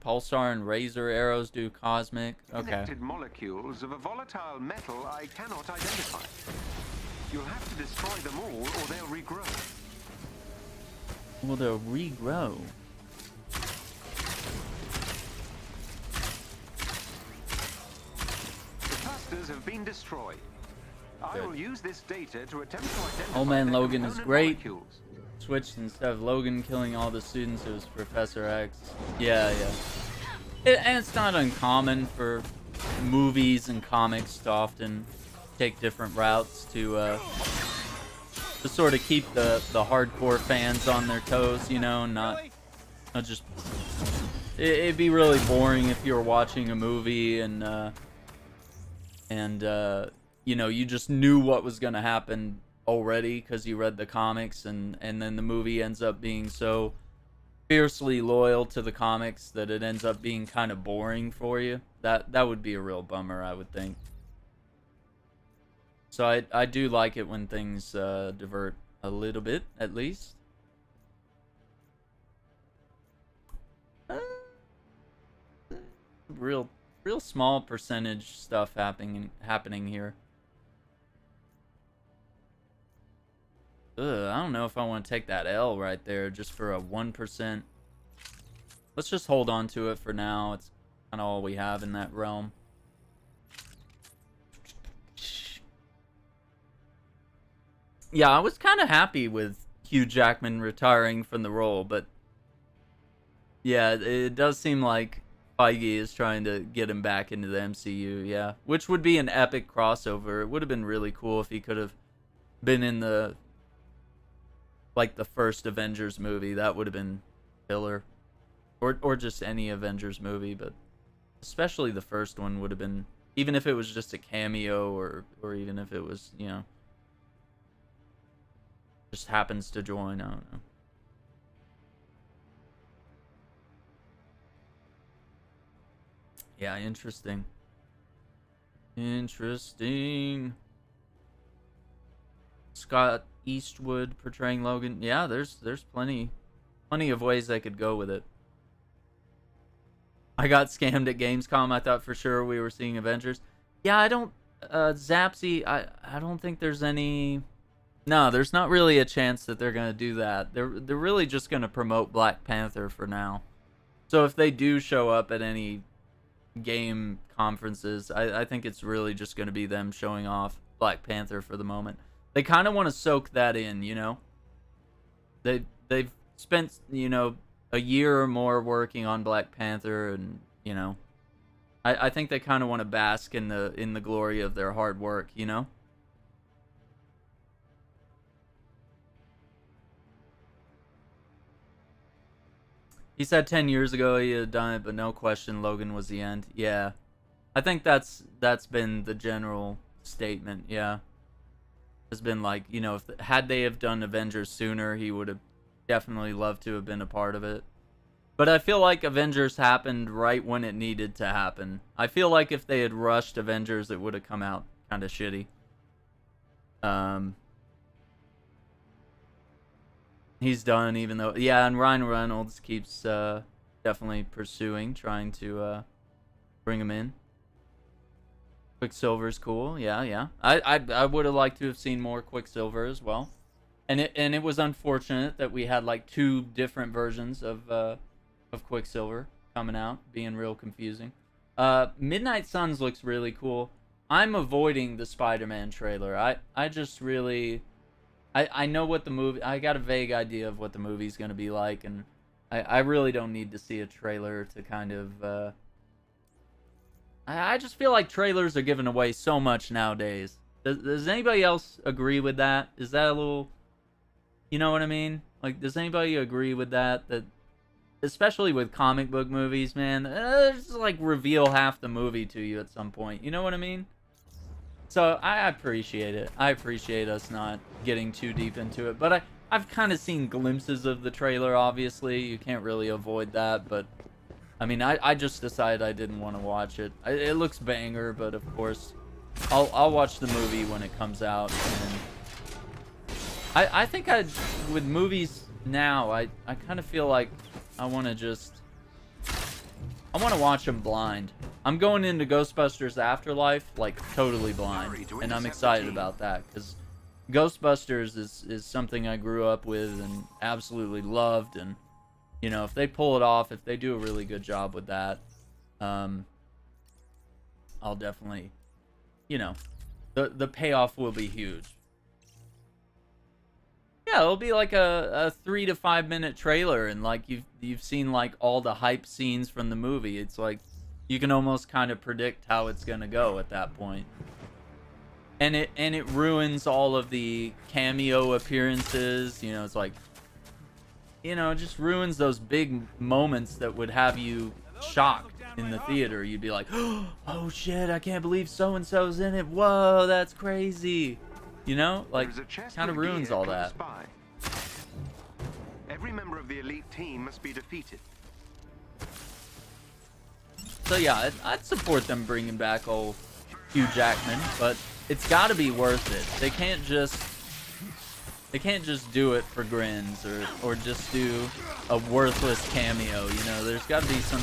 Speaker 1: pulsar and razor arrows do cosmic. Okay.
Speaker 2: Connected molecules of a volatile metal I cannot identify. You'll have to destroy them all or they'll regrow.
Speaker 1: Well, they'll regrow.
Speaker 2: The clusters have been destroyed. I will use this data to attempt to identify
Speaker 1: Old Man
Speaker 2: their
Speaker 1: Logan is
Speaker 2: component
Speaker 1: great.
Speaker 2: molecules.
Speaker 1: Switched instead of Logan killing all the students, it was Professor X. Yeah. And it's not uncommon for movies and comics to often take different routes to sort of keep the hardcore fans on their toes, you know, not just... It'd be really boring if you were watching a movie and you know, you just knew what was going to happen already because you read the comics, and then the movie ends up being so fiercely loyal to the comics that it ends up being kind of boring for you. That would be a real bummer, I would think. So I do like it when things divert a little bit, at least. Real small percentage stuff happening here. I don't know if I want to take that L right there just for a 1%. Let's just hold on to it for now. It's kind of all we have in that realm. Yeah, I was kind of happy with Hugh Jackman retiring from the role, but yeah, it does seem like Feige is trying to get him back into the MCU, yeah. Which would be an epic crossover. It would have been really cool if he could have been in the... like the first Avengers movie. That would have been killer. Or just any Avengers movie, but especially the first one would have been, even if it was just a cameo, or even if it was, you know, just happens to join, I don't know. Yeah, interesting. Scott Eastwood portraying Logan. Yeah, there's plenty of ways they could go with it. I got scammed at Gamescom. I thought for sure we were seeing Avengers. Yeah, I don't Zapsy, I don't think there's any... No, there's not really a chance that they're going to do that. They're really just going to promote Black Panther for now. So if they do show up at any game conferences, I think it's really just going to be them showing off Black Panther for the moment. They kind of want to soak that in, you know? They've spent, you know, a year or more working on Black Panther, and, you know, I think they kind of want to bask in the glory of their hard work, you know? He said 10 years ago he had done it, but no question Logan was the end. Yeah. I think that's been the general statement, yeah. Has been like, you know, had they have done Avengers sooner, he would have definitely loved to have been a part of it. But I feel like Avengers happened right when it needed to happen. I feel like if they had rushed Avengers, it would have come out kind of shitty. He's done, even though... Yeah, and Ryan Reynolds keeps definitely pursuing, trying to bring him in. Quicksilver's cool, yeah. I would have liked to have seen more Quicksilver as well. And it was unfortunate that we had like 2 different versions of Quicksilver coming out, being real confusing. Midnight Suns looks really cool. I'm avoiding the Spider-Man trailer. I just really... I know what the movie... I got a vague idea of what the movie's going to be like, and I really don't need to see a trailer to kind of... I just feel like trailers are giving away so much nowadays. Does anybody else agree with that? Is that a little... You know what I mean? Like, does anybody agree with that? That, especially with comic book movies, man, just like reveal half the movie to you at some point. You know what I mean? So I appreciate it. I appreciate us not getting too deep into it. But I've kind of seen glimpses of the trailer, obviously. You can't really avoid that. But, I mean, I just decided I didn't want to watch it. It looks banger, but of course, I'll watch the movie when it comes out. And I think with movies now, I kind of feel like I want to watch them blind. I'm going into Ghostbusters Afterlife like totally blind, and I'm excited about that because Ghostbusters is something I grew up with and absolutely loved, and you know, if they pull it off, if they do a really good job with that, I'll definitely, you know, the payoff will be huge. Yeah, it'll be like a 3 to 5 minute trailer, and like you've seen like all the hype scenes from the movie. It's like you can almost kind of predict how it's gonna go at that point. And it ruins all of the cameo appearances. You know, it's like, you know, it just ruins those big moments that would have you shocked in the theater. You'd be like, oh shit, I can't believe so and so's in it. Whoa, that's crazy. You know, like, kind of ruins all that.
Speaker 2: Every member of the elite team must be defeated.
Speaker 1: So yeah, I'd support them bringing back old Hugh Jackman, but it's got to be worth it. They can't just do it for grins or just do a worthless cameo. You know, there's got to be some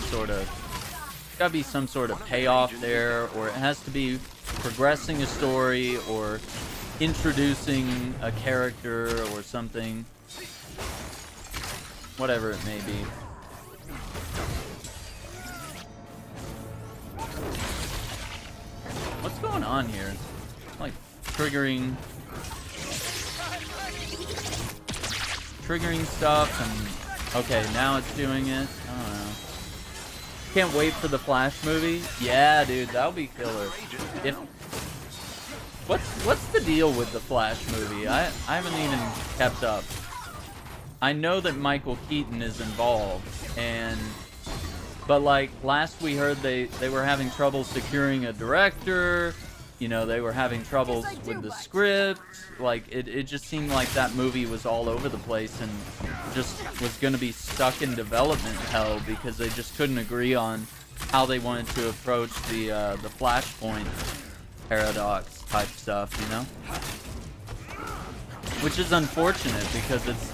Speaker 1: sort of payoff there, or it has to be progressing a story or introducing a character or something, whatever it may be. What's going on here? Like triggering stuff, and okay, now it's doing it. I don't know. Can't wait for the Flash movie. Yeah, dude, that'll be killer. What's the deal with the Flash movie? I haven't even kept up. I know that Michael Keaton is involved, but like last we heard they were having trouble securing a director. You know, they were having troubles with the script. Like it just seemed like that movie was all over the place and just was going to be stuck in development hell because they just couldn't agree on how they wanted to approach the Flashpoint paradox type stuff, you know, which is unfortunate because it's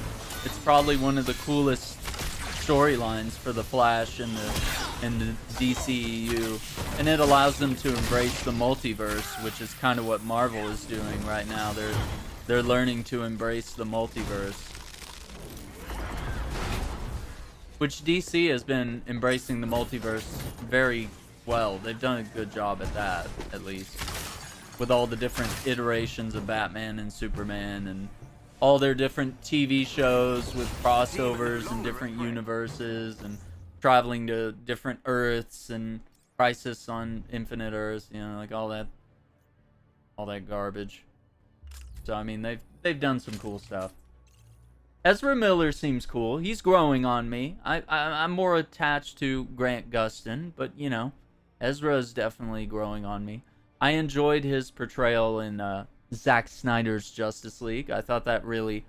Speaker 1: probably one of the coolest storylines for the Flash in the DCEU, and it allows them to embrace the multiverse, which is kind of what Marvel is doing right now. They're learning to embrace the multiverse, which DC has been embracing the multiverse very well. They've done a good job at that, at least, with all the different iterations of Batman and Superman and all their different TV shows with crossovers and different universes and traveling to different Earths and Crisis on Infinite Earths, you know, like all that garbage. So I mean, they've done some cool stuff. Ezra Miller seems cool. He's growing on me. I'm more attached to Grant Gustin, but you know, Ezra is definitely growing on me. I enjoyed his portrayal in Zack Snyder's Justice League. I thought that really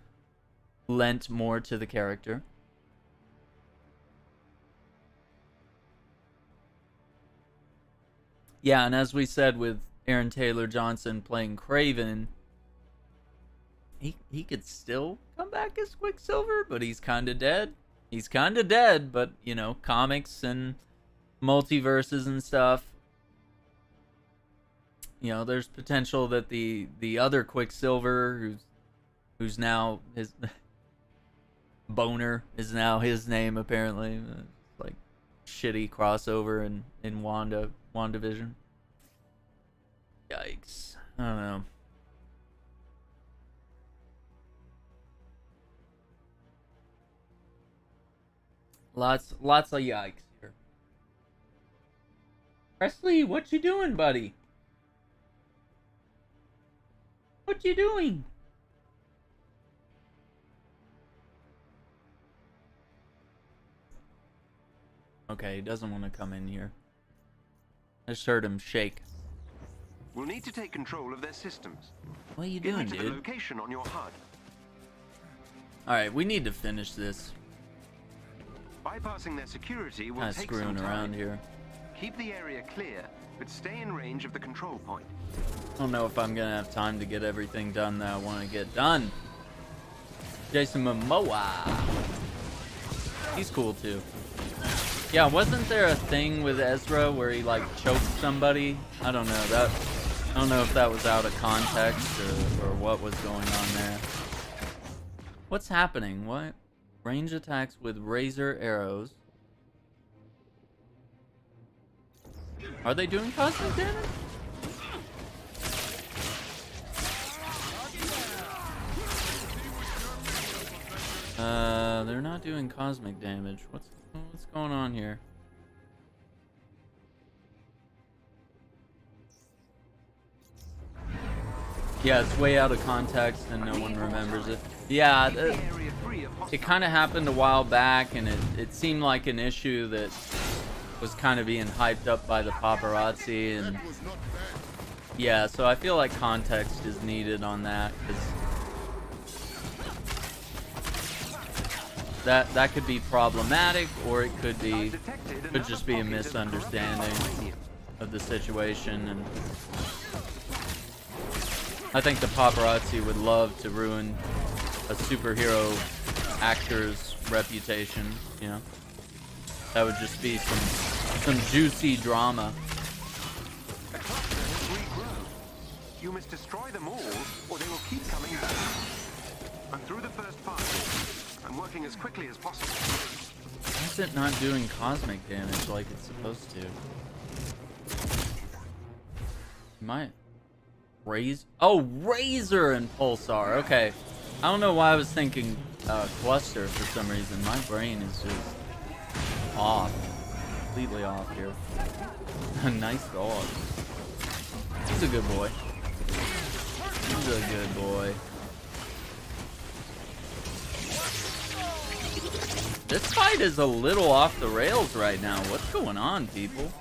Speaker 1: lent more to the character. Yeah, and as we said with Aaron Taylor Johnson playing Kraven, he could still come back as Quicksilver, but he's kind of dead. He's kind of dead, but you know, comics and multiverses and stuff. You know, there's potential that the other Quicksilver, who's now his Boner is now his name apparently. Like shitty crossover in WandaVision. Yikes! I don't know. Lots of yikes here. Presley, what you doing, buddy? What you doing? Okay, he doesn't want to come in here. I just heard him shake.
Speaker 2: We'll need to take control of their systems.
Speaker 1: What are you
Speaker 2: Get
Speaker 1: doing,
Speaker 2: into the
Speaker 1: dude?
Speaker 2: location on your HUD.
Speaker 1: Alright, we need to finish this.
Speaker 2: Bypassing their security will
Speaker 1: Kind of
Speaker 2: take
Speaker 1: screwing
Speaker 2: some time.
Speaker 1: around here.
Speaker 2: Keep the area clear, but stay in range of the control point.
Speaker 1: I don't know if I'm gonna have time to get everything done that I want to get done. Jason Momoa. He's cool too. Yeah, wasn't there a thing with Ezra where he like choked somebody? I don't know. I don't know if that was out of context or what was going on there. What's happening? What? Range attacks with razor arrows. Are they doing cosmic damage? They're not doing cosmic damage. What's going on here? Yeah, it's way out of context and no one remembers it. Yeah, it kind of happened a while back, and it seemed like an issue that was kind of being hyped up by the paparazzi, and yeah, so I feel like context is needed on that, because that could be problematic, or it could just be a misunderstanding of the situation. And I think the paparazzi would love to ruin a superhero actor's reputation, you know. That would just be some juicy drama.
Speaker 2: The cluster has regrown. You must destroy them all, or they will keep coming back. I'm through the first part. I'm working as quickly as possible.
Speaker 1: Why is it not doing cosmic damage like it's supposed to? Might Razor and Pulsar. Okay, I don't know why I was thinking Cluster for some reason. My brain is just off, completely off here. A nice dog. He's a good boy. He's a good boy. This fight is a little off the rails right now. What's going on, people?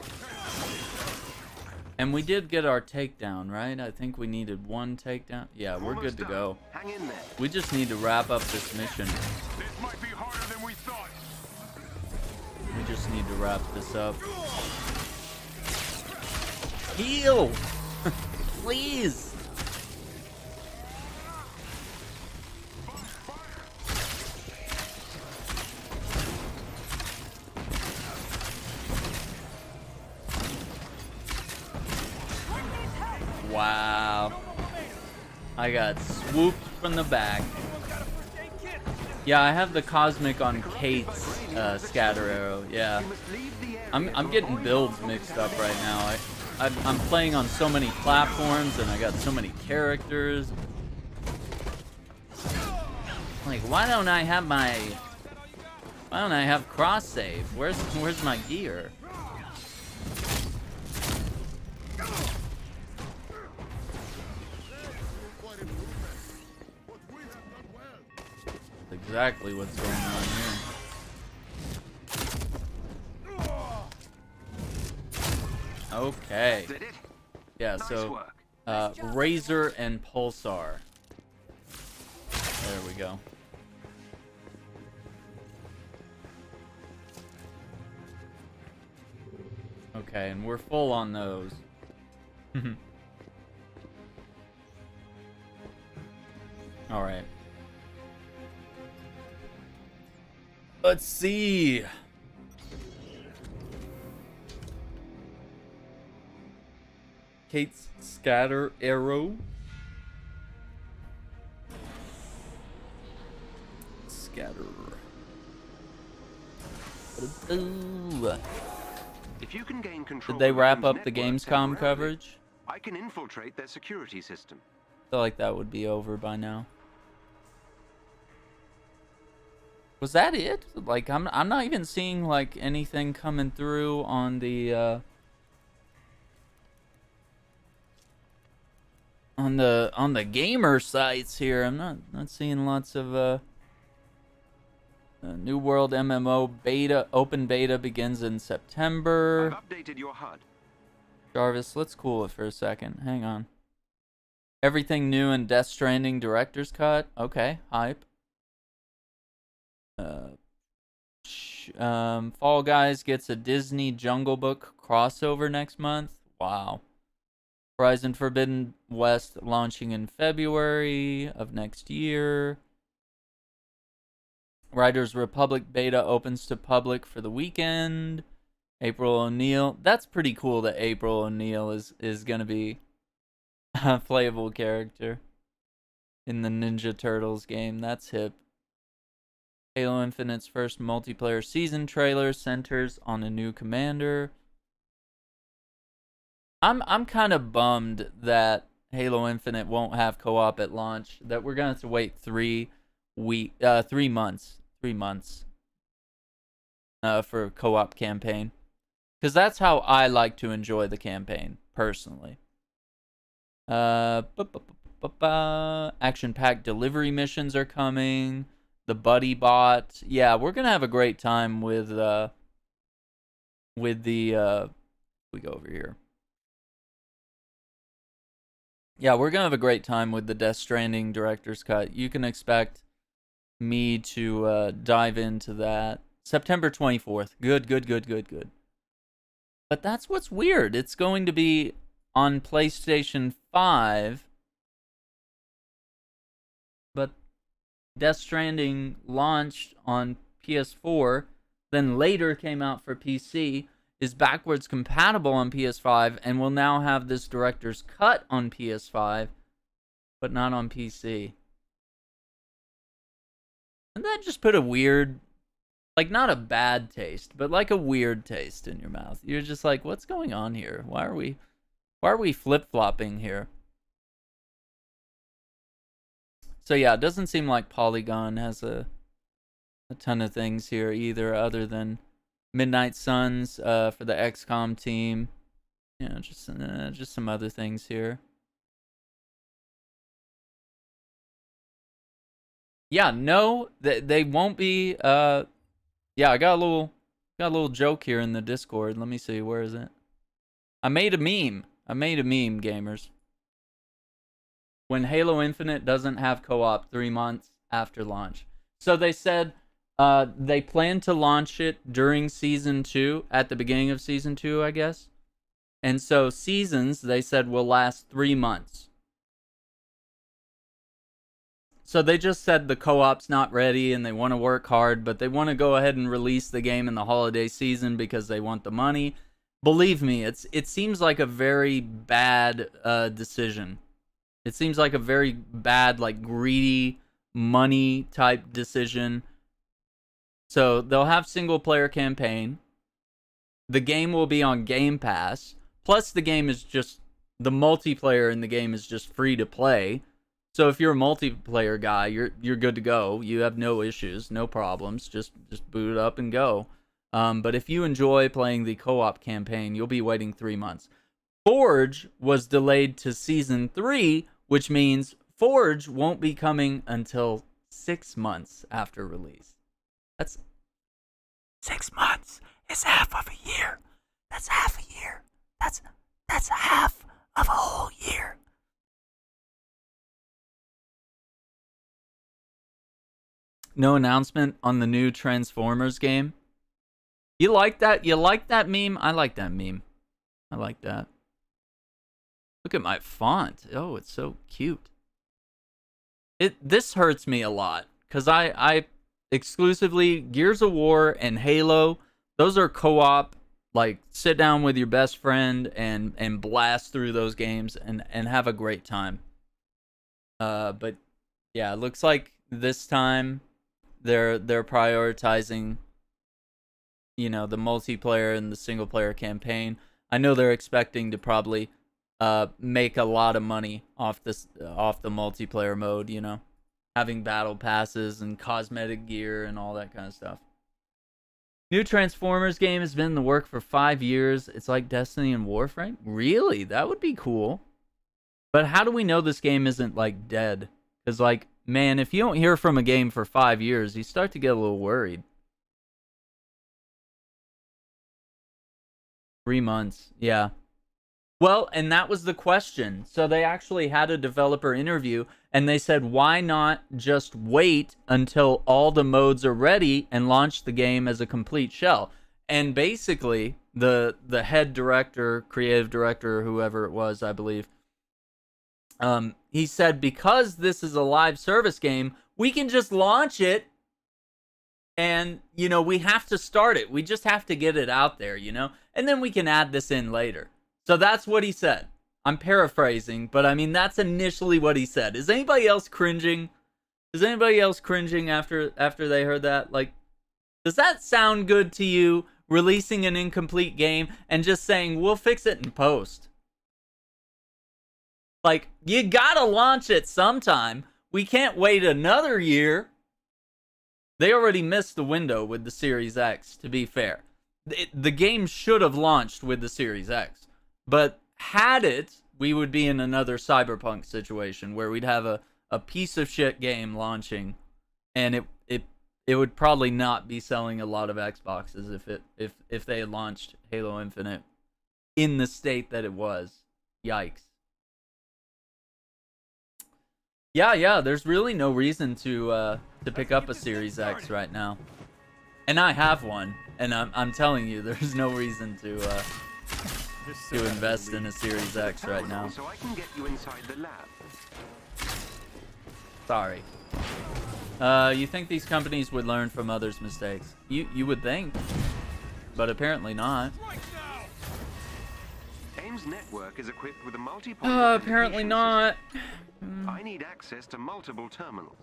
Speaker 1: And we did get our takedown, right? I think we needed one takedown. Yeah, we're good to go.
Speaker 2: Hang in there.
Speaker 1: We just need to wrap up this mission.
Speaker 4: This might be harder than we thought.
Speaker 1: We just need to wrap this up. Heal! Please! Wow. I got swooped from the back. Yeah, I have the cosmic on Kate's scatter arrow. Yeah. I'm getting builds mixed up right now. I'm playing on so many platforms and I got so many characters. Like, why don't I have cross save? Where's my gear? exactly what's going on here. Okay.
Speaker 2: Did it?
Speaker 1: Yeah,
Speaker 2: Nice
Speaker 1: so
Speaker 2: work.
Speaker 1: Razor and Pulsar. There we go. Okay, and we're full on those. All right. Let's see. Kate's scatter arrow. Scatter. Ooh.
Speaker 2: If you can gain control
Speaker 1: Did they
Speaker 2: of
Speaker 1: wrap
Speaker 2: Rand's
Speaker 1: up the
Speaker 2: network
Speaker 1: Gamescom
Speaker 2: temporarily,
Speaker 1: coverage?
Speaker 2: I can infiltrate their security system.
Speaker 1: I feel like that would be over by now. Was that it? Like I'm not even seeing like anything coming through on the gamer sites here. I'm not seeing lots of New World MMO beta open beta begins in September.
Speaker 2: I've updated your HUD.
Speaker 1: Jarvis, let's cool it for a second. Hang on. Everything new in Death Stranding Director's Cut. Okay, hype. Fall Guys gets a Disney Jungle Book crossover next month. Wow. Horizon Forbidden West launching in February of next year. Riders Republic beta opens to public for the weekend. April O'Neil. That's pretty cool that April O'Neil is going to be a playable character in the Ninja Turtles game. That's hip. Halo Infinite's first multiplayer season trailer centers on a new commander. I'm kind of bummed that Halo Infinite won't have co-op at launch. That we're gonna have to wait 3 months for a co-op campaign, because that's how I like to enjoy the campaign personally. Action-packed delivery missions are coming. The buddy bot. Yeah, we're gonna have a great time with the we go over here. Yeah, we're gonna have a great time with the Death Stranding Director's Cut. You can expect me to dive into that. September 24th. Good. But that's what's weird. It's going to be on PlayStation 5. But Death Stranding launched on PS4, then later came out for PC, is backwards compatible on PS5, and will now have this director's cut on PS5, but not on PC. And that just put a weird, like not a bad taste, but like a weird taste in your mouth. You're just like, what's going on here? Why are we flip-flopping here? So yeah, it doesn't seem like Polygon has a ton of things here either, other than Midnight Suns for the XCOM team. You know, just some other things here. Yeah, no, they won't be. Yeah, I got a little joke here in the Discord. Let me see, where is it? I made a meme, gamers. When Halo Infinite doesn't have co-op 3 months after launch. So they said they plan to launch it during Season 2, at the beginning of Season 2, I guess. And so seasons, they said, will last 3 months. So they just said the co-op's not ready and they want to work hard, but they want to go ahead and release the game in the holiday season because they want the money. Believe me, it seems like a very bad decision. It seems like a very bad, like, greedy money type decision. So they'll have single player campaign. The game will be on Game Pass. Plus the game is just, the multiplayer in the game is just free to play. So if you're a multiplayer guy, you're good to go. You have no issues, no problems. Just boot it up and go. But if you enjoy playing the co-op campaign, you'll be waiting 3 months. Forge was delayed to Season 3, which means Forge won't be coming until 6 months after release. That's 6 months is half of a year. That's half a year. That's half of a whole year. No announcement on the new Transformers game. You like that? You like that meme? I like that meme. I like that. Look at my font. Oh, it's so cute. This hurts me a lot because I exclusively Gears of War and Halo. Those are co-op. Like, sit down with your best friend and blast through those games and have a great time. But yeah, it looks like this time they're prioritizing, you know, the multiplayer and the single player campaign. I know they're expecting to probably make a lot of money off the multiplayer mode, you know, having battle passes and cosmetic gear and all that kind of stuff. New Transformers game has been in the work for 5 years. It's like Destiny and Warframe. Really? That would be cool. But how do we know this game isn't like dead? Because, like, man, if you don't hear from a game for 5 years, you start to get a little worried. 3 months, yeah. Well, and that was the question. So they actually had a developer interview, and they said, why not just wait until all the modes are ready and launch the game as a complete shell? And basically, the head director, creative director, whoever it was, I believe, he said, because this is a live service game, we can just launch it, and, you know, we have to start it. We just have to get it out there, you know? And then we can add this in later. So that's what he said. I'm paraphrasing, but I mean, that's initially what he said. Is anybody else cringing? Is anybody else cringing after they heard that? Like, does that sound good to you, releasing an incomplete game and just saying, we'll fix it in post? Like, you gotta launch it sometime. We can't wait another year. They already missed the window with the Series X, to be fair. The game should have launched with the Series X. But had it, we would be in another Cyberpunk situation where we'd have a piece of shit game launching, and it would probably not be selling a lot of Xboxes if they had launched Halo Infinite in the state that it was. Yikes. Yeah, there's really no reason to pick up a Series X right now. And I have one, and I'm telling you, there's no reason to invest in a Series X right now.
Speaker 2: So I can get you inside the lab.
Speaker 1: Sorry. You think these companies would learn from others' mistakes? You would think, but apparently not.
Speaker 2: AIM's network is equipped with a
Speaker 1: apparently not.
Speaker 2: I need access to multiple terminals.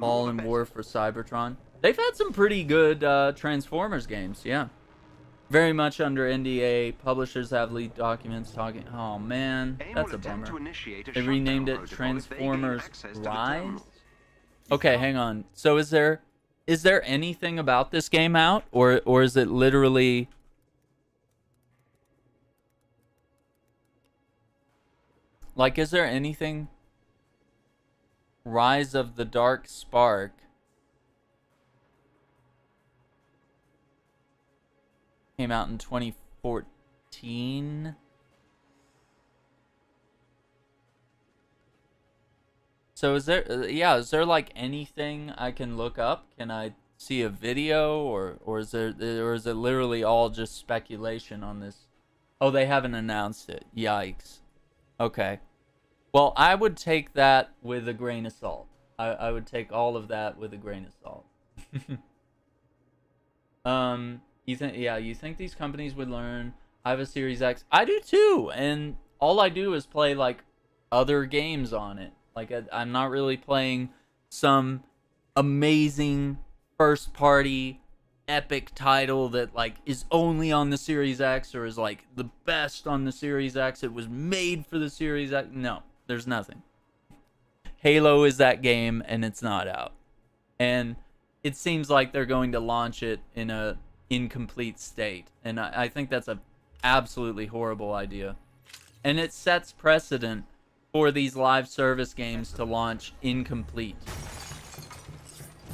Speaker 1: All in War for Cybertron. They've had some pretty good Transformers games, yeah. Very much under NDA. Publishers have leaked documents talking. Oh man, that's a bummer. They renamed it Transformers Rise. Okay, hang on. So is there anything about this game out, or is it literally? Like, is there anything? Rise of the Dark Spark. Came out in 2014. So is there like anything I can look up? Can I see a video, or is it literally all just speculation on this? Oh, they haven't announced it. Yikes. Okay. Well, I would take that with a grain of salt. I would take all of that with a grain of salt. You think these companies would learn? I have a Series X. I do too, and all I do is play like other games on it. Like I'm not really playing some amazing first party epic title that like is only on the Series X or is like the best on the Series X. It was made for the Series X. No, there's nothing. Halo is that game, and it's not out. And it seems like they're going to launch it in a incomplete state, and I think that's a absolutely horrible idea. And it sets precedent for these live service games to launch incomplete.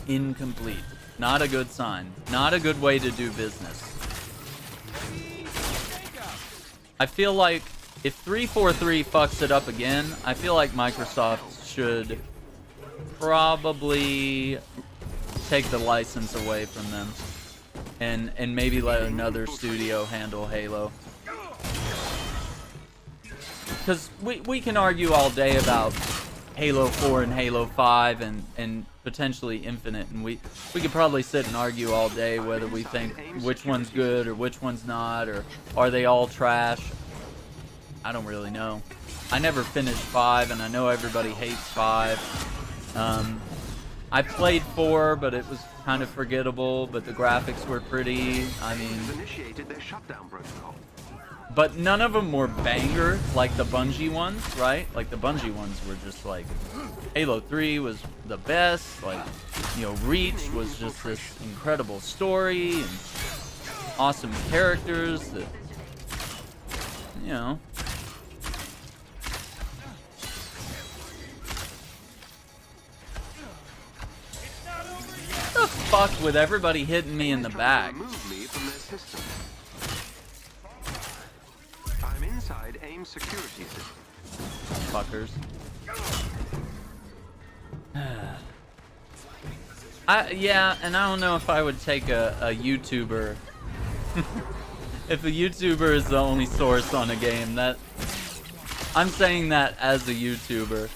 Speaker 1: incomplete. Not a good sign. Not a good way to do business. I feel like if 343 fucks it up again, I feel like Microsoft should probably take the license away from them and maybe let another studio handle Halo. Because we can argue all day about Halo 4 and Halo 5 and potentially Infinite, and we could probably sit and argue all day whether we think which one's good or which one's not, or are they all trash. I don't really know. I never finished 5, and I know everybody hates 5. I played 4, but it was kind of forgettable, but the graphics were pretty. I mean,
Speaker 2: Initiated their shutdown protocol.
Speaker 1: but none of them were banger like the Bungie ones, right? Like the Bungie ones were just like, Halo 3 was the best. Like, you know, Reach was just this incredible story and awesome characters that, you know. What the fuck with everybody hitting me in the back?
Speaker 2: Remove me from their system. I'm inside AIM security system.
Speaker 1: Fuckers. Yeah, and I don't know if I would take a YouTuber. If a YouTuber is the only source on a game, that I'm saying that as a YouTuber,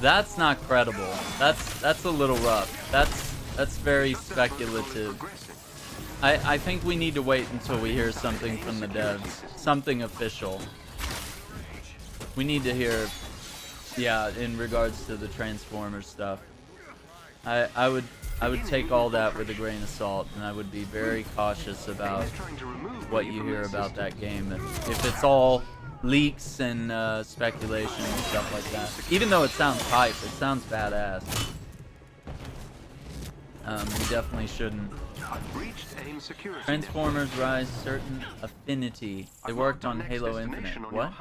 Speaker 1: that's not credible. That's a little rough. That's very speculative. I think we need to wait until we hear something from the devs, something official. We need to hear, yeah, in regards to the Transformers stuff. I would take all that with a grain of salt, and I would be very cautious about what you hear about that game. If it's all leaks and speculation and stuff like that. Even though it sounds hype, it sounds badass. We definitely shouldn't. Transformers Rise certain affinity. They worked on Halo Infinite. What?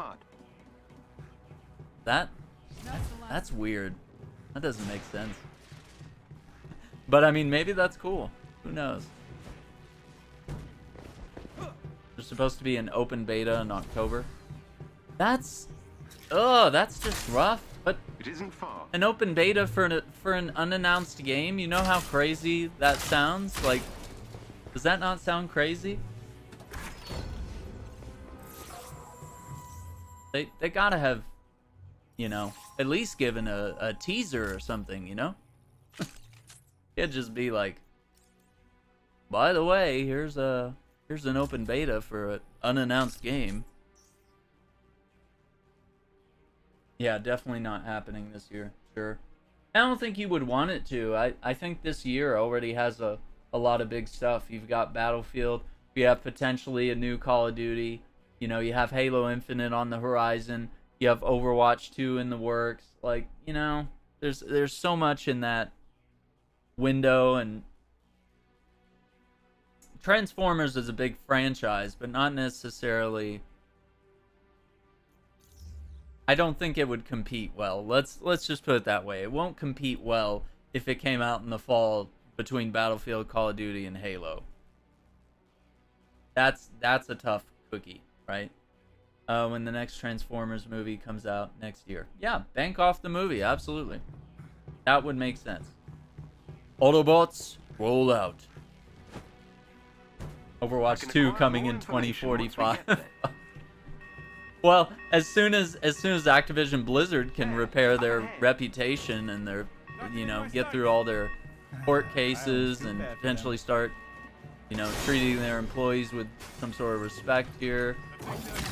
Speaker 1: That's weird. That doesn't make sense. But I mean, maybe that's cool. Who knows? There's supposed to be an open beta in October. That's just rough. But
Speaker 2: it isn't far.
Speaker 1: An open beta for an unannounced game. You know how crazy that sounds? Like, does that not sound crazy? They gotta have, you know, at least given a teaser or something, you know? It'd just be like, by the way, here's an open beta for an unannounced game. Yeah, definitely not happening this year. Sure. I don't think you would want it to. I think this year already has a lot of big stuff. You've got Battlefield. You have potentially a new Call of Duty. You know, you have Halo Infinite on the horizon. You have Overwatch 2 in the works. Like, you know, there's so much in that window, and Transformers is a big franchise, but not necessarily. I don't think it would compete well. Let's just put it that way. It won't compete well if it came out in the fall between Battlefield, Call of Duty, and Halo. That's a tough cookie, right? When the next Transformers movie comes out next year. Yeah, bank off the movie, absolutely. That would make sense. Autobots, roll out. Overwatch 2 coming in 2045. Well, as soon as Activision Blizzard can repair their reputation and their, you know, get through all their court cases and potentially start, you know, treating their employees with some sort of respect here.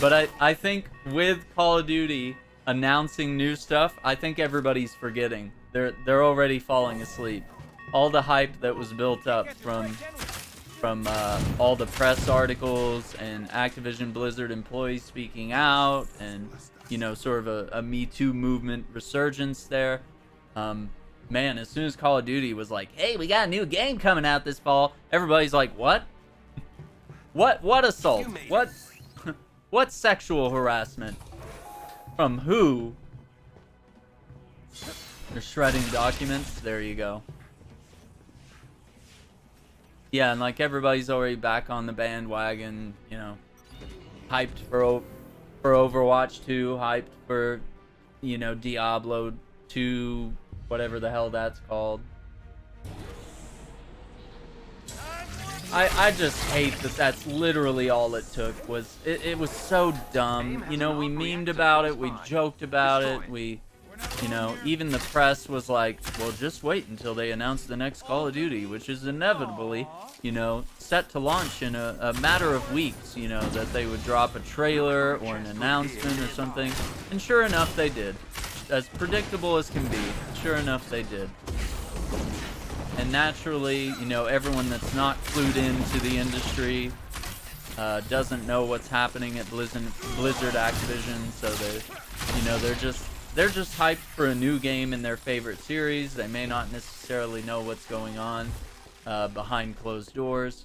Speaker 1: But I think with Call of Duty announcing new stuff, I think everybody's forgetting. They're already falling asleep. All the hype that was built up from all the press articles and Activision Blizzard employees speaking out, and, you know, sort of a Me Too movement resurgence there. Man, as soon as Call of Duty was like, hey, we got a new game coming out this fall, everybody's like, what? What assault? What sexual harassment? From who? They're shredding documents. There you go. Yeah, and like everybody's already back on the bandwagon, you know, hyped for Overwatch 2, hyped for, you know, Diablo 2, whatever the hell that's called. I just hate that that's literally all it took. It was so dumb. You know, we memed about it, we joked about it, you know, even the press was like, well, just wait until they announce the next Call of Duty, which is inevitably, you know, set to launch in a matter of weeks, you know, that they would drop a trailer or an announcement or something. And sure enough, they did. As predictable as can be, sure enough, they did. And naturally, you know, everyone that's not clued into the industry doesn't know what's happening at Blizzard Activision, so they, you know, they're just hyped for a new game in their favorite series. They may not necessarily know what's going on behind closed doors,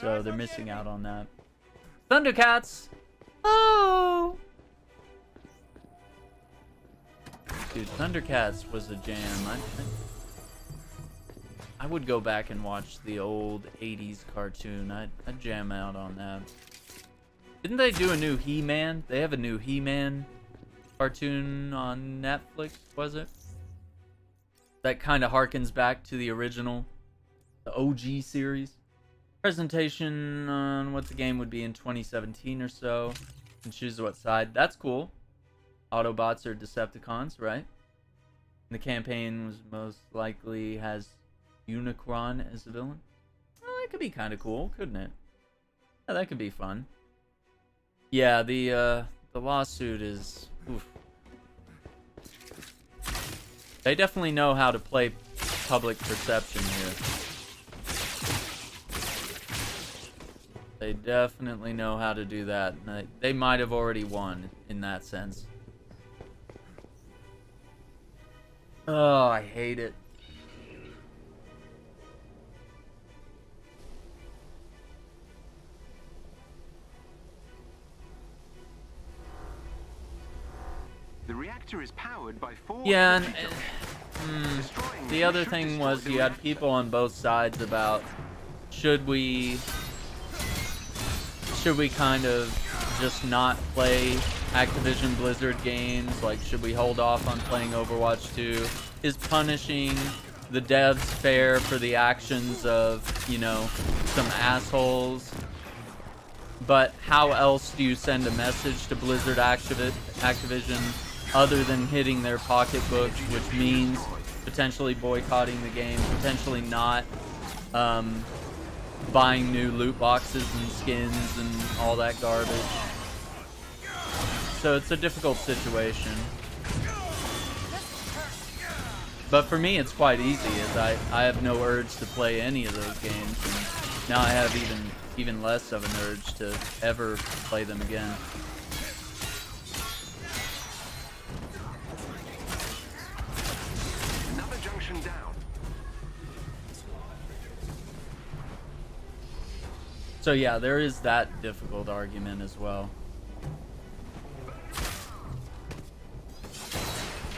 Speaker 1: so they're missing out on that. Thundercats! Oh! Dude, Thundercats was a jam. I would go back and watch the old 80s cartoon. I'd jam out on that. Didn't they do a new He-Man? They have a new He-Man cartoon on Netflix, was it? That kind of harkens back to the original, the OG series. Presentation on what the game would be in 2017 or so. And choose what side. That's cool. Autobots or Decepticons, right? And the campaign was most likely has Unicron as the villain. Well, that could be kind of cool, couldn't it? Yeah, that could be fun. Yeah, the lawsuit is... Oof. They definitely know how to play public perception here. They definitely know how to do that. And they might have already won in that sense. Oh, I hate it.
Speaker 2: The reactor is powered by 4...
Speaker 1: Yeah, and the other thing was you had people on both sides about should we kind of just not play Activision Blizzard games? Like, should we hold off on playing Overwatch 2? Is punishing the devs fair for the actions of, you know, some assholes? But how else do you send a message to Blizzard Activision other than hitting their pocketbooks, which means potentially boycotting the game, potentially not buying new loot boxes and skins and all that garbage. So it's a difficult situation. But for me, it's quite easy, as I have no urge to play any of those games, and now I have even less of an urge to ever play them again.
Speaker 2: Another junction down.
Speaker 1: So yeah, there is that difficult argument as well.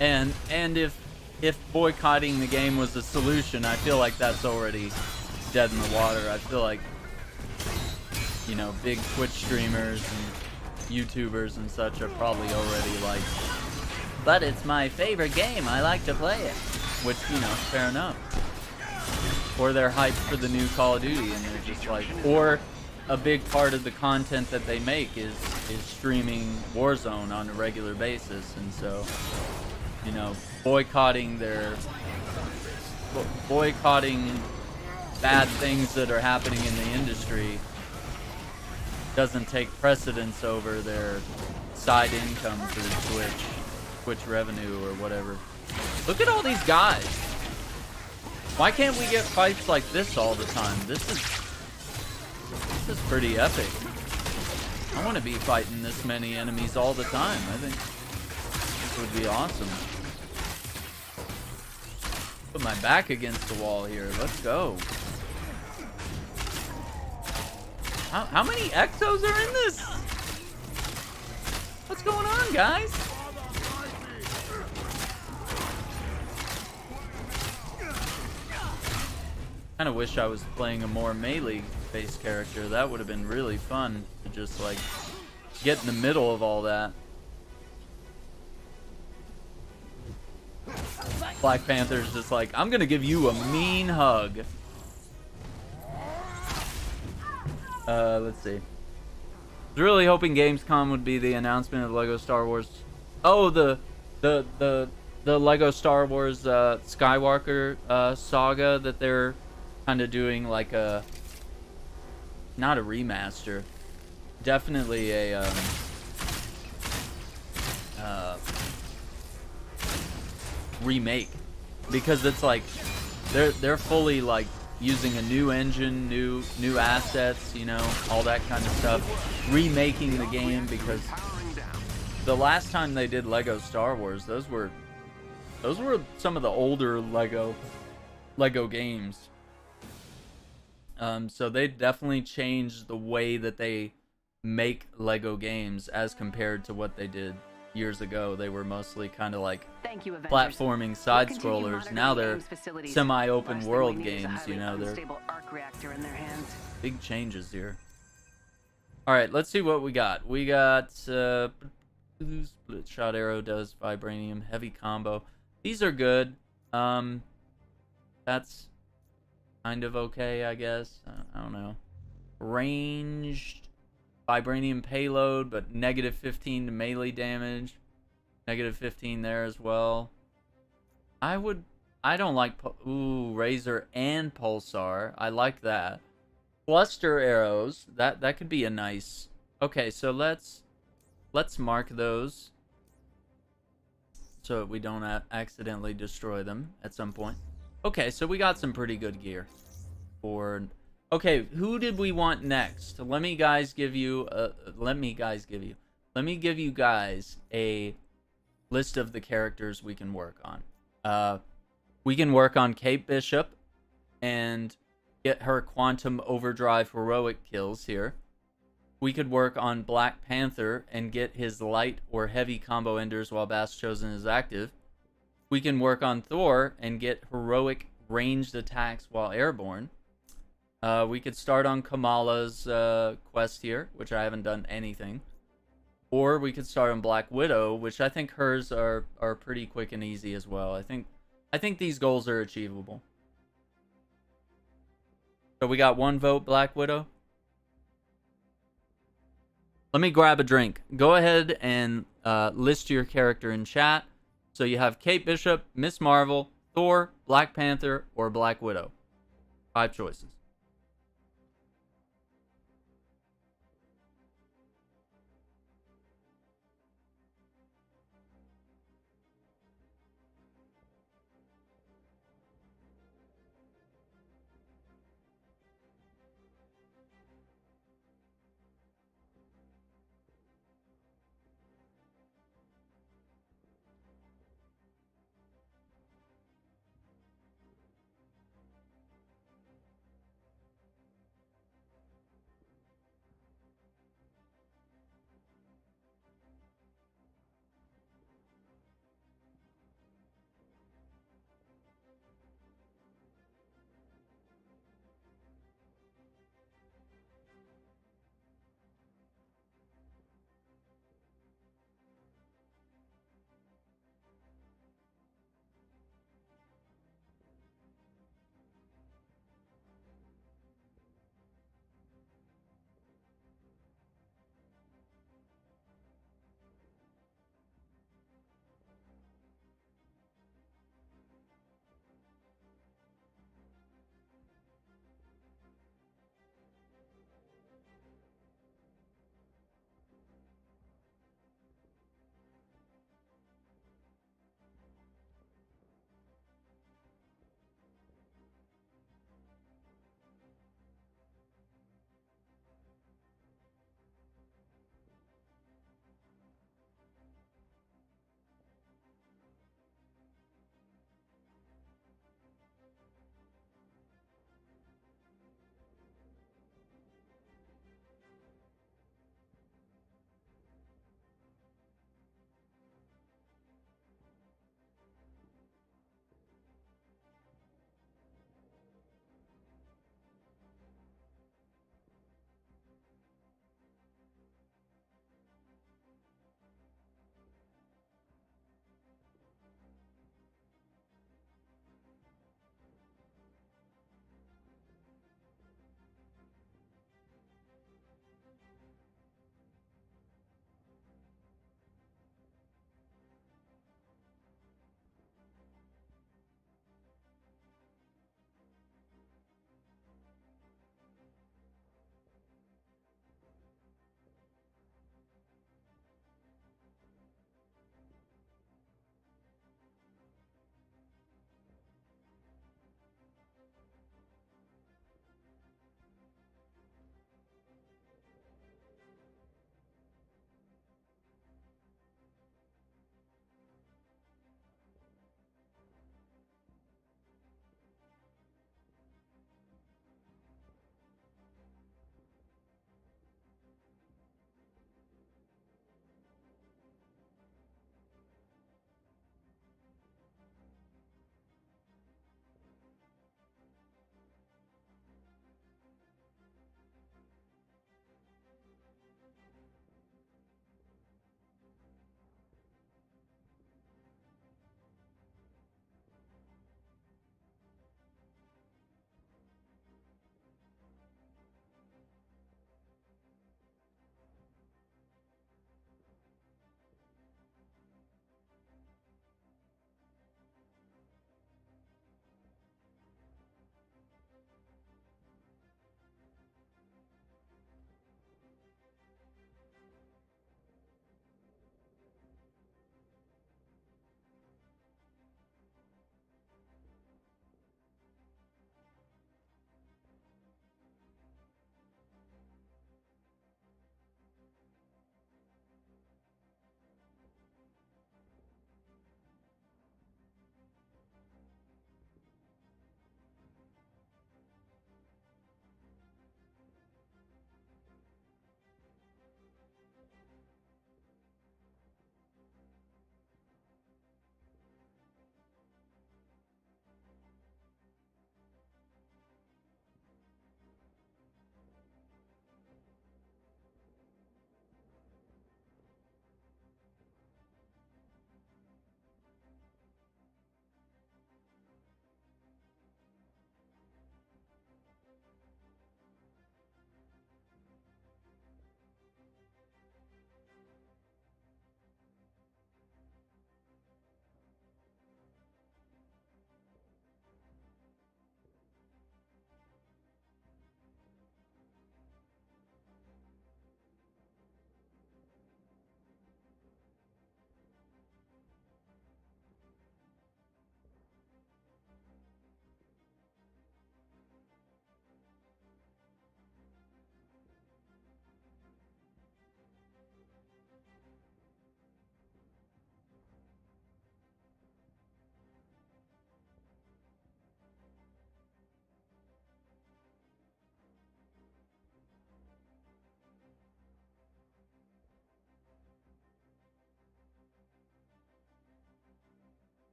Speaker 1: And if boycotting the game was the solution, I feel like that's already dead in the water. I feel like, you know, big Twitch streamers and YouTubers and such are probably already like, but it's my favorite game, I like to play it. Which, you know, fair enough. Or they're hyped for the new Call of Duty and they're just like, or a big part of the content that they make is streaming Warzone on a regular basis, and so, you know, boycotting bad things that are happening in the industry doesn't take precedence over their side income through Twitch revenue or whatever. Look at all these guys. Why can't we get fights like this all the time? This is pretty epic. I want to be fighting this many enemies all the time. I think this would be awesome. Put my back against the wall here. Let's go. How many Exos are in this? What's going on, guys? Kind of wish I was playing a more melee-based character. That would have been really fun to just like get in the middle of all that. Black Panther's just like, I'm gonna give you a mean hug. Let's see. I was really hoping Gamescom would be the announcement of Lego Star Wars. Oh, the Lego Star Wars Skywalker saga that they're kind of doing like a, not a remaster, definitely a remake, because it's like they're fully like using a new engine, new assets, you know, all that kind of stuff, remaking the game, because the last time they did Lego Star Wars, those were some of the older Lego games. So they definitely changed the way that they make Lego games as compared to what they did years ago. They were mostly kind of like
Speaker 8: Thank you, Avengers.
Speaker 1: platforming side
Speaker 8: We'll continue
Speaker 1: scrollers.
Speaker 8: monitoring
Speaker 1: Now
Speaker 8: the
Speaker 1: they're
Speaker 8: game's facilities.
Speaker 1: semi-open
Speaker 8: Last thing
Speaker 1: world
Speaker 8: we need is a
Speaker 1: games, you
Speaker 8: highly
Speaker 1: know, they're
Speaker 8: unstable arc reactor in their hands.
Speaker 1: big changes here. All right, let's see what we got. We got split shot arrow does vibranium heavy combo. These are good. That's kind of okay, I guess. I don't know. Ranged vibranium payload, but negative 15 to melee damage. Negative 15 there as well. I don't like Razor and Pulsar. I like that. Cluster arrows. That could be a nice. Okay, so let's mark those so we don't accidentally destroy them at some point. Okay, so we got some pretty good gear. Okay, who did we want next? Let me give you guys a list of the characters we can work on. We can work on Kate Bishop and get her quantum overdrive heroic kills here. We could work on Black Panther and get his light or heavy combo enders while Bass Chosen is active. We can work on Thor and get heroic ranged attacks while airborne. We could start on Kamala's quest here, which I haven't done anything. Or we could start on Black Widow, which I think hers are pretty quick and easy as well. I think these goals are achievable. So we got 1 vote, Black Widow. Let me grab a drink. Go ahead and list your character in chat. So you have Kate Bishop, Miss Marvel, Thor, Black Panther, or Black Widow. 5 choices.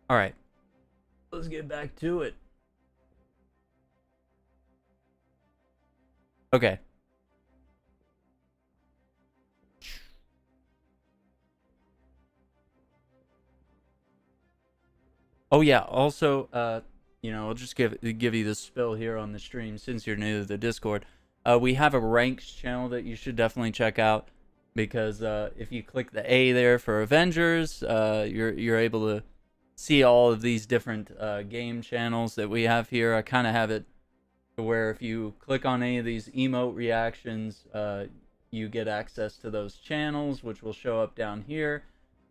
Speaker 1: All right. Let's get back to it. Okay. Oh yeah, also I'll just give you the spill here on the stream since you're new to the Discord. We have a ranks channel that you should definitely check out because if you click the A there for Avengers, you're able to see all of these different game channels that we have here. I kind of have it to where if you click on any of these emote reactions, you get access to those channels, which will show up down here.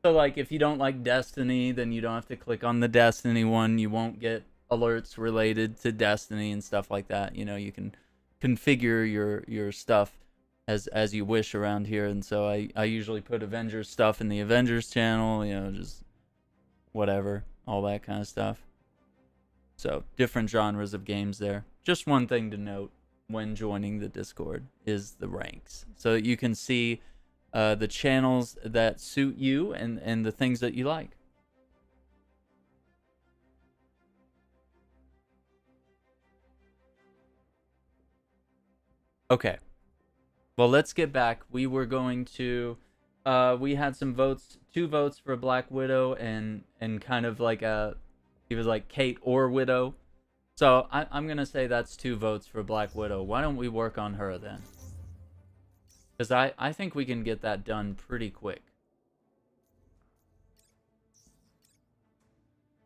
Speaker 1: So, like, if you don't like Destiny, then you don't have to click on the Destiny one. You won't get alerts related to Destiny and stuff like that. You know, you can configure your stuff as you wish around here. And so I usually put Avengers stuff in the Avengers channel, you know, just whatever, all that kind of stuff. So, different genres of games there. Just one thing to note when joining the Discord is the ranks. So that you can see the channels that suit you and the things that you like. Okay. Well, let's get back. We were going to we had some votes, 2 votes for Black Widow and kind of like he was like Kate or Widow. So I'm going to say that's 2 votes for Black Widow. Why don't we work on her then? Because I think we can get that done pretty quick.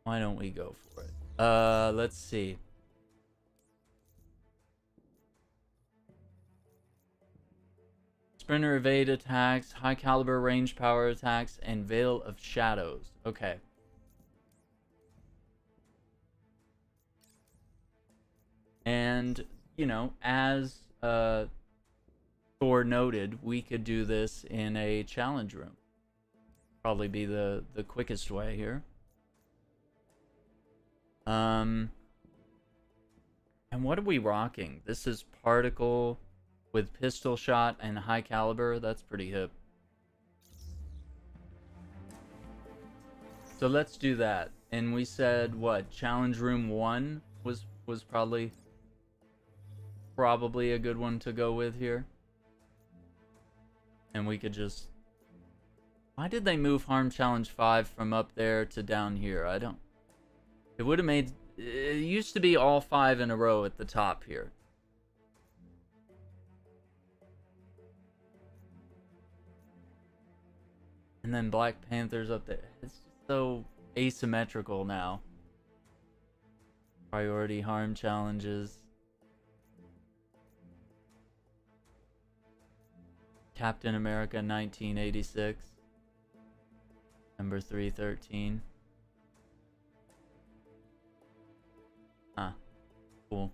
Speaker 1: Why don't we go for it? Let's see. Sprinter evade attacks, high caliber range power attacks, and Veil of Shadows. Okay. And, you know, as Thor noted, we could do this in a challenge room. Probably be the quickest way here. And what are we rocking? This is particle with pistol shot and high caliber. That's pretty hip. So let's do that. And we said what? Challenge room 1 was probably a good one to go with here. And we could just... Why did they move Harm Challenge 5 from up there to down here? I don't... It would have made... It used to be all 5 in a row at the top here. And then Black Panther's up there. It's so asymmetrical now. Priority Harm Challenges. Captain America 1986. Number 313. Cool.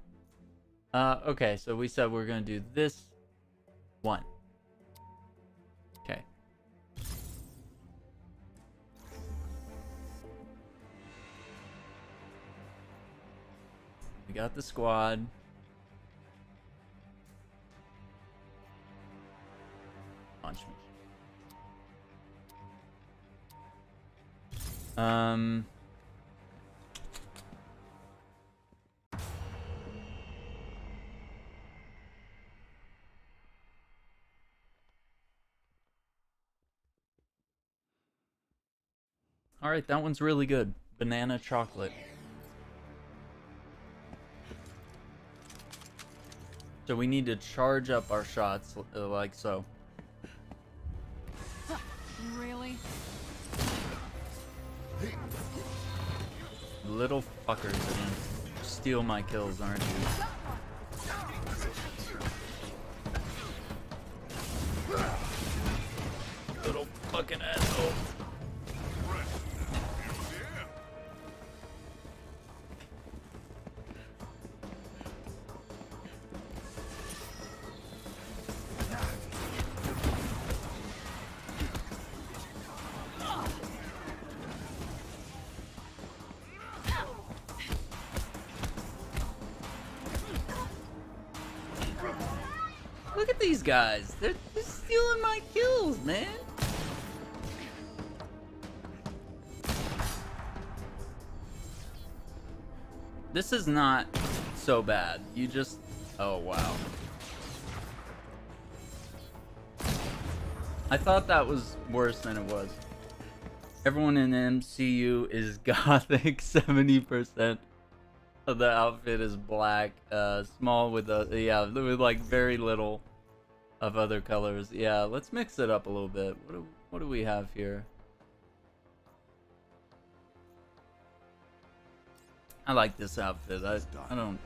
Speaker 1: Okay, so we said we're gonna do this one. Okay. We got the squad. Launch machine. All right, that one's really good. Banana chocolate. So we need to charge up our shots like so.
Speaker 3: Really?
Speaker 1: Little fuckers are gonna steal my kills, aren't you? Little fucking asshole. Look at these guys. They're stealing my kills, man. This is not so bad. You just... Oh, wow. I thought that was worse than it was. Everyone in the MCU is gothic. 70% of the outfit is black. Small with with like very little of other colors. Yeah, let's mix it up a little bit. What do we have here? I like this outfit. I don't...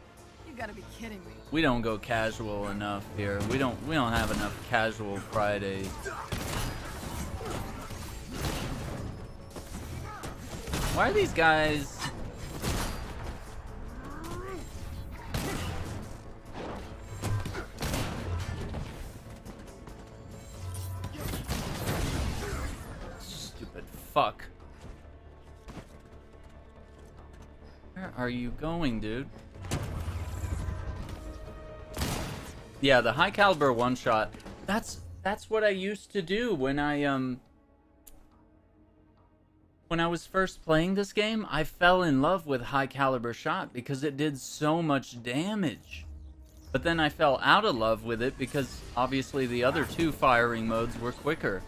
Speaker 3: You gotta be kidding me.
Speaker 1: We don't go casual enough here. We don't have enough casual Fridays. Why are these guys... Stupid fuck. Where are you going, dude? Yeah, the high caliber one shot. That's what I used to do when I was first playing this game. I fell in love with high caliber shot because it did so much damage. But then I fell out of love with it because obviously the other two firing modes were quicker.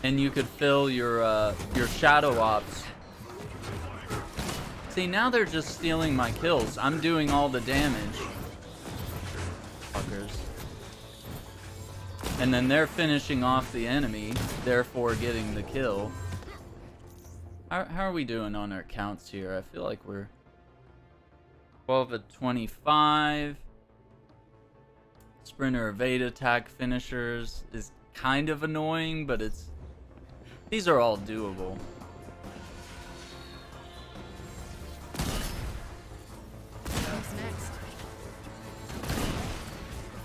Speaker 1: And you could fill your shadow ops. See, now they're just stealing my kills. I'm doing all the damage. Fuckers. And then they're finishing off the enemy, therefore getting the kill. How are we doing on our counts here? I feel like we're 12 of 25. Sprinter evade attack finishers is kind of annoying, but these are all doable.
Speaker 3: Who's next?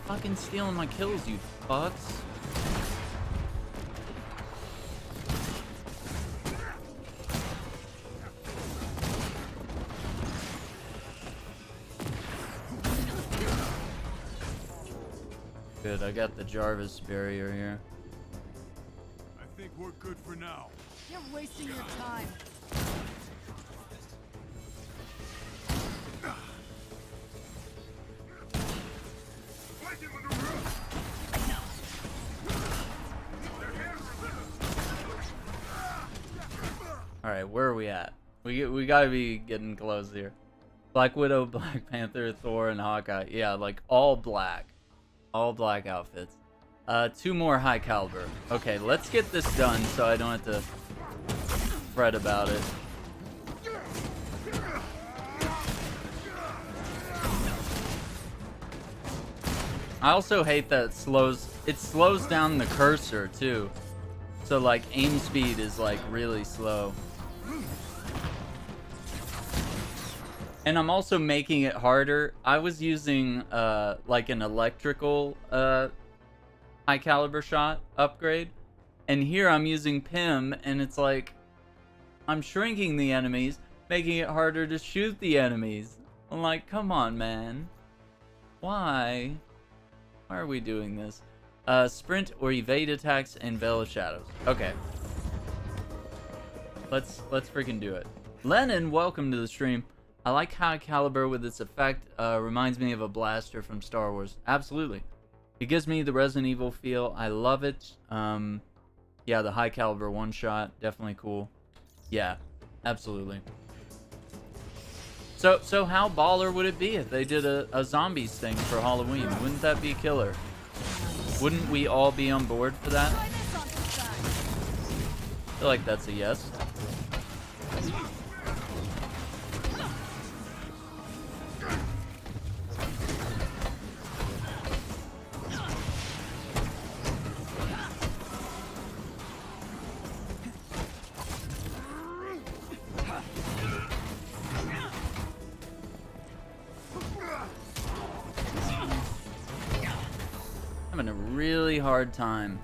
Speaker 1: Fucking stealing my kills, you fucks. Good, I got the Jarvis barrier here.
Speaker 4: I think we're good for now.
Speaker 3: You're wasting your time.
Speaker 1: Alright, where are we at? We gotta be getting close here. Black Widow, Black Panther, Thor, and Hawkeye. Yeah, like all black. All black outfits. 2 more high caliber. Okay, let's get this done so I don't have to fret about it. I also hate that it slows down the cursor too. So like aim speed is like really slow. And I'm also making it harder. I was using like an electrical high caliber shot upgrade, and here I'm using PIM, and it's like I'm shrinking the enemies, making it harder to shoot the enemies. I'm like, come on, man. Why are we doing this? Sprint or evade attacks and Veil of Shadows. Okay. Let's freaking do it. Lennon, welcome to the stream. I like high caliber with its effect. Reminds me of a blaster from Star Wars. Absolutely. It gives me the Resident Evil feel. I love it. Yeah, the high caliber one shot. Definitely cool. Yeah, absolutely. So how baller would it be if they did a zombies thing for Halloween? Wouldn't that be killer? Wouldn't we all be on board for that? I feel like that's a yes. Having a really hard time.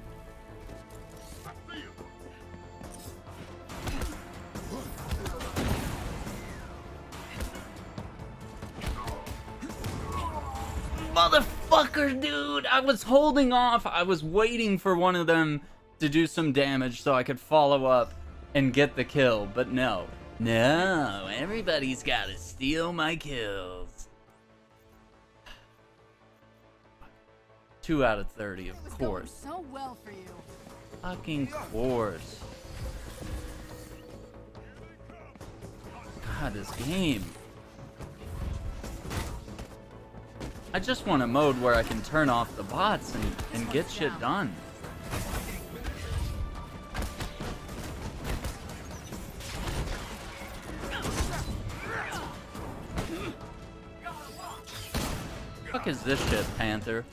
Speaker 1: Motherfucker, dude! I was holding off. I was waiting for one of them to do some damage so I could follow up and get the kill, but no. No, everybody's gotta steal my kills. 2 out of 30, of
Speaker 3: It was going
Speaker 1: course.
Speaker 3: so well for you.
Speaker 1: Fucking course. God, this game. I just want a mode where I can turn off the bots and get shit done. Fuck is this shit, Panther?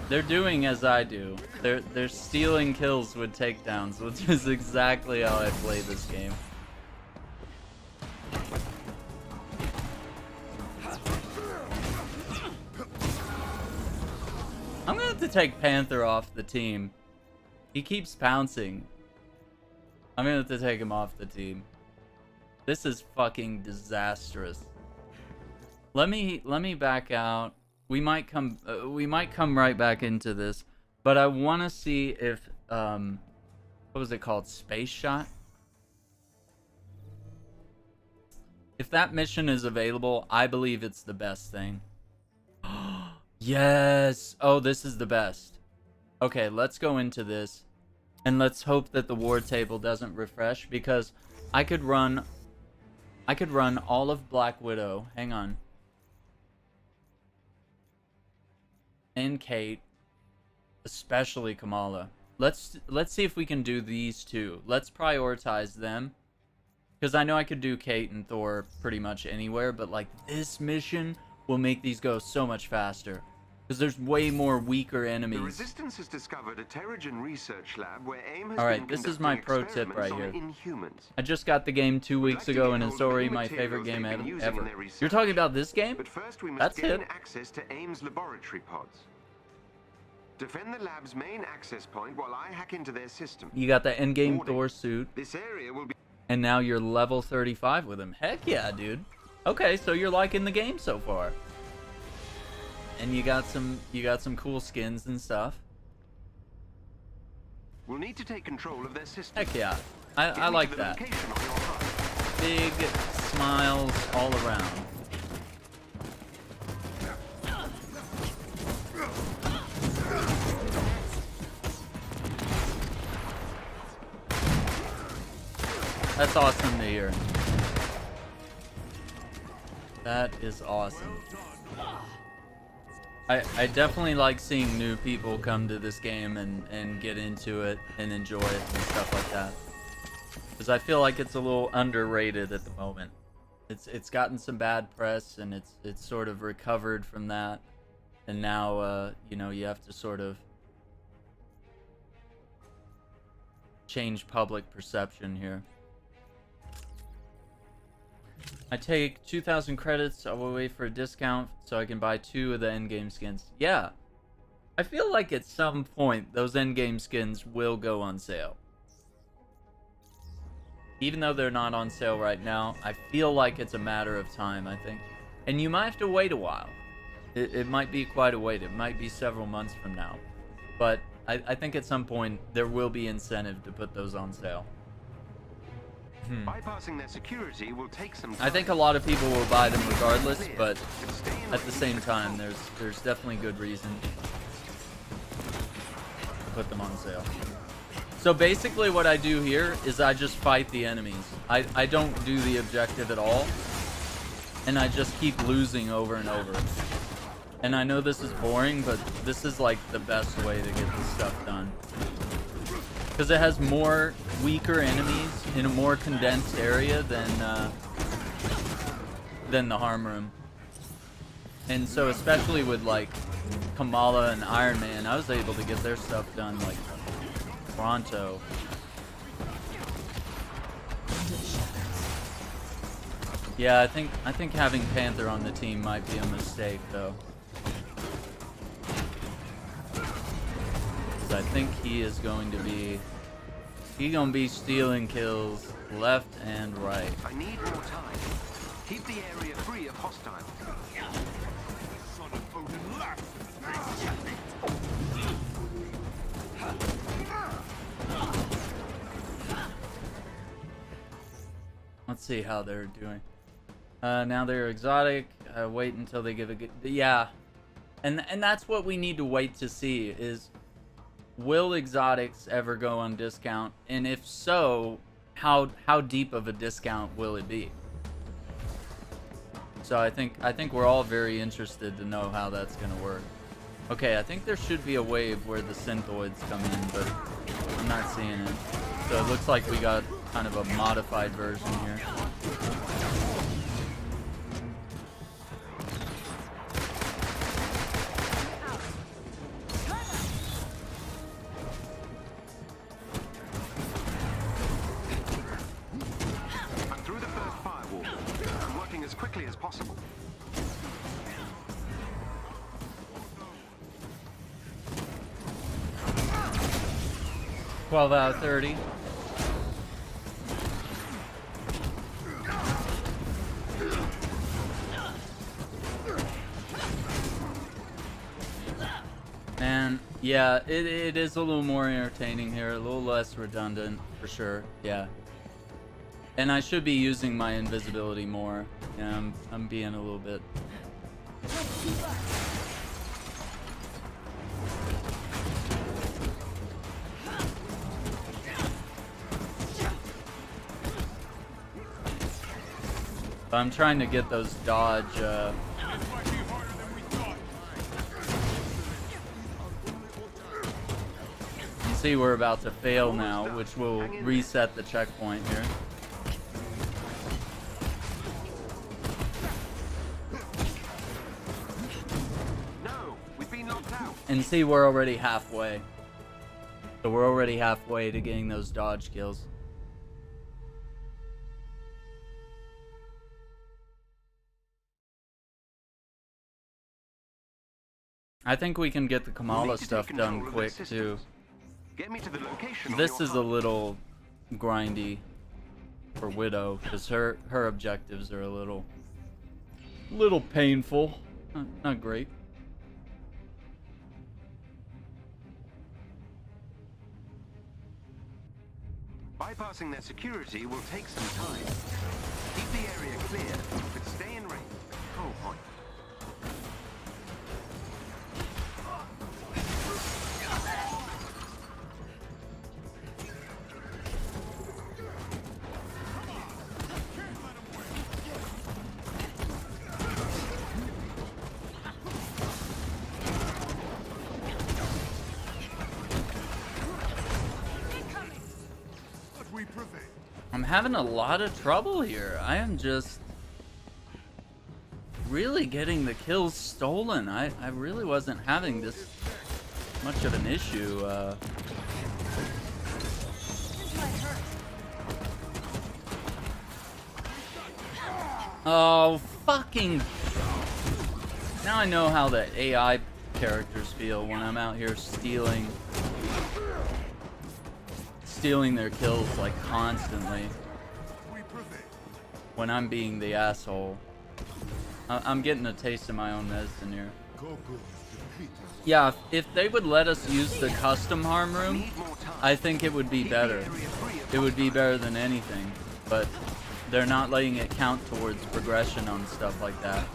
Speaker 1: They're doing as I do. They're stealing kills with takedowns, which is exactly how I play this game. I'm gonna have to take Panther off the team. He keeps pouncing. I'm gonna have to take him off the team. This is fucking disastrous. Let me back out. We might come right back into this, but I want to see if what was it called? Space Shot? If that mission is available, I believe it's the best thing. Yes. Oh, this is the best. Okay, let's go into this and let's hope that the war table doesn't refresh, because I could run all of Black Widow. Hang on. And Kate, especially Kamala. Let's see if we can do these two. Let's prioritize them, because I know I could do Kate and Thor pretty much anywhere, but like this mission will make these go so much faster, because there's way more weaker enemies.
Speaker 2: The Resistance has discovered a Terrigen research lab where AIM has
Speaker 1: Alright,
Speaker 2: been
Speaker 1: this is my pro tip
Speaker 2: experiments
Speaker 1: right
Speaker 2: on
Speaker 1: here.
Speaker 2: Inhumans.
Speaker 1: I just got the game 2 weeks ago, and it's already my favorite game ever. You're talking about this game?
Speaker 2: But first we must
Speaker 1: That's
Speaker 2: gain
Speaker 1: it.
Speaker 2: access to AIM's laboratory pods. Defend the lab's main access point while I hack into their system.
Speaker 1: You got the endgame
Speaker 2: Warning.
Speaker 1: Thor suit,
Speaker 2: This area will be...
Speaker 1: and now you're level 35 with him. Heck yeah, dude. Okay, so you're liking the game so far. And you got some cool skins and stuff.
Speaker 2: We'll need to take control of their system.
Speaker 1: Heck yeah.
Speaker 2: Get
Speaker 1: I
Speaker 2: me
Speaker 1: like
Speaker 2: to the
Speaker 1: that.
Speaker 2: location on your HUD.
Speaker 1: Big smiles all around. That's awesome to hear. That is awesome. I definitely like seeing new people come to this game and get into it and enjoy it and stuff like that. Because I feel like it's a little underrated at the moment. It's gotten some bad press, and it's sort of recovered from that. And now you know, you have to sort of change public perception here. I take 2,000 credits. I will wait for a discount so I can buy 2 of the endgame skins. Yeah. I feel like at some point those endgame skins will go on sale. Even though they're not on sale right now, I feel like it's a matter of time, I think. And you might have to wait a while. It might be quite a wait. It might be several months from now. But I think at some point there will be incentive to put those on sale.
Speaker 2: Bypassing their security will take some time.
Speaker 1: I think a lot of people will buy them regardless, but at the same time, there's definitely good reason to put them on sale. So basically what I do here is I just fight the enemies. I don't do the objective at all, and I just keep losing over and over. And I know this is boring, but this is like the best way to get this stuff done. Because it has more weaker enemies in a more condensed area than the harm room. And so especially with like Kamala and Iron Man, I was able to get their stuff done like pronto. Yeah, I think having Panther on the team might be a mistake though. I think he is going to be stealing kills left and right.
Speaker 2: I need more time. Keep the area free of hostiles.
Speaker 4: Son of Odin left.
Speaker 1: Let's see how they're doing. Now they're exotic. Wait until they give a good... Yeah. And that's what we need to wait to see is... Will exotics ever go on discount? And if so, how deep of a discount will it be? So I think we're all very interested to know how that's gonna work. Okay, I think there should be a wave where the synthoids come in, but I'm not seeing it. So it looks like we got kind of a modified version here.
Speaker 2: I'm through the first firewall. I'm working as quickly as possible.
Speaker 1: 12 out of 30. And yeah, it is a little more entertaining here, a little less redundant for sure. Yeah. And I should be using my invisibility more. Yeah, I'm being a little bit. I'm trying to get those dodge. You see, we're about to fail now, which will reset the checkpoint here.
Speaker 2: No, we've been knocked out.
Speaker 1: And see, we're already halfway. So we're already halfway to getting those dodge kills. I think we can get the Kamala stuff done quick too.
Speaker 2: Get me to the location.
Speaker 1: This is a little grindy for Widow because her objectives are a little painful. Not great.
Speaker 2: Bypassing their security will take some time. Keep the area clear, but stay in range. Control point.
Speaker 1: I'm having a lot of trouble here. I am just really getting the kills stolen. I really wasn't having this much of an issue. Oh, fucking... Now I know how the AI characters feel when I'm out here stealing their kills like constantly when I'm being the asshole. I'm getting a taste of my own medicine here. Yeah, if they would let us use the custom harm room, I think it would be better. It would be better than anything, but they're not letting it count towards progression on stuff like that.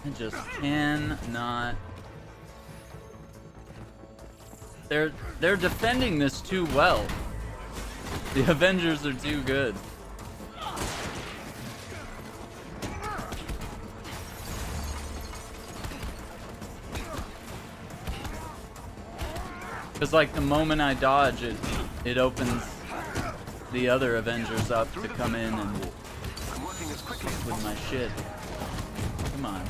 Speaker 1: I just cannot. They're defending this too well. The Avengers are too good. Because like the moment I dodge it, it opens the other Avengers up to come in and with my shit. Come on.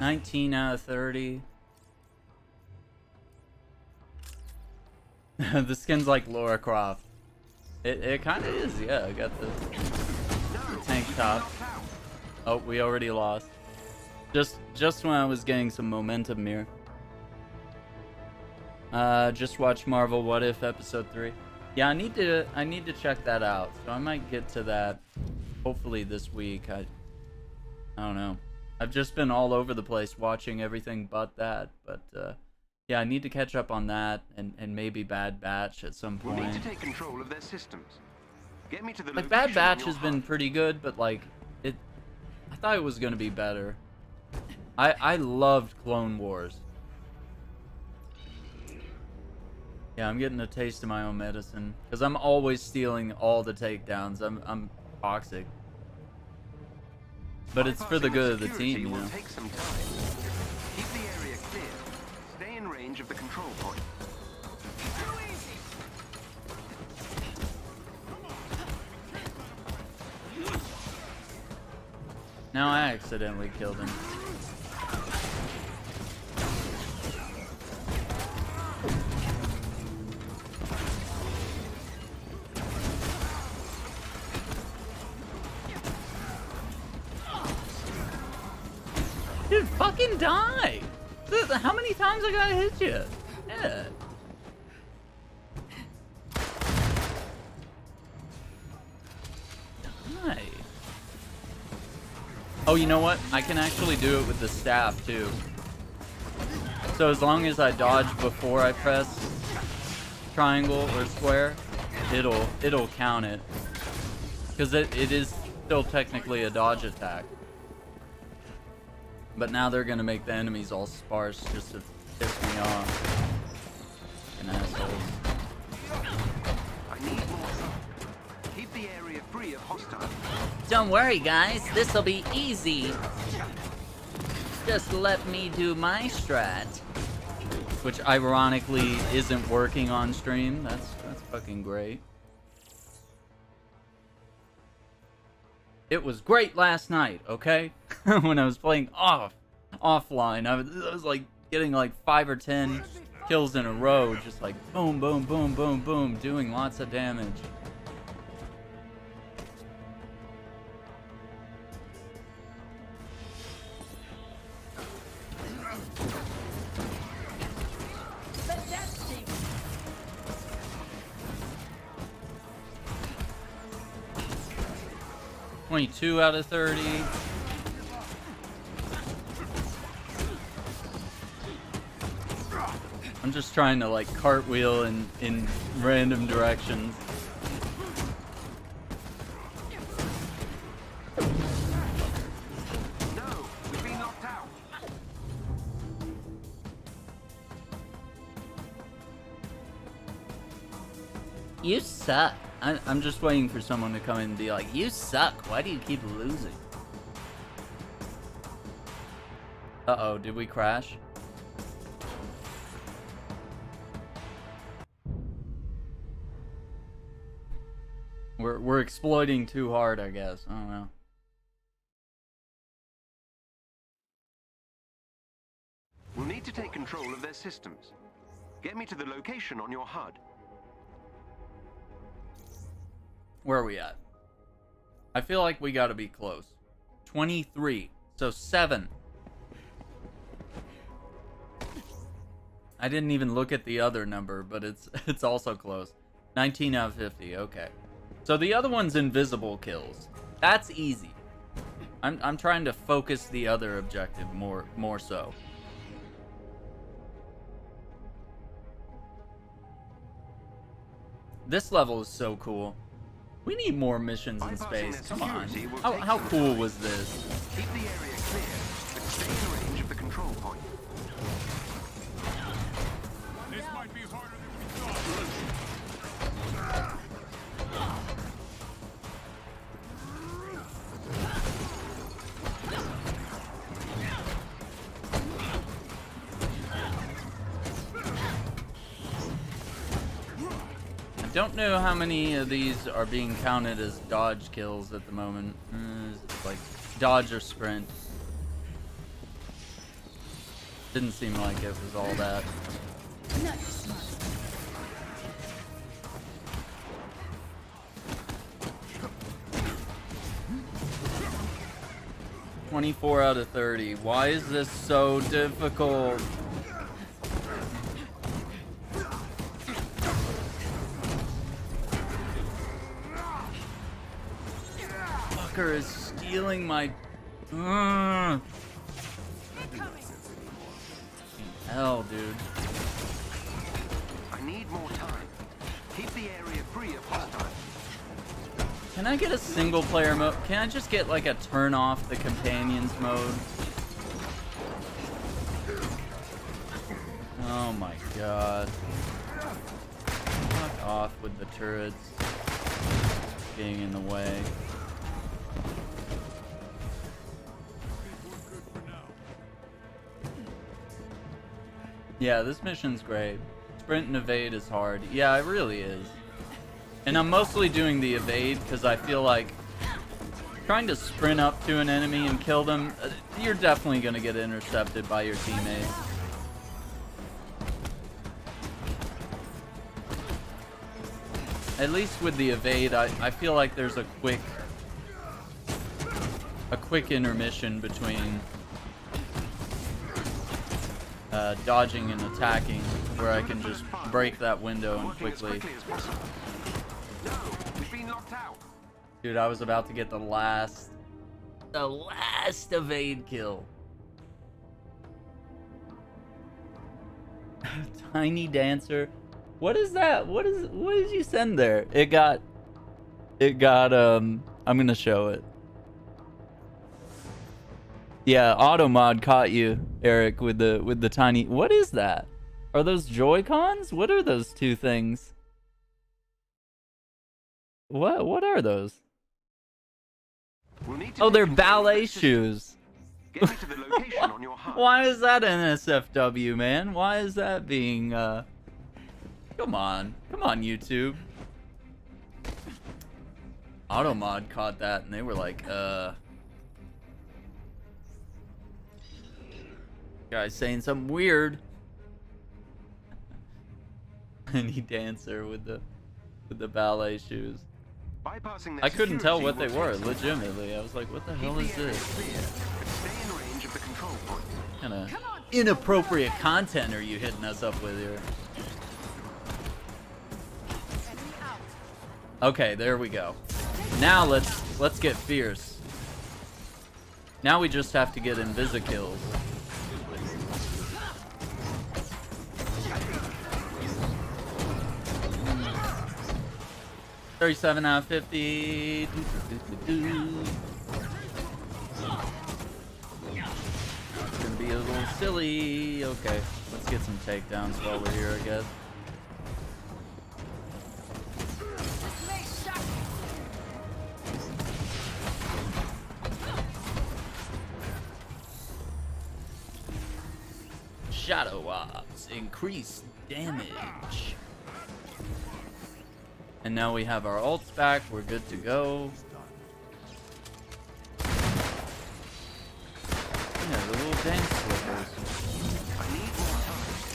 Speaker 1: $19 out of 30. The skin's like Laura Croft. It kind of is, yeah. I got the tank top. Oh, we already lost. Just when I was getting some momentum here. Just watch Marvel What If episode 3. Yeah, I need to check that out. So I might get to that hopefully this week. I don't know. I've just been all over the place watching everything but that. But yeah, I need to catch up on that and maybe Bad Batch at some point.
Speaker 2: We'll need to take control of their systems. Get me to the
Speaker 1: Like
Speaker 2: location
Speaker 1: Bad Batch
Speaker 2: on
Speaker 1: has
Speaker 2: your
Speaker 1: been
Speaker 2: HUD.
Speaker 1: pretty good, but like I thought it was gonna be better. I loved Clone Wars. Yeah, I'm getting a taste of my own medicine because I'm always stealing all the takedowns. I'm toxic, but it's for the good of the team, you know.
Speaker 2: Will take some time. Keep the area clear. Stay in range of the control point.
Speaker 1: Now I accidentally killed him. Dude, fucking die! How many times I gotta hit you? Yeah. Die. Oh, you know what? I can actually do it with the staff too. So as long as I dodge before I press triangle or square, it'll count it. Because it is still technically a dodge attack. But now they're gonna make the enemies all sparse just to piss me off. Fucking assholes.
Speaker 2: I need more help. Keep the area free of hostiles.
Speaker 7: Don't worry, guys. This'll be easy. Just let me do my strat.
Speaker 1: Which ironically isn't working on stream. That's fucking great. It was great last night, okay? When I was playing offline, I was like getting like 5 or 10 kills in a row, just like boom, boom, boom, boom, boom, doing lots of damage.
Speaker 3: Fantastic.
Speaker 1: 22 out of 30. I'm just trying to like cartwheel in random directions.
Speaker 2: No, we've been knocked out.
Speaker 7: You suck.
Speaker 1: I'm just waiting for someone to come in and be like,
Speaker 7: You suck. Why do you keep losing?
Speaker 1: uh-oh, did we crash? We're exploiting too hard, I guess. I don't know.
Speaker 2: We'll need to take control of their systems. Get me to the location on your HUD.
Speaker 1: Where are we at? I feel like we gotta be close. 23. So 7. I didn't even look at the other number, but it's also close. 19 out of 50. Okay. So the other one's invisible kills. That's easy. I'm trying to focus the other objective more so. This level is so cool. We need more missions in space. Come on. How cool was this?
Speaker 2: Keep the area clear, but stay in range of the control point.
Speaker 4: This might be harder than we thought.
Speaker 1: I don't know how many of these are being counted as dodge kills at the moment. Like dodge or sprint. Didn't seem like it was all that.
Speaker 3: Nice.
Speaker 1: 24 out of 30. Why is this so difficult? fucker is stealing my... Hell, dude.
Speaker 2: I need more time. Keep the area free of hostiles.
Speaker 1: Can I get a single player mode? Can I just get like a turn off the companions mode? Oh my god. Fuck off with the turrets being in the way. Yeah, this mission's great. Sprint and evade is hard. Yeah, it really is. And I'm mostly doing the evade because I feel like trying to sprint up to an enemy and kill them, you're definitely going to get intercepted by your teammates. At least with the evade, I feel like there's a quick intermission between dodging and attacking, where I can just break that window and quickly. Dude, I was about to get the last evade kill. Tiny dancer. What is that? What did you send there? It got I'm gonna show it. Yeah, Automod caught you, Eric, with the tiny. What is that? Are those Joy-Cons? What are those two things? What are those? Oh, they're ballet shoes.
Speaker 2: Get me to the location on your HUD.
Speaker 1: Why is that an SFW, man? Why is that being Come on, YouTube. Automod caught that and they were like, guy's saying something weird. Any dancer with the ballet shoes. I couldn't tell what they were, legitimately. I was like, what the hell is this? Kind of inappropriate content are you hitting us up with here? Okay, there we go. Now let's get fierce. Now we just have to get Invisikills. $37 out of 50. It's gonna be a little silly. Okay, let's get some takedowns while we're here, I guess. Shadow Ops, increased damage. And now we have our ults back, we're good to go. Yeah, the little dance slippers.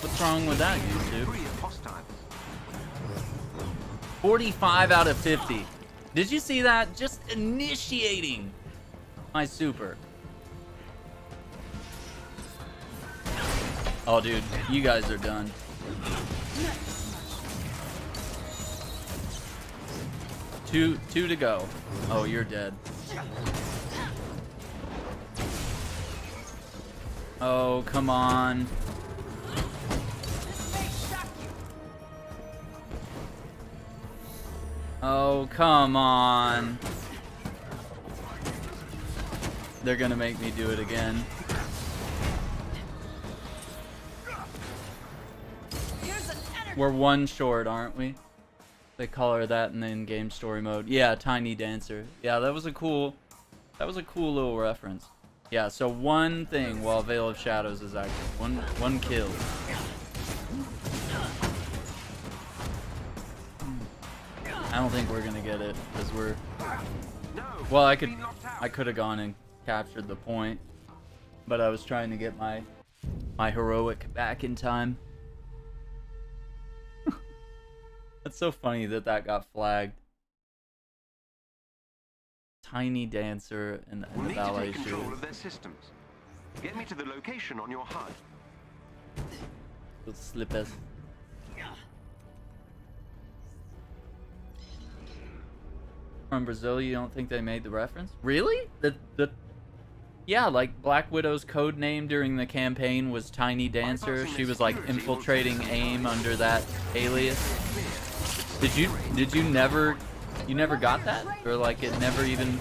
Speaker 1: What's wrong with that, YouTube? 45 out of 50. Did you see that? Just initiating my super. Oh, dude, you guys are done. Two to go. Oh, you're dead. Oh, come on. Oh, come on. They're gonna make me do it again. We're one short, aren't we? They color that in the in-game story mode. Yeah, Tiny Dancer. Yeah, that was a cool little reference. Yeah, so one thing while Veil of Shadows is active. One kill. I don't think we're gonna get it because we're. Well, I could have gone and captured the point, but I was trying to get my heroic back in time. That's so funny that got flagged. Tiny Dancer and the ballet shoes.
Speaker 2: Control of their systems. Get me to the location on your HUD.
Speaker 1: Those slippers. from Brazil, you don't think they made the reference? Really? Yeah, like Black Widow's code name during the campaign was Tiny Dancer. She was like infiltrating AIM under that alias. Did you never got that? Or like it never even...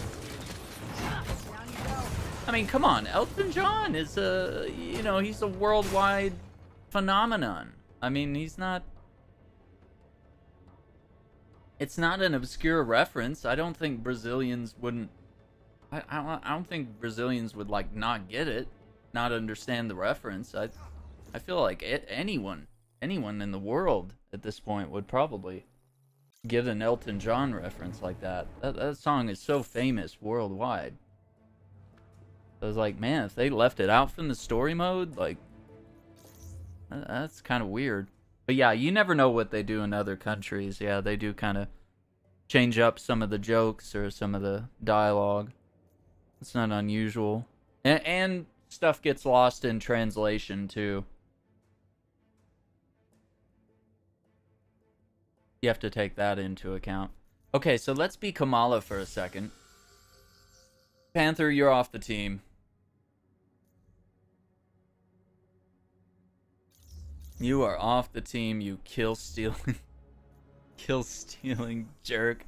Speaker 1: I mean, come on, Elton John is he's a worldwide phenomenon. I mean, he's not... It's not an obscure reference. I don't think Brazilians wouldn't... I don't think Brazilians would, like, not get it, not understand the reference. I feel like anyone in the world at this point would probably get an Elton John reference like that. That song is so famous worldwide. I was like, man, if they left it out from the story mode, like, that's kind of weird. But yeah, you never know what they do in other countries. Yeah, they do kind of change up some of the jokes or some of the dialogue. It's not unusual. And stuff gets lost in translation, too. You have to take that into account. Okay, so let's be Kamala for a second. Panther, you're off the team. You are off the team, you kill-stealing jerk.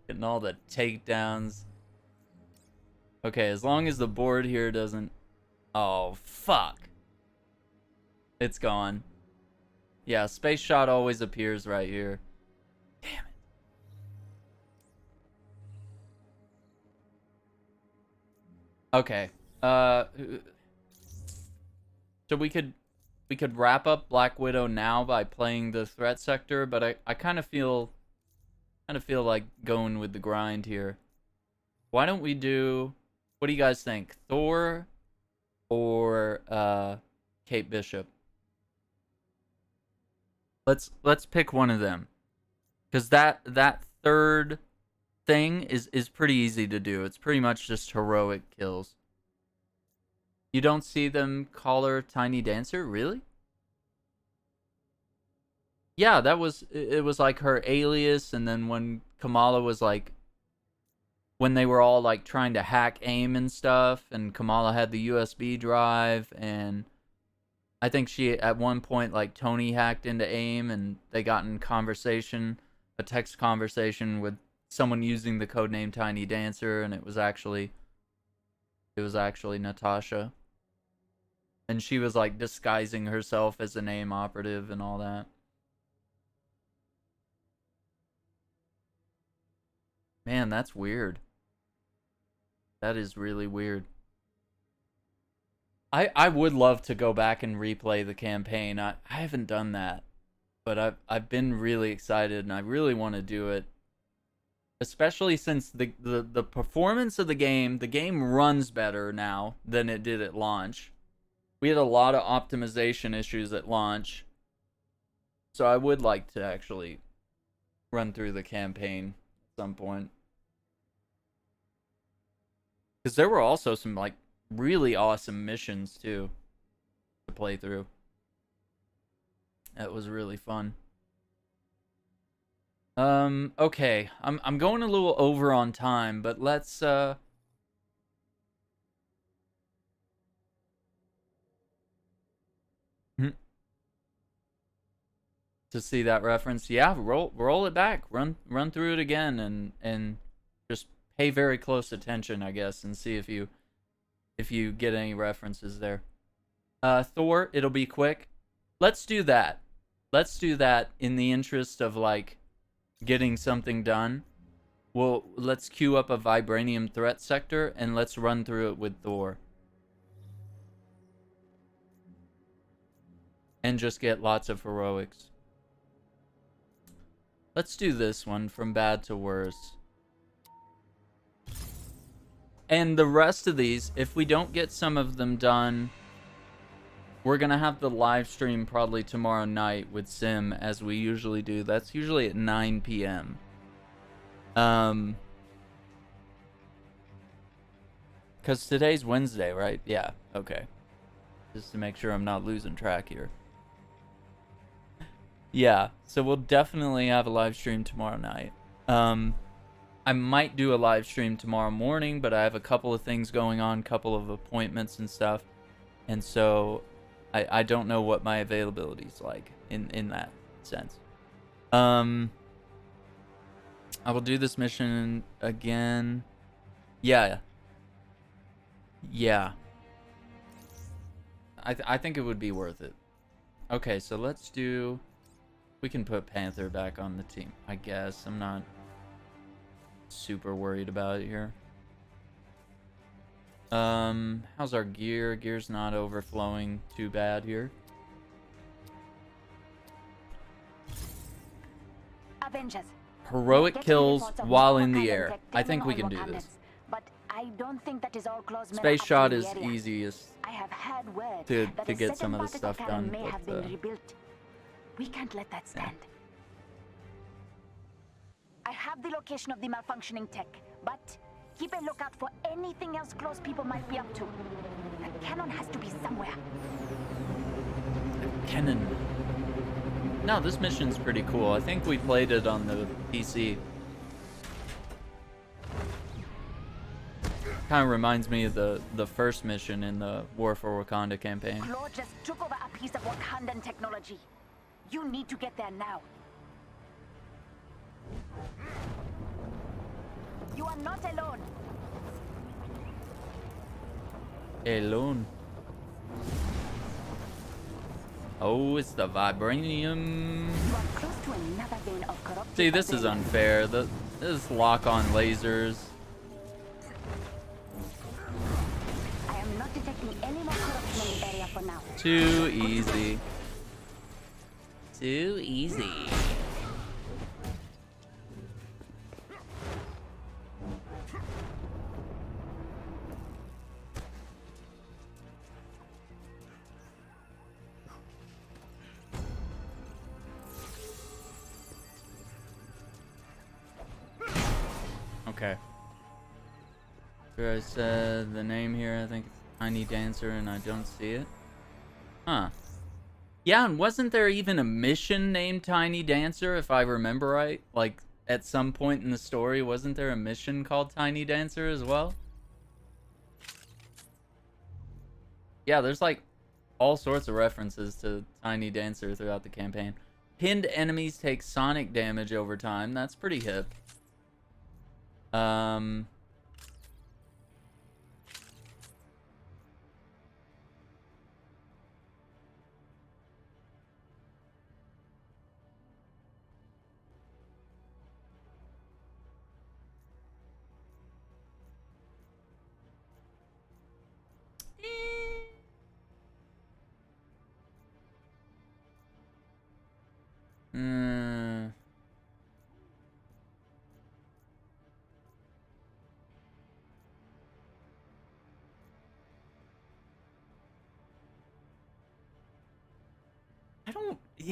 Speaker 1: Getting all the takedowns. Okay, as long as the board here doesn't... Oh, fuck. It's gone. Yeah, space shot always appears right here. Damn it. Okay. So we could wrap up Black Widow now by playing the threat sector, but I kind of feel like going with the grind here. Why don't we do... What do you guys think? Thor or Kate Bishop? Let's pick one of them. Cuz that third thing is pretty easy to do. It's pretty much just heroic kills. You don't see them call her Tiny Dancer, really? Yeah, it was like her alias, and then when Kamala was like, when they were all like trying to hack AIM and stuff, and Kamala had the USB drive, and I think she at one point, like, Tony hacked into AIM and they got in conversation, a text conversation with someone using the codename Tiny Dancer, and it was actually Natasha. And she was like disguising herself as an AIM operative and all that. Man, that's weird. That is really weird. I would love to go back and replay the campaign. I haven't done that, but I've been really excited and I really want to do it. Especially since the performance of the game runs better now than it did at launch. We had a lot of optimization issues at launch. So I would like to actually run through the campaign at some point. Because there were also some, like, really awesome missions, too, to play through. That was really fun. Okay. I'm going a little over on time, but let's, To see that reference. Yeah, roll it back. Run through it again and just pay very close attention, I guess, and see if you get any references there. Thor, it'll be quick. Let's do that. Let's do that in the interest of, like, getting something done. Well, let's queue up a Vibranium threat sector and let's run through it with Thor. And just get lots of heroics. Let's do this one, from bad to worse. And the rest of these, if we don't get some of them done, we're going to have the live stream probably tomorrow night with Sim, as we usually do. That's usually at 9 p.m. Because today's Wednesday, right? Yeah, okay. Just to make sure I'm not losing track here. Yeah, so we'll definitely have a live stream tomorrow night. I might do a live stream tomorrow morning, but I have a couple of things going on, couple of appointments and stuff. And so I don't know what my availability is like in that sense. I will do this mission again. Yeah. Yeah. I think it would be worth it. Okay, so let's do... We can put Panther back on the team, I guess. I'm not super worried about it here. How's our gear? Gear's not overflowing too bad here.
Speaker 6: Avengers.
Speaker 1: Heroic kills
Speaker 6: Reports of
Speaker 1: while in
Speaker 6: Wakanda
Speaker 1: the air.
Speaker 6: infect
Speaker 1: I think we
Speaker 6: criminal
Speaker 1: can do this.
Speaker 6: Wakandans, but I don't think that is all claws men
Speaker 1: Space
Speaker 6: are
Speaker 1: shot
Speaker 6: up
Speaker 1: is
Speaker 6: in the area.
Speaker 1: easiest
Speaker 6: I have heard word
Speaker 1: to
Speaker 6: that a
Speaker 1: get
Speaker 6: second
Speaker 1: some of the
Speaker 6: particle
Speaker 1: stuff
Speaker 6: cannon
Speaker 1: done,
Speaker 6: may have
Speaker 1: but,
Speaker 6: been rebuilt. We can't let that stand. I have the location of the malfunctioning tech, but keep a lookout for anything else close people might be up to. That cannon has to be somewhere.
Speaker 1: Cannon. No, this mission's pretty cool. I think we played it on the PC. Kind of reminds me of the first mission in the War for Wakanda campaign.
Speaker 6: Claw just took over a piece of Wakandan technology. You need to get there now. You are not alone.
Speaker 1: Alone. Oh, it's the vibranium.
Speaker 6: You are close to another vein of corrupted
Speaker 1: See, this is
Speaker 6: vibranium.
Speaker 1: unfair. This lock-on lasers.
Speaker 6: I am not detecting any more corruption in the area for now.
Speaker 1: Too easy.
Speaker 7: Too easy.
Speaker 1: Okay. Sure, I said the name here. I think it's Tiny Dancer, and I don't see it. Huh. Yeah, and wasn't there even a mission named Tiny Dancer, if I remember right? Like, at some point in the story, wasn't there a mission called Tiny Dancer as well? Yeah, there's like all sorts of references to Tiny Dancer throughout the campaign. Pinned enemies take sonic damage over time. That's pretty hip.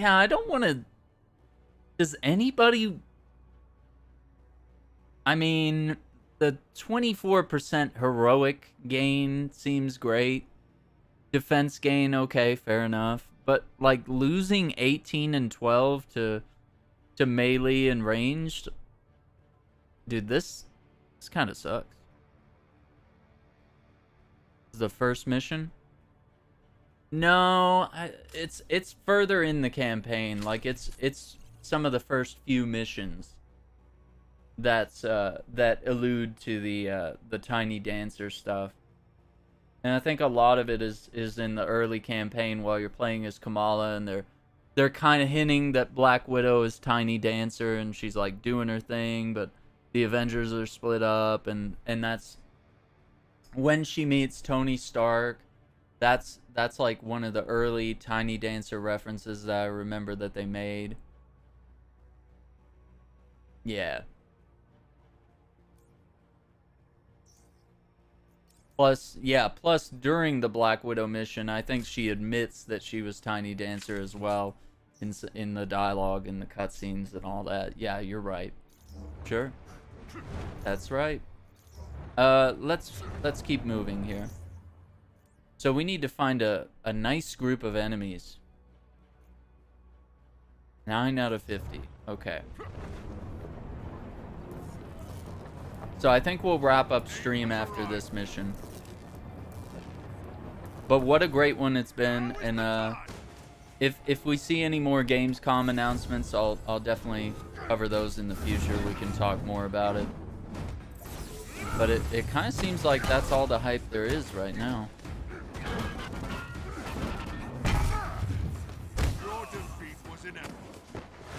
Speaker 1: I don't want to... Does anybody... I mean, the 24% heroic gain seems great. Defense gain, okay, fair enough. But, like, losing 18 and 12 to melee and ranged... Dude, this kind of sucks. The first mission? No, it's further in the campaign. Like it's some of the first few missions that allude to the Tiny Dancer stuff. And I think a lot of it is in the early campaign while you're playing as Kamala, and they're kind of hinting that Black Widow is Tiny Dancer and she's like doing her thing, but the Avengers are split up, and that's when she meets Tony Stark. That's like one of the early Tiny Dancer references that I remember that they made. Yeah. Plus during the Black Widow mission, I think she admits that she was Tiny Dancer as well in the dialogue and the cutscenes and all that. Yeah, you're right. Sure. That's right. Let's keep moving here. So we need to find a nice group of enemies. 9 out of 50. Okay. So I think we'll wrap up stream after this mission. But what a great one it's been, and if we see any more Gamescom announcements, I'll definitely cover those in the future. We can talk more about it. But it kind of seems like that's all the hype there is right now.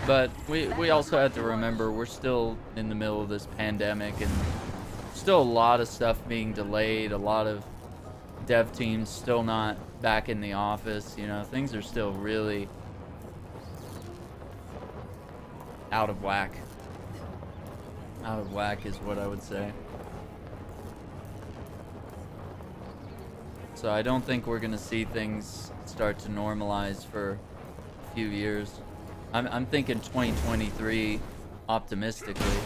Speaker 1: But we also have to remember we're still in the middle of this pandemic, and still a lot of stuff being delayed, a lot of dev teams still not back in the office. You know, things are still really out of whack. Out of whack is what I would say. So I don't think we're gonna see things start to normalize for a few years. I'm thinking 2023, optimistically,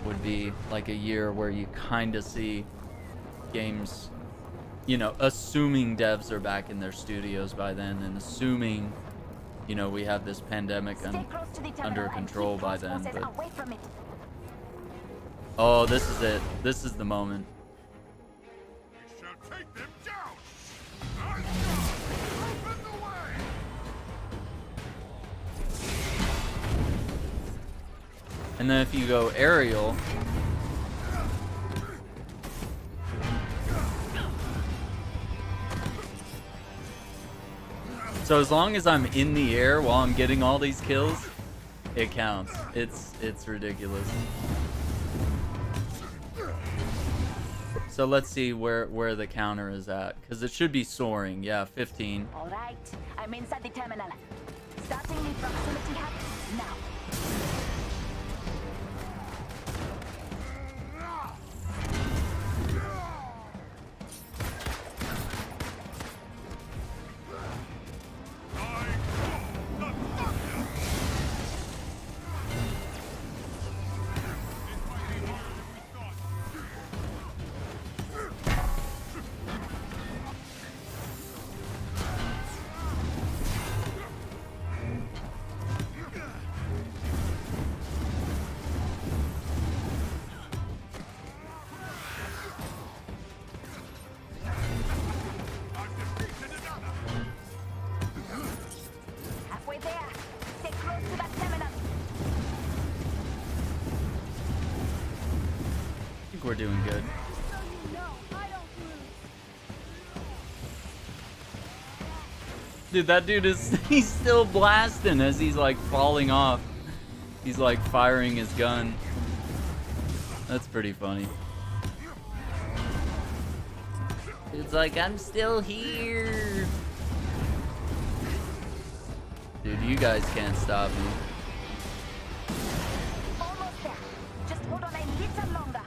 Speaker 1: would be like a year where you kind of see games, you know, assuming devs are back in their studios by then, and assuming, you know, we have this pandemic under control by then. But oh, this is it. This is the moment.
Speaker 4: Take them down. Open the way.
Speaker 1: And then if you go aerial, so as long as I'm in the air while I'm getting all these kills, it counts. It's ridiculous. So let's see where the counter is at, because it should be soaring. Yeah, 15.
Speaker 6: All right, I'm inside the terminal. Starting the proximity hack now.
Speaker 1: We're doing good.
Speaker 3: So you know, I don't lose.
Speaker 1: Dude, that dude is, he's still blasting as he's like falling off. He's like firing his gun. That's pretty funny. It's like, I'm still here. Dude, you guys can't stop me.
Speaker 6: Almost there. Just hold on a little longer.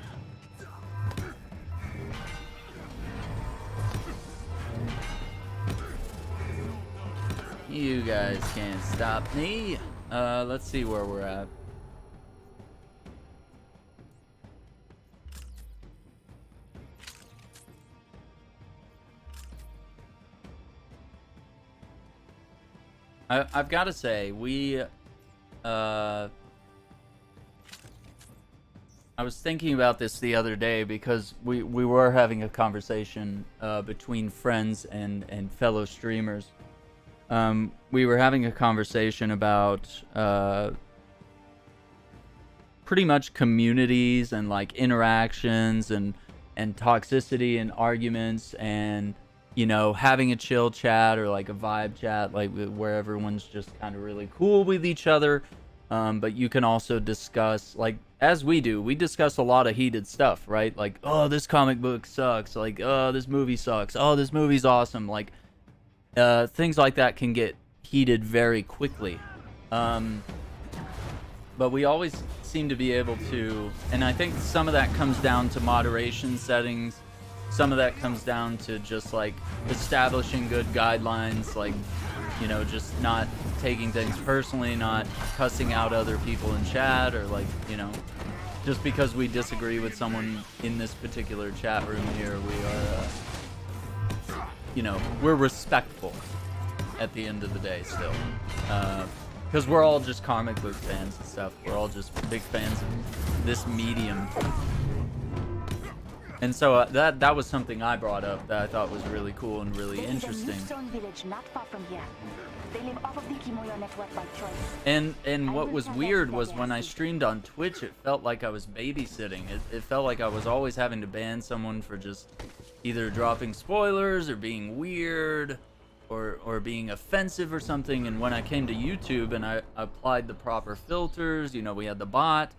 Speaker 1: You guys can't stop me. Let's see where we're at. I've got to say, I was thinking about this the other day because we were having a conversation between friends and fellow streamers. We were having a conversation about pretty much communities and like interactions and toxicity and arguments, and you know, having a chill chat or like a vibe chat, like where everyone's just kind of really cool with each other. But you can also discuss, like, as we do, we discuss a lot of heated stuff, right? Like, oh, this comic book sucks. Like, oh, this movie sucks. Oh, this movie's awesome. Like, things like that can get heated very quickly. But we always seem to be able to, and I think some of that comes down to moderation settings. Some of that comes down to just like establishing good guidelines, like, you know, just not taking things personally, not cussing out other people in chat, or like, you know, just because we disagree with someone in this particular chat room here, we are, you know, we're respectful at the end of the day still. Because we're all just comic book fans and stuff. We're all just big fans of this medium. And so that was something I brought up that I thought was really cool and really
Speaker 6: There
Speaker 1: interesting.
Speaker 6: is a Stone village not far from here. They live off of the Kimoyo network by choice.
Speaker 1: And what was weird was when I streamed on Twitch, it felt like I was babysitting. It felt like I was always having to ban someone for just either dropping spoilers or being weird or being offensive or something. And when I came to YouTube and I applied the proper filters, you know, we had the bot,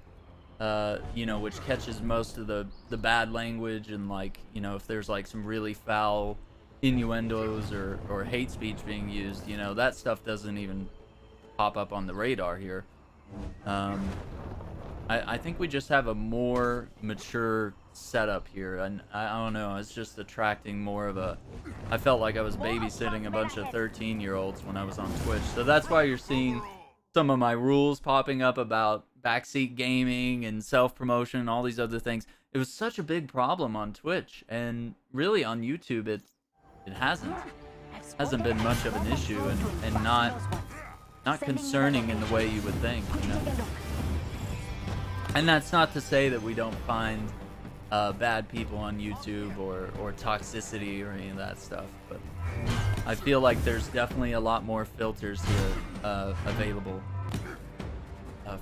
Speaker 1: you know, which catches most of the bad language, and like, you know, if there's like some really foul innuendos or hate speech being used, you know, that stuff doesn't even pop up on the radar here. I think we just have a more mature setup here, and I don't know, it's just attracting more of a... I felt like I was babysitting a bunch of 13-year-olds when I was on Twitch, so that's why you're seeing some of my rules popping up about backseat gaming and self-promotion and all these other things. It was such a big problem on Twitch, and really on YouTube it hasn't been much of an issue, and not concerning in the way you would think, you know. And that's not to say that we don't find bad people on YouTube or toxicity or any of that stuff, but I feel like there's definitely a lot more filters here available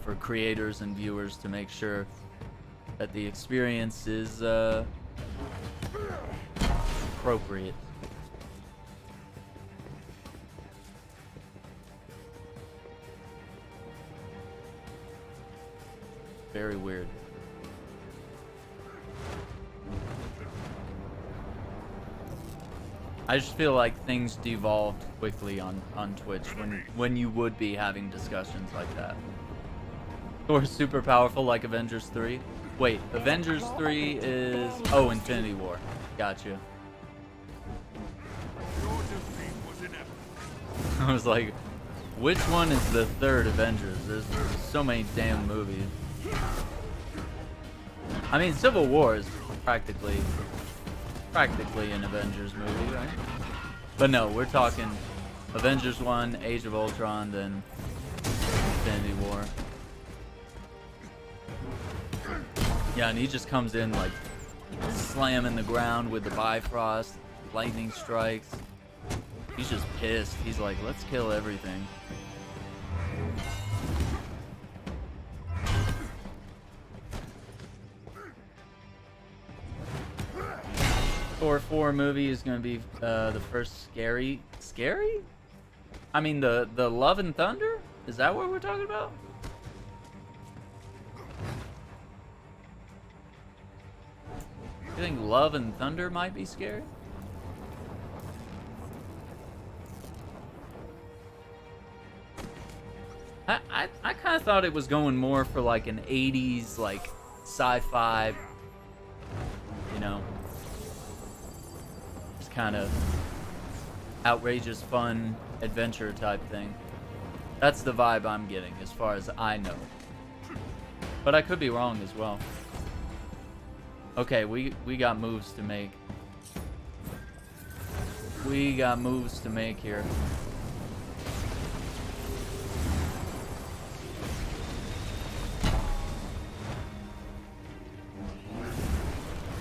Speaker 1: for creators and viewers to make sure that the experience is appropriate. Very weird. I just feel like things devolved quickly on Twitch when you would be having discussions like that. Or super powerful like Avengers 3. Wait, Avengers 3 is... Oh, Infinity War. Gotcha. I was like, which one is the third Avengers? There's so many damn movies. I mean, Civil War is practically an Avengers movie, right? But no, we're talking Avengers 1, Age of Ultron, then Infinity War. Yeah, and he just comes in like slamming the ground with the Bifrost, lightning strikes. He's just pissed. He's like, let's kill everything. Thor 4 movie is going to be the first scary? I mean, the Love and Thunder? Is that what we're talking about? You think Love and Thunder might be scary? I kind of thought it was going more for like an 80s like sci-fi, you know, just kind of outrageous fun adventure type thing. That's the vibe I'm getting as far as I know, but I could be wrong as well. Okay, we got moves to make. We got moves to make here.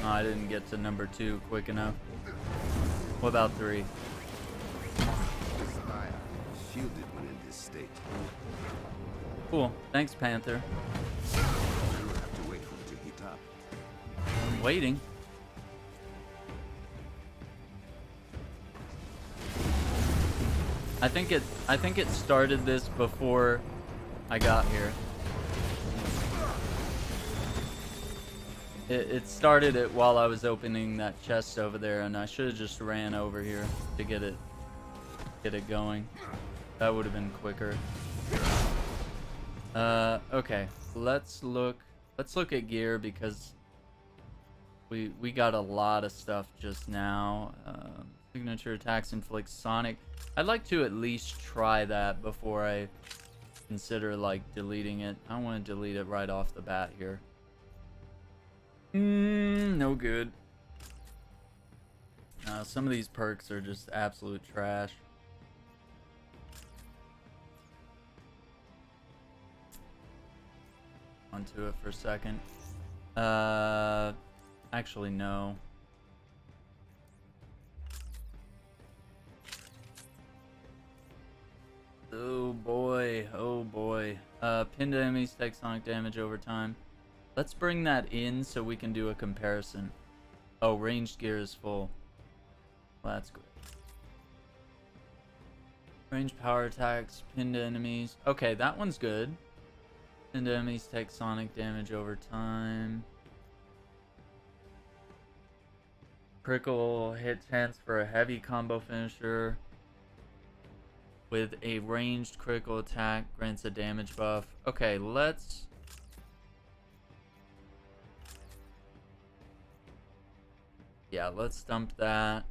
Speaker 1: Oh, I didn't get to number 2 quick enough. What about 3?
Speaker 9: Shielded when in this state.
Speaker 1: Cool. Thanks, Panther.
Speaker 9: You'll have to wait for it to heat up.
Speaker 1: I'm waiting. I think it started this before I got here. It started it while I was opening that chest over there, and I should have just ran over here to get it going. That would have been quicker. Okay, let's look at gear because we got a lot of stuff just now. Signature attacks inflict sonic. I'd like to at least try that before I consider like deleting it. I don't want to delete it right off the bat here. No good. Some of these perks are just absolute trash. onto it for a second. Actually, no. Oh boy, oh boy. Pinned enemies take sonic damage over time. Let's bring that in so we can do a comparison. Oh, ranged gear is full. Well, that's good. Ranged power attacks, pinned enemies. Okay, that one's good. Pinned enemies take sonic damage over time. Critical hit chance for a heavy combo finisher. With a ranged critical attack, grants a damage buff. Okay, let's... Yeah, let's dump that.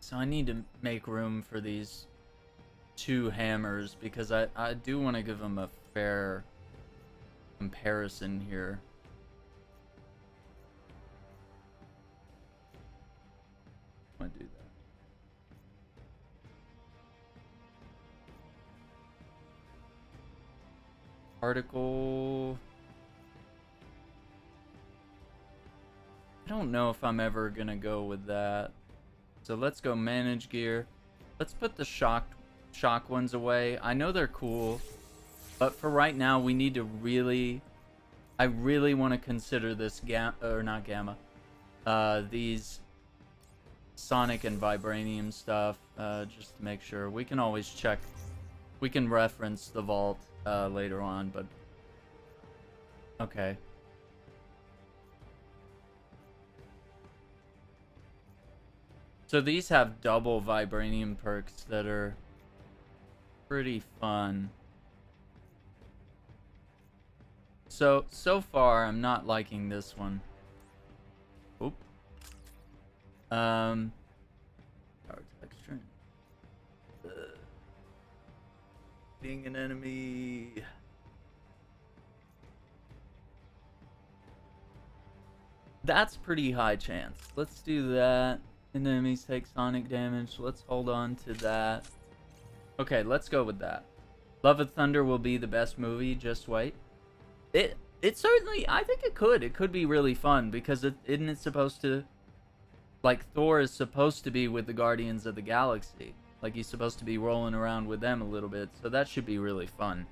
Speaker 1: So I need to make room for these 2 hammers because I do want to give them a fair comparison here. I do that. Particle. I don't know if I'm ever gonna go with that. So let's go manage gear. Let's put the shock ones away. I know they're cool, but for right now we need to really, I really want to consider this these sonic and vibranium stuff, just to make sure. We can always check, we can reference the vault later on, but okay. So these have double vibranium perks that are pretty fun. So far I'm not liking this one. Oop. Power texture. Being an enemy. That's pretty high chance. Let's do that. And enemies take sonic damage. Let's hold on to that. Okay, let's go with that. Love and Thunder will be the best movie. Just wait. It certainly, I think it could be really fun because isn't it supposed to, like, Thor is supposed to be with the Guardians of the Galaxy. Like, he's supposed to be rolling around with them a little bit, so that should be really fun.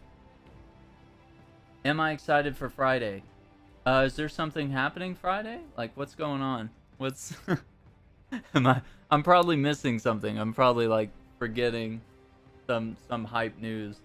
Speaker 1: Am I excited for Friday? Is there something happening Friday? Like, what's going on? What's I'm probably missing something. I'm probably like forgetting some hype news.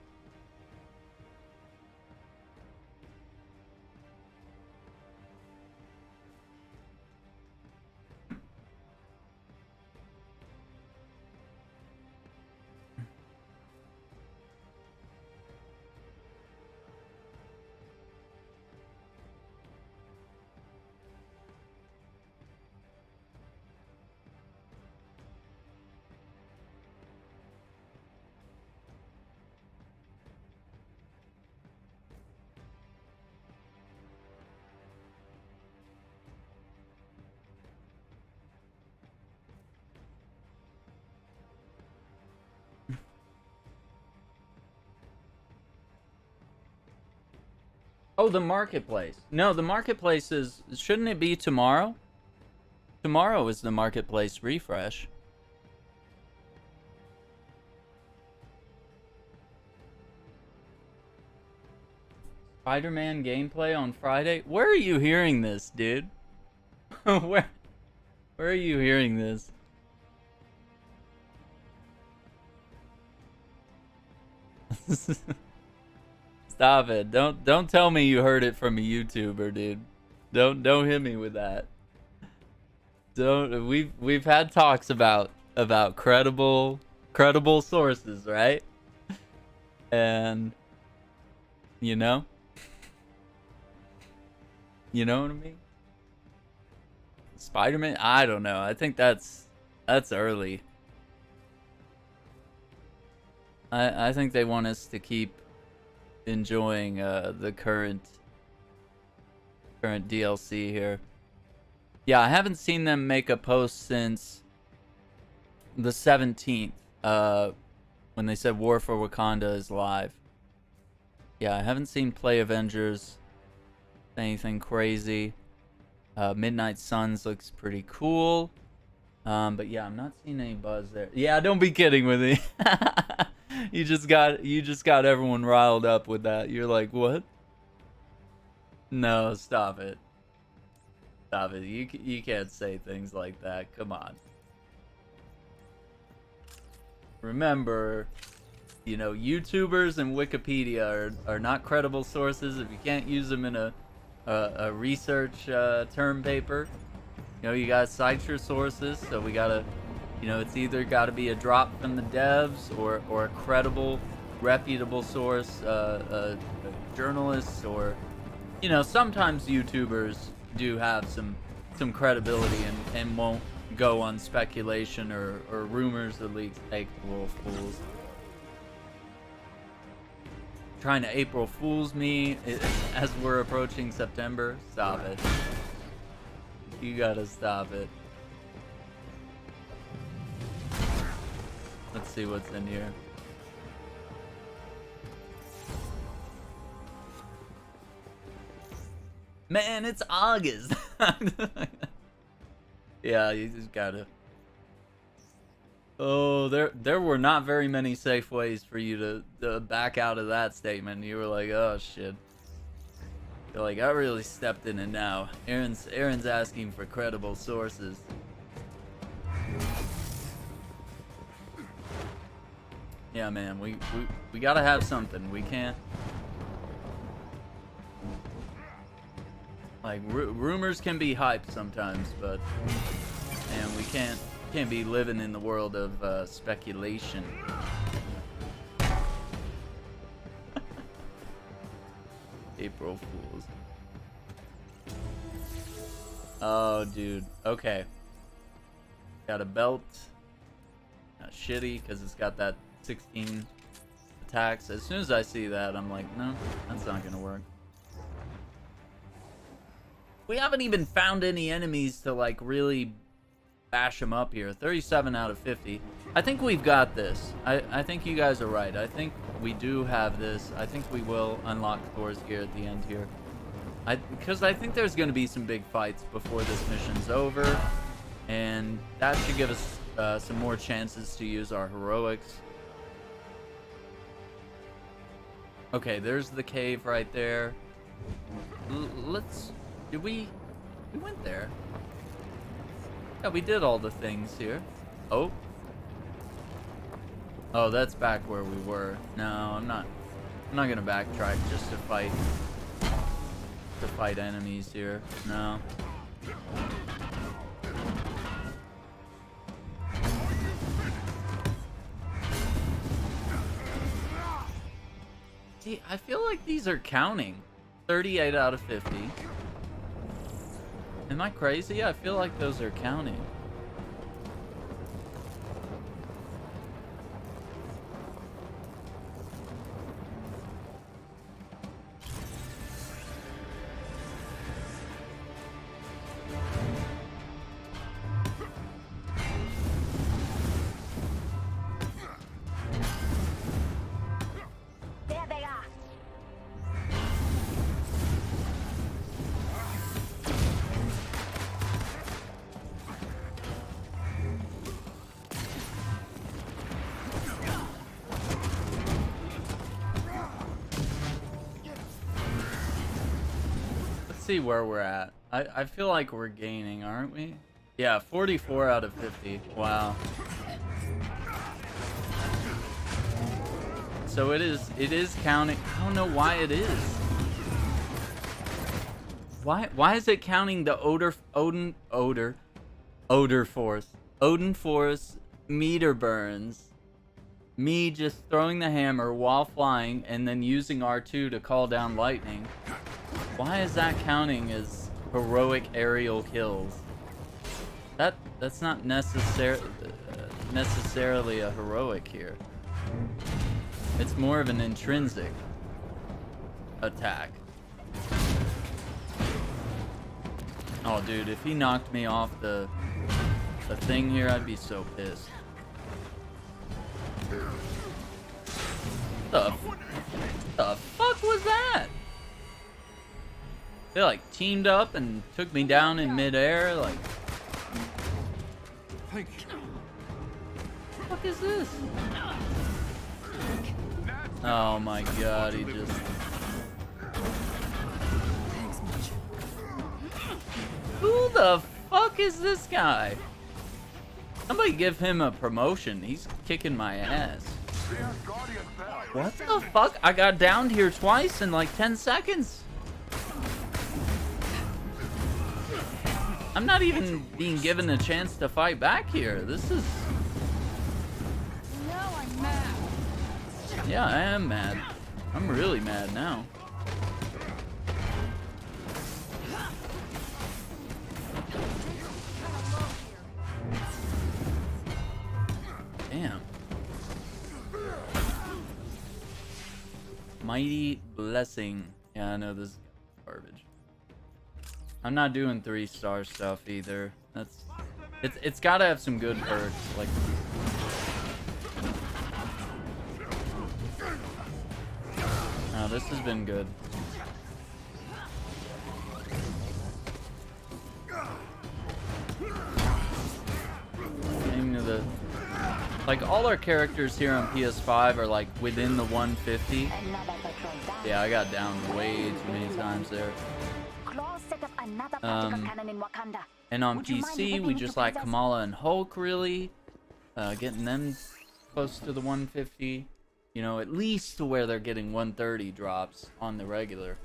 Speaker 1: Oh, the marketplace. No, the marketplace is... Shouldn't it be tomorrow? Tomorrow is the marketplace refresh. Spider-Man gameplay on Friday? Where are you hearing this, dude? Where are you hearing this? Stop it. Don't tell me you heard it from a YouTuber, dude. Don't hit me with that. We've had talks about credible sources, right? And you know what I mean? Spider-Man? I don't know. I think that's early. I think they want us to keep enjoying the current current DLC here. Yeah, I haven't seen them make a post since the 17th, when they said War for Wakanda is live. Yeah, I haven't seen Play Avengers, anything crazy. Midnight Suns looks pretty cool. But yeah, I'm not seeing any buzz there. Yeah, don't be kidding with me. You just got everyone riled up with that. You're like, what? No, stop it. Stop it. You can't say things like that. Come on. Remember, you know, YouTubers and Wikipedia are not credible sources if you can't use them in a research term paper. You know, you gotta cite your sources, so we gotta, you know, it's either gotta be a drop from the devs or a credible, reputable source, a journalist, or, you know, sometimes YouTubers do have some credibility and won't go on speculation or rumors or leaks. April Fools. Trying to April Fools me as we're approaching September. Stop it. You gotta stop it. Let's see what's in here. Man, it's August. Yeah, you just gotta. Oh, there were not very many safe ways for you to back out of that statement. You were like, oh shit. You're like, I really stepped in it now. Aaron's asking for credible sources. Yeah, man, we gotta have something. We can't. Like, rumors can be hype sometimes, but man, we can't be living in the world of speculation. April Fools. Oh, dude. Okay. Got a belt. Shitty, because it's got that 16 attacks. As soon as I see that, I'm like, no, that's not gonna work. We haven't even found any enemies to, like, really bash them up here. 37 out of 50. I think we've got this. I think you guys are right. I think we do have this. I think we will unlock Thor's gear at the end here. Because I think there's going to be some big fights before this mission's over. And that should give us some more chances to use our heroics. Okay, there's the cave right there. We went there. Yeah, we did all the things here. Oh. Oh, that's back where we were. No, I'm not gonna backtrack just to fight enemies here. No. See, I feel like these are counting. 38 out of 50. Am I crazy? I feel like those are counting.
Speaker 6: There they are.
Speaker 1: See where we're at. I feel like we're gaining, aren't we? Yeah, 44 out of 50. Wow. So it is counting. I don't know why it is. Why is it counting the Odin Force meter burns? Me just throwing the hammer while flying and then using R2 to call down lightning. Why is that counting as heroic aerial kills? That's not necessarily a heroic here. It's more of an intrinsic attack. Oh, dude, if he knocked me off the thing here, I'd be so pissed. The fuck was that? They like teamed up and took me down in midair. Like,
Speaker 4: Thank you.
Speaker 1: what the fuck is this? Oh my god, he just. Who the fuck is this guy? Somebody give him a promotion. He's kicking my ass. What the fuck? I got downed here twice in like 10 seconds. I'm not even being given a chance to fight back here. This is...
Speaker 3: Now I'm mad.
Speaker 1: Yeah, I am mad. I'm really mad now. Damn. Mighty Blessing. Yeah, I know this is garbage. I'm not doing 3-star stuff either. It's gotta have some good perks. Like, oh, this has been good. Aiming to the... Like, all our characters here on PS5 are, like, within the 150. Yeah, I got down way too many times there. And on PC, we just like Kamala and Hulk, really. Getting them close to the 150. You know, at least to where they're getting 130 drops on the regular.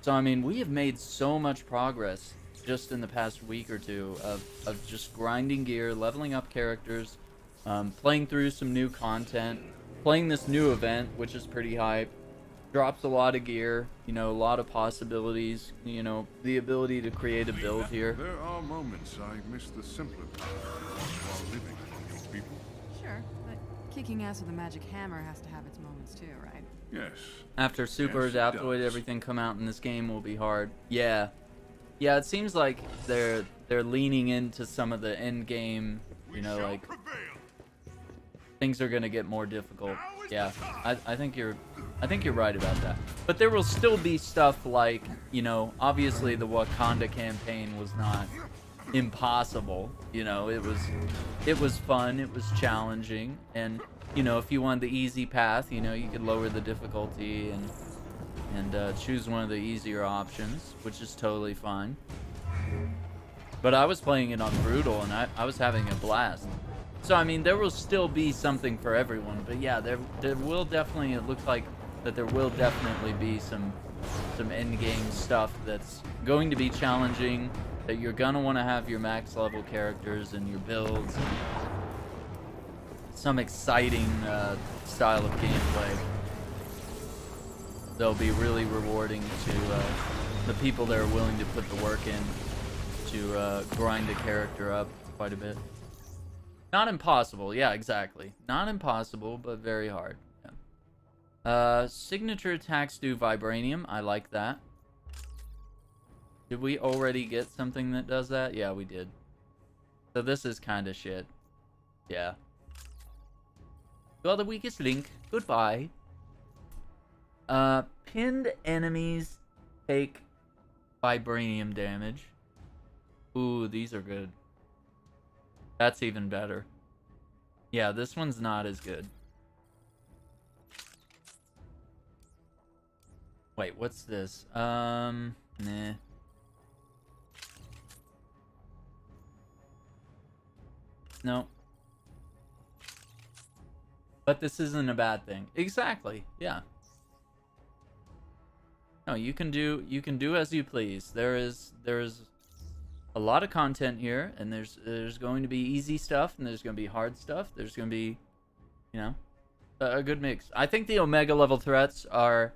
Speaker 1: So, I mean, we have made so much progress just in the past week or two of just grinding gear, leveling up characters, playing through some new content, playing this new event, which is pretty hype. Drops a lot of gear, you know, a lot of possibilities, you know, the ability to create a build here.
Speaker 4: There are moments I miss the simpler times while living among your people.
Speaker 8: Sure, but kicking ass with a magic hammer has to have its moments too, right?
Speaker 4: Yes.
Speaker 1: After Super
Speaker 4: Yes, it
Speaker 1: Adaptoid,
Speaker 4: does.
Speaker 1: everything come out in this game will be hard. Yeah. Yeah, it seems like they're leaning into some of the end game, you know, like things are gonna get more difficult. Yeah, I think you're right about that. But there will still be stuff like, you know, obviously the Wakanda campaign was not impossible. You know, it was fun, it was challenging, and you know, if you want the easy path, you know, you could lower the difficulty and choose one of the easier options, which is totally fine. But I was playing it on brutal, and I was having a blast. So, I mean, there will still be something for everyone. But yeah, there will definitely, it looks like that there will definitely be some end-game stuff that's going to be challenging, that you're going to want to have your max level characters and your builds. Some exciting style of gameplay. They'll be really rewarding to the people that are willing to put the work in to grind a character up quite a bit. Not impossible, yeah, exactly. Not impossible, but very hard. Yeah. Signature attacks do Vibranium. I like that. Did we already get something that does that? Yeah, we did. So this is kind of shit. Yeah. You are the weakest link. Goodbye. Pinned enemies take Vibranium damage. Ooh, these are good. That's even better. Yeah, this one's not as good. Wait, what's this? Nah. No. But this isn't a bad thing. Exactly. Yeah. No, you can do as you please. There's a lot of content here, and there's going to be easy stuff, and there's going to be hard stuff. There's going to be, you know, a good mix. I think the Omega level threats are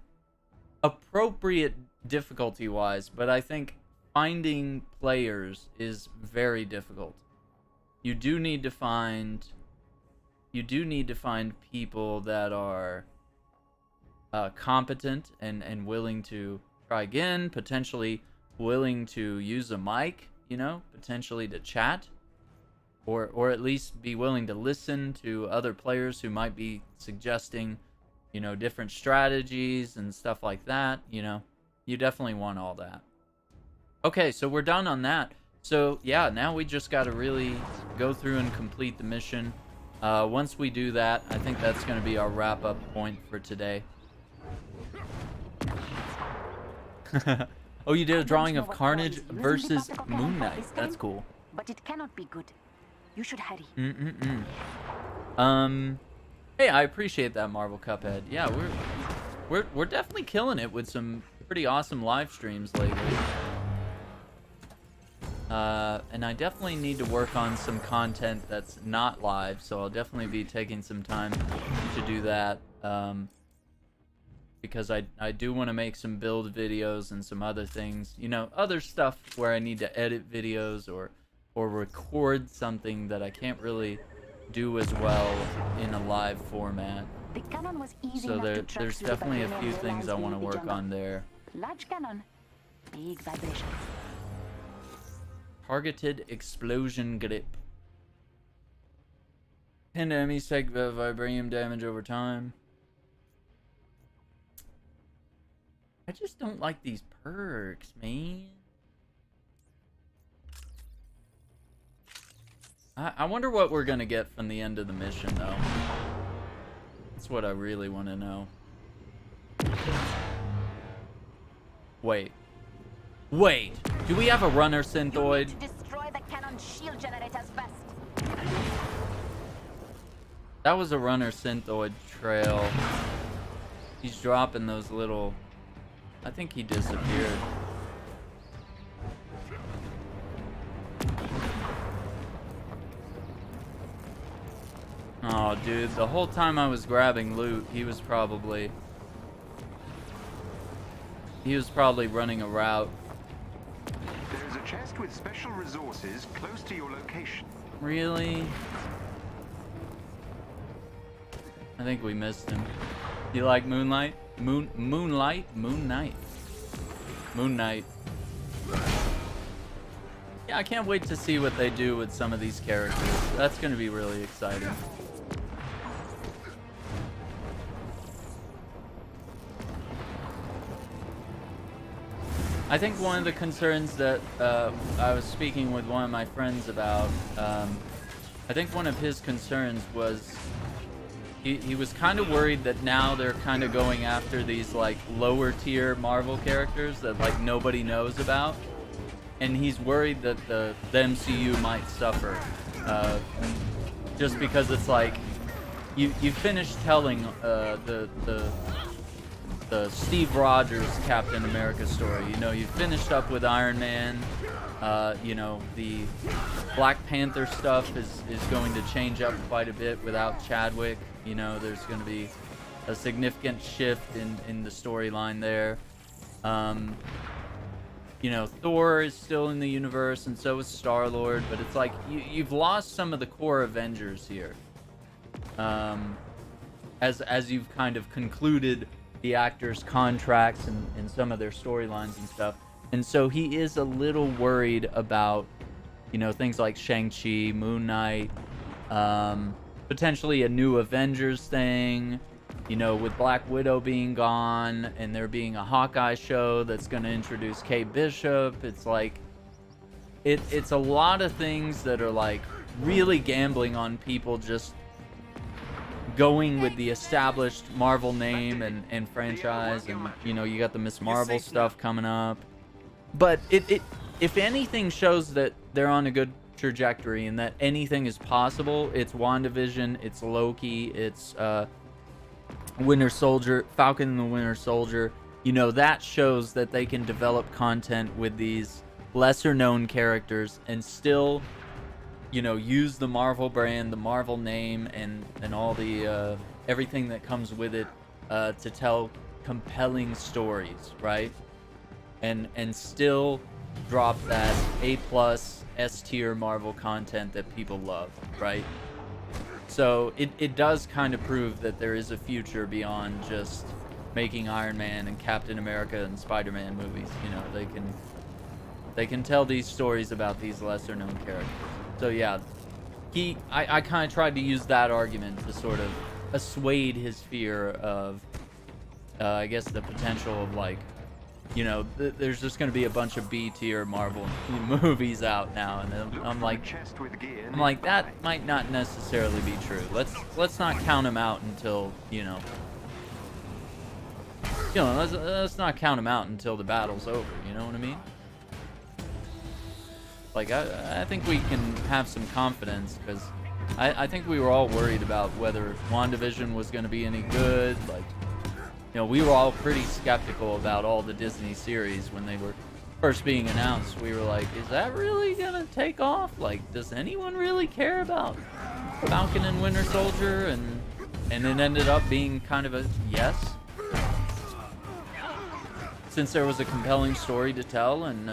Speaker 1: appropriate difficulty-wise, but I think finding players is very difficult. You do need to find people that are competent and willing to try again, potentially willing to use a mic, you know, potentially to chat, or at least be willing to listen to other players who might be suggesting, you know, different strategies and stuff like that, you know. You definitely want all that. Okay, so we're done on that. So, yeah, now we just got to really go through and complete the mission. Once we do that, I think that's going to be our wrap-up point for today. Oh, you did a drawing of Carnage versus Moon Knight. That's cool.
Speaker 6: But it cannot be good. You should hurry.
Speaker 1: Hey, I appreciate that, Marvel Cuphead. Yeah, we're definitely killing it with some pretty awesome live streams lately. And I definitely need to work on some content that's not live, so I'll definitely be taking some time to do that. Because I do want to make some build videos and some other things, you know, other stuff where I need to edit videos or record something that I can't really do as well in a live format.
Speaker 6: The cannon was easy
Speaker 1: So
Speaker 6: enough to track
Speaker 1: there's
Speaker 6: through the
Speaker 1: definitely a
Speaker 6: vibranium
Speaker 1: few
Speaker 6: that
Speaker 1: things
Speaker 6: lies
Speaker 1: I want to
Speaker 6: beneath the
Speaker 1: work
Speaker 6: jungle.
Speaker 1: on there.
Speaker 6: Large cannon, big vibrations.
Speaker 1: Targeted explosion grip. Pinned enemies take the vibranium damage over time. I just don't like these perks, man. I wonder what we're gonna get from the end of the mission, though. That's what I really want to know. Wait. Wait! Do we have a runner synthoid?
Speaker 6: You need to destroy the cannon shield generators first.
Speaker 1: That was a runner synthoid trail. He's dropping those little... I think he disappeared. Oh, dude, the whole time I was grabbing loot, he was probably running a route.
Speaker 2: There is a chest with special resources close to your location.
Speaker 1: Really? I think we missed him. You like Moonlight? Moonlight? Moon Knight. Moon Knight. Yeah, I can't wait to see what they do with some of these characters. That's going to be really exciting. I think one of the concerns that I was speaking with one of my friends about, I think one of his concerns was he was kind of worried that now they're kind of going after these like lower tier Marvel characters that like nobody knows about, and he's worried that the MCU might suffer just because it's like you finished telling the Steve Rogers Captain America story. You know, you finished up with Iron Man. You know, the Black Panther stuff is going to change up quite a bit without Chadwick. You know, there's going to be a significant shift in the storyline there. You know, Thor is still in the universe, and so is Star-Lord, but it's like you've lost some of the core Avengers here. As you've kind of concluded the actors' contracts and some of their storylines and stuff. And so he is a little worried about, you know, things like Shang-Chi, Moon Knight, potentially a new Avengers thing, you know, with Black Widow being gone and there being a Hawkeye show that's going to introduce Kate Bishop. It's like, it's a lot of things that are like really gambling on people just going with the established Marvel name and franchise, and you know, you got the Miss Marvel stuff coming up, but it if anything shows that they're on a good trajectory and that anything is possible, it's WandaVision, it's Loki, it's Winter Soldier, Falcon and the Winter Soldier. You know, that shows that they can develop content with these lesser known characters and still, you know, use the Marvel brand, the Marvel name, and all the everything that comes with it to tell compelling stories, right? And still drop that A+ S tier Marvel content that people love, right? So it does kind of prove that there is a future beyond just making Iron Man and Captain America and Spider-Man movies. You know, They can tell these stories about these lesser known characters. So yeah, I kind of tried to use that argument to sort of assuade his fear of, I guess, the potential of, like, you know, there's just going to be a bunch of B-tier Marvel movies out now, and I'm like, that might not necessarily be true. Let's not count them out until, let's not count them out until the battle's over. You know what I mean? Like, I think we can have some confidence, because I think we were all worried about whether WandaVision was going to be any good. Like, we were all pretty skeptical about all the Disney series when they were first being announced. We were like, is that really going to take off? Like, does anyone really care about Falcon and Winter Soldier? And it ended up being kind of a yes. Since there was a compelling story to tell, and,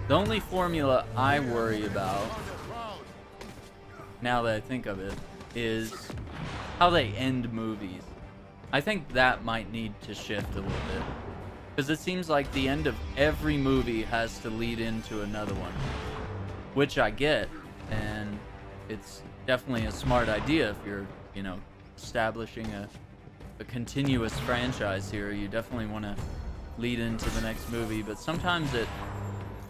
Speaker 1: The only formula I worry about, now that I think of it, is how they end movies. I think that might need to shift a little bit. Because it seems like the end of every movie has to lead into another one. Which I get, and it's definitely a smart idea if you're, establishing a continuous franchise here. You definitely want to lead into the next movie, but sometimes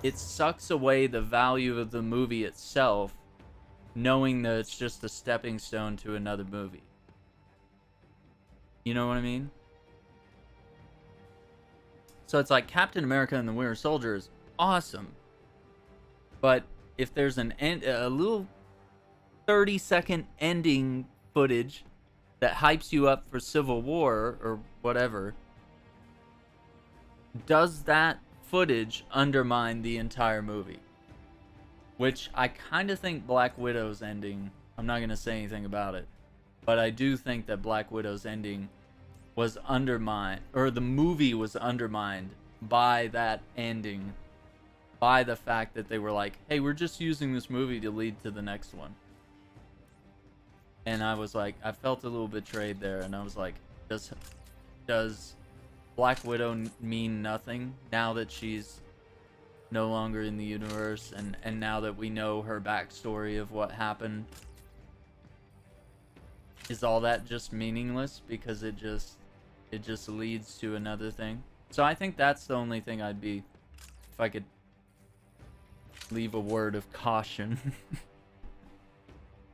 Speaker 1: it sucks away the value of the movie itself, knowing that it's just a stepping stone to another movie. You know what I mean? So it's like Captain America and the Winter Soldier is awesome, but if there's a little 30-second ending footage that hypes you up for Civil War or whatever, does that footage undermine the entire movie? Which I kind of think Black Widow's ending, I'm not going to say anything about it, but I do think that Black Widow's ending was undermined, or the movie was undermined by that ending, by the fact that they were like, hey, we're just using this movie to lead to the next one. And I was like, I felt a little betrayed there, and I was like, does Black Widow mean nothing now that she's no longer in the universe, and now that we know her backstory of what happened? Is all that just meaningless because it just leads to another thing? So I think that's the only thing I'd be, if I could leave a word of caution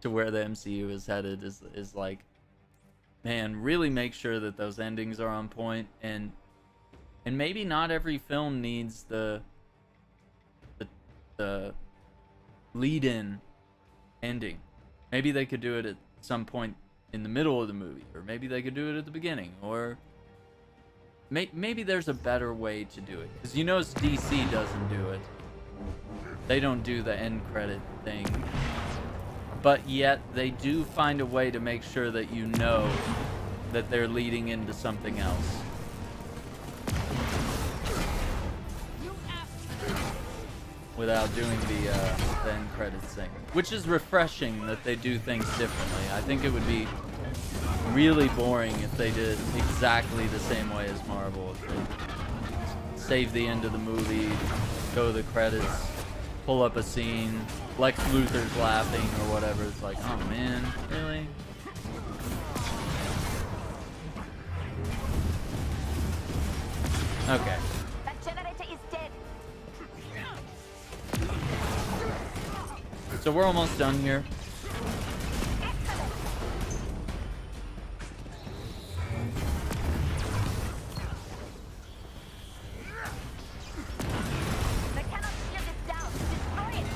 Speaker 1: to where the MCU is headed, is like, man, really make sure that those endings are on point, and maybe not every film needs the lead-in ending. Maybe they could do it at some point in the middle of the movie, or maybe they could do it at the beginning, or maybe there's a better way to do it, because DC doesn't do it. They don't do the end credit thing, but yet they do find a way to make sure that you know that they're leading into something else. Without doing the end credits thing, which is refreshing that they do things differently. I think it would be really boring if they did exactly the same way as Marvel. If they save the end of the movie, go to the credits, pull up a scene, Lex Luthor's laughing or whatever. It's like, oh man, really? Okay.
Speaker 6: That generator is dead.
Speaker 1: So we're almost done here.
Speaker 6: They cannot shut it down. Destroy it.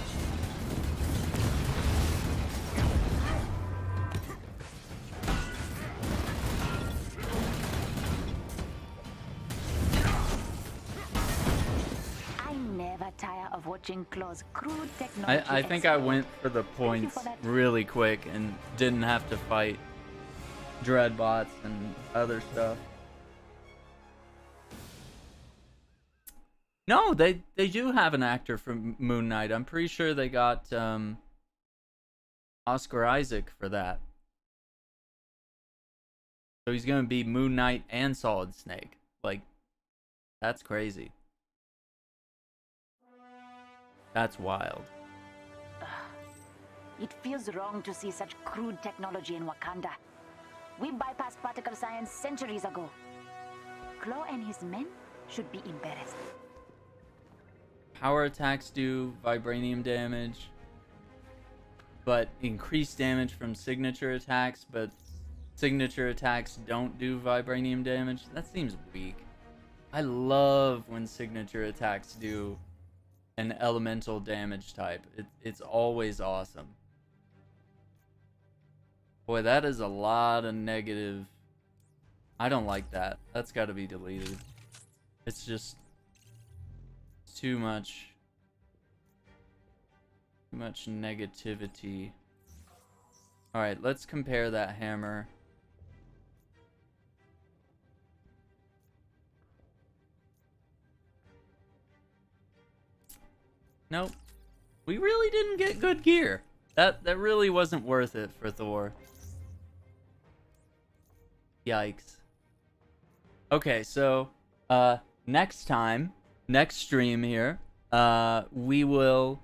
Speaker 6: I never tire of watching Claw's crude technology.
Speaker 1: I think I went for the points really quick and didn't have to fight Dreadbots and other stuff. No, they do have an actor from Moon Knight. I'm pretty sure they got Oscar Isaac for that. So he's gonna be Moon Knight and Solid Snake. Like, that's crazy. That's wild.
Speaker 6: It feels wrong to see such crude technology in Wakanda. We bypassed particle science centuries ago. Claw and his men should be embarrassed.
Speaker 1: Power attacks do vibranium damage, but increased damage from signature attacks, but signature attacks don't do vibranium damage. That seems weak. I love when signature attacks do an elemental damage type. It's always awesome. Boy, that is a lot of negative. I don't like that. That's got to be deleted. It's just too much negativity. All right, let's compare that hammer. Nope. We really didn't get good gear. That really wasn't worth it for Thor. Yikes. Okay, so next stream here, we will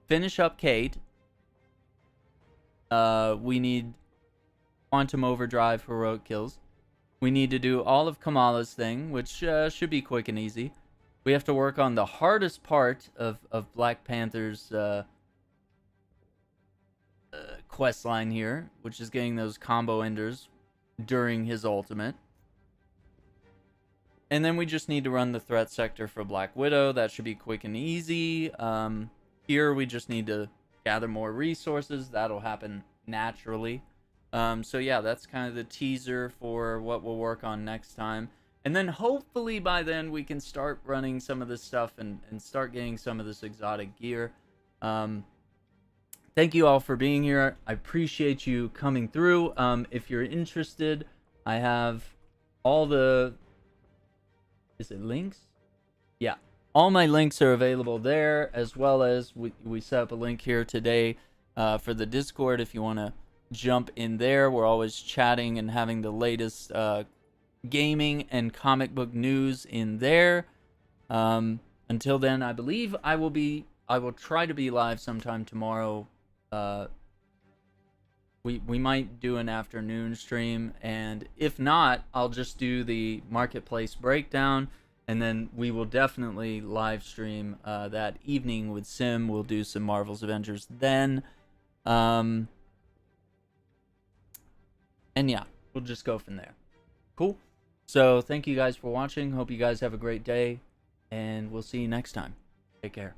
Speaker 1: finish up Kate. We need Quantum Overdrive heroic kills. We need to do all of Kamala's thing, which should be quick and easy. We have to work on the hardest part of Black Panther's quest line here, which is getting those combo enders during his ultimate. And then we just need to run the threat sector for Black Widow. That should be quick and easy. Here we just need to gather more resources. That'll happen naturally. So yeah, that's kind of the teaser for what we'll work on next time. And then hopefully by then we can start running some of this stuff and start getting some of this exotic gear. Thank you all for being here. I appreciate you coming through. If you're interested, I have all the... Is it links? Yeah. All my links are available there, as well as we set up a link here today for the Discord if you want to jump in there. We're always chatting and having the latest gaming and comic book news in there. Until then, I believe I will try to be live sometime tomorrow. We might do an afternoon stream, and if not, I'll just do the marketplace breakdown, and then we will definitely live stream that evening with Sim. We'll do some Marvel's Avengers then. And yeah, we'll just go from there. Cool. So thank you guys for watching. Hope you guys have a great day, and we'll see you next time. Take care.